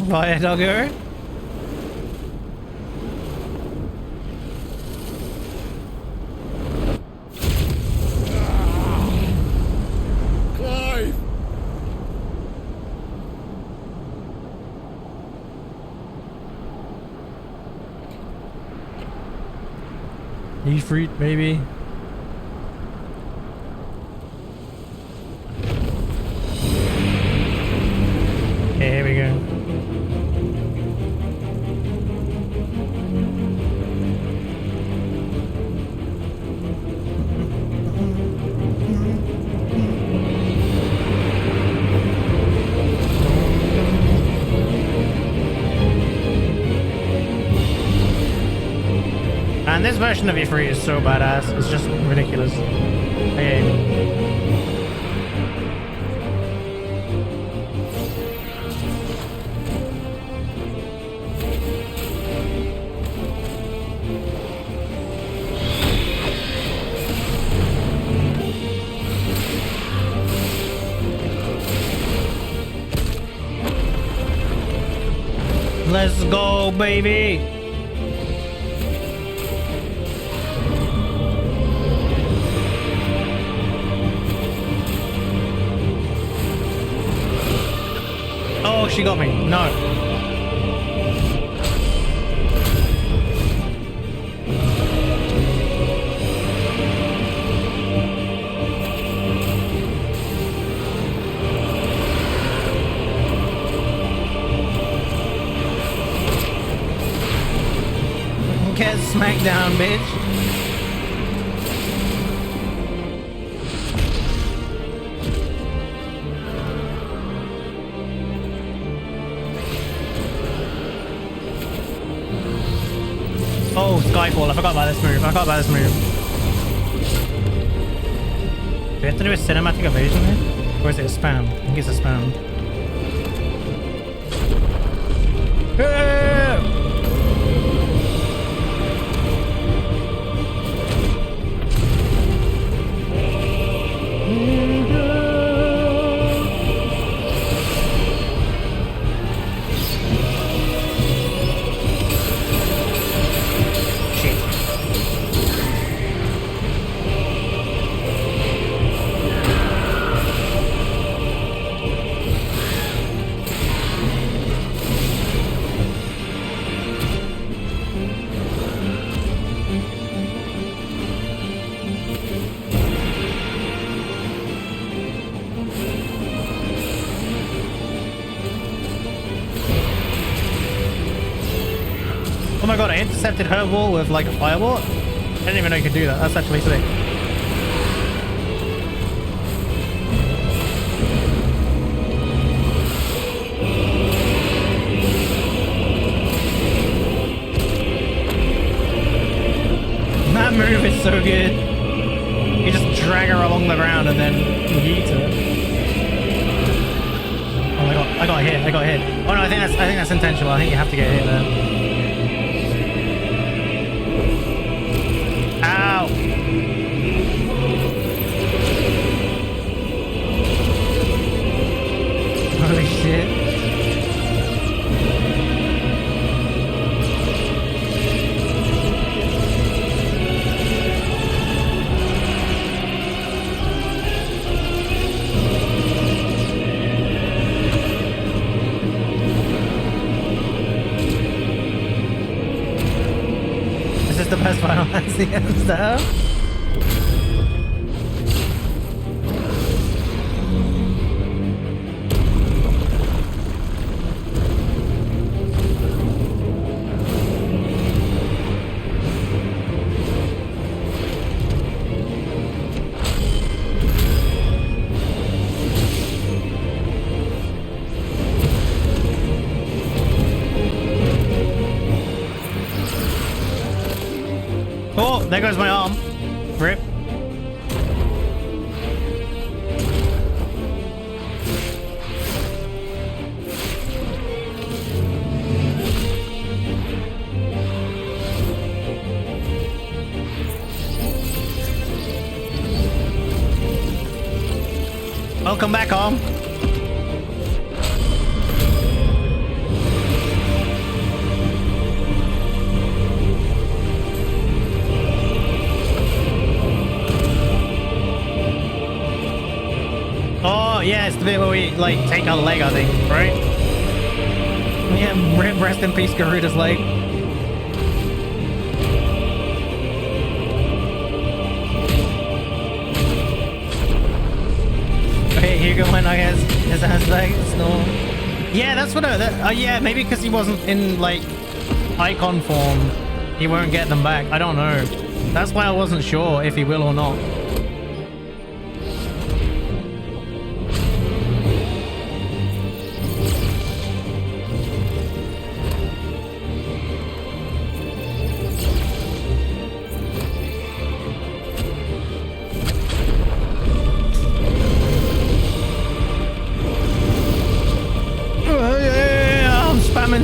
A: Right, dogger. Ifrit, maybe. Okay, here we go. And this version of E3 is so badass, it's just ridiculous. Okay. Let's go, baby! Oh, she got me. No. Get smacked down, bitch. Skyfall. I forgot about this move. Do we have to do a cinematic evasion here? Or is it a spam? I think it's a spam. Oh my god, I intercepted her wall with like a fireball. I didn't even know you could do that. That's actually sick. That move is so good. You just drag her along the ground and then yeet her. Oh my god, I got hit. Oh no, I think that's intentional. I think you have to get hit there. Ow! Holy shit. This is the best Final Fantasy ever. Oh, there goes my arm. Rip. Welcome back, arm. Oh, yeah, it's the bit where we, like, take our leg, I think, right? Yeah, rest in peace, Garuda's leg. Okay, Hugo went, I guess. His ass leg, snore. Yeah, that's what yeah, maybe because he wasn't in, like, icon form, he won't get them back. I don't know. That's why I wasn't sure if he will or not.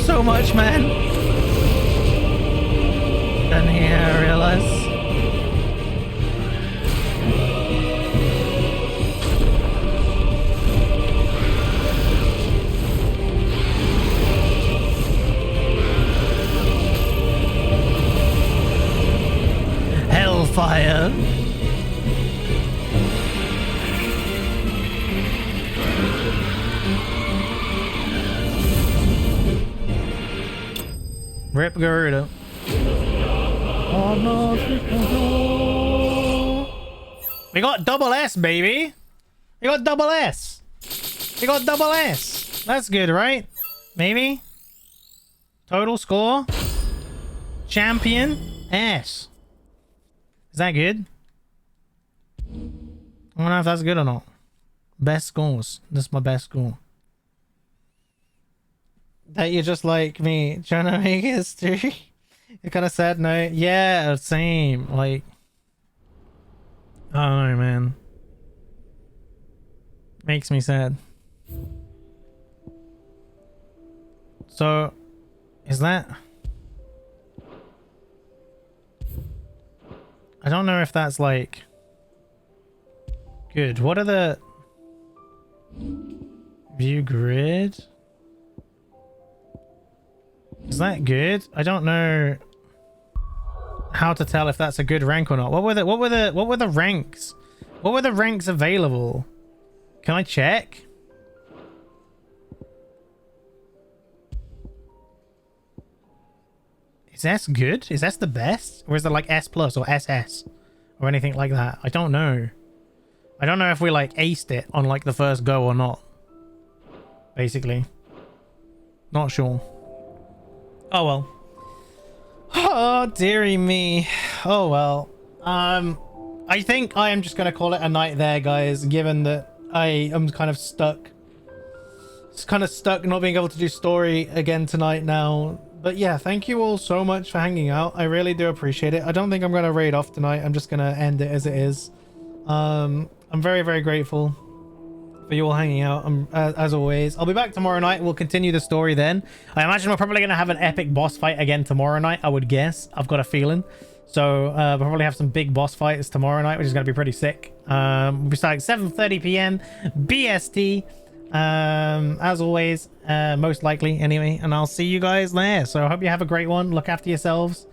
A: So much, man. And here I realize. Hellfire. Rip Garuda. Oh no. We got double S, baby. We got double S. We got double S. That's good, right? Maybe. Total score. Champion S. Is that good? I don't know if that's good or not. Best scores. This is my best score. That you're just like me, trying to make history. It kind of sad note. Yeah, same. Like, I don't know, man. Makes me sad. So, is that... I don't know if that's like... Good. What are the... View grid? Is that good? I don't know how to tell if that's a good rank or not. What were the ranks? What were the ranks available? Can I check? Is S good? Is S the best? Or is it like S plus or SS? Or anything like that? I don't know. I don't know if we like aced it on like the first go or not. Basically. Not sure. Oh well. Oh dearie me. Oh well. I think I am just gonna call it a night there, guys, given that I am kind of stuck. Just kind of stuck not being able to do story again tonight now. But yeah, thank you all so much for hanging out. I really do appreciate it. I don't think I'm gonna raid off tonight. I'm just gonna end it as it is. I'm very, very grateful for you all hanging out, as always. I'll be back tomorrow night. We'll continue the story then. I imagine we're probably going to have an epic boss fight again tomorrow night, I would guess. I've got a feeling. So we'll probably have some big boss fights tomorrow night, which is going to be pretty sick. We'll be starting 7:30 p.m. BST. As always, most likely anyway. And I'll see you guys there. So I hope you have a great one. Look after yourselves.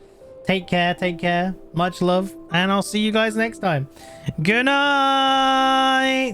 A: Take care. Take care. Much love. And I'll see you guys next time. Good night.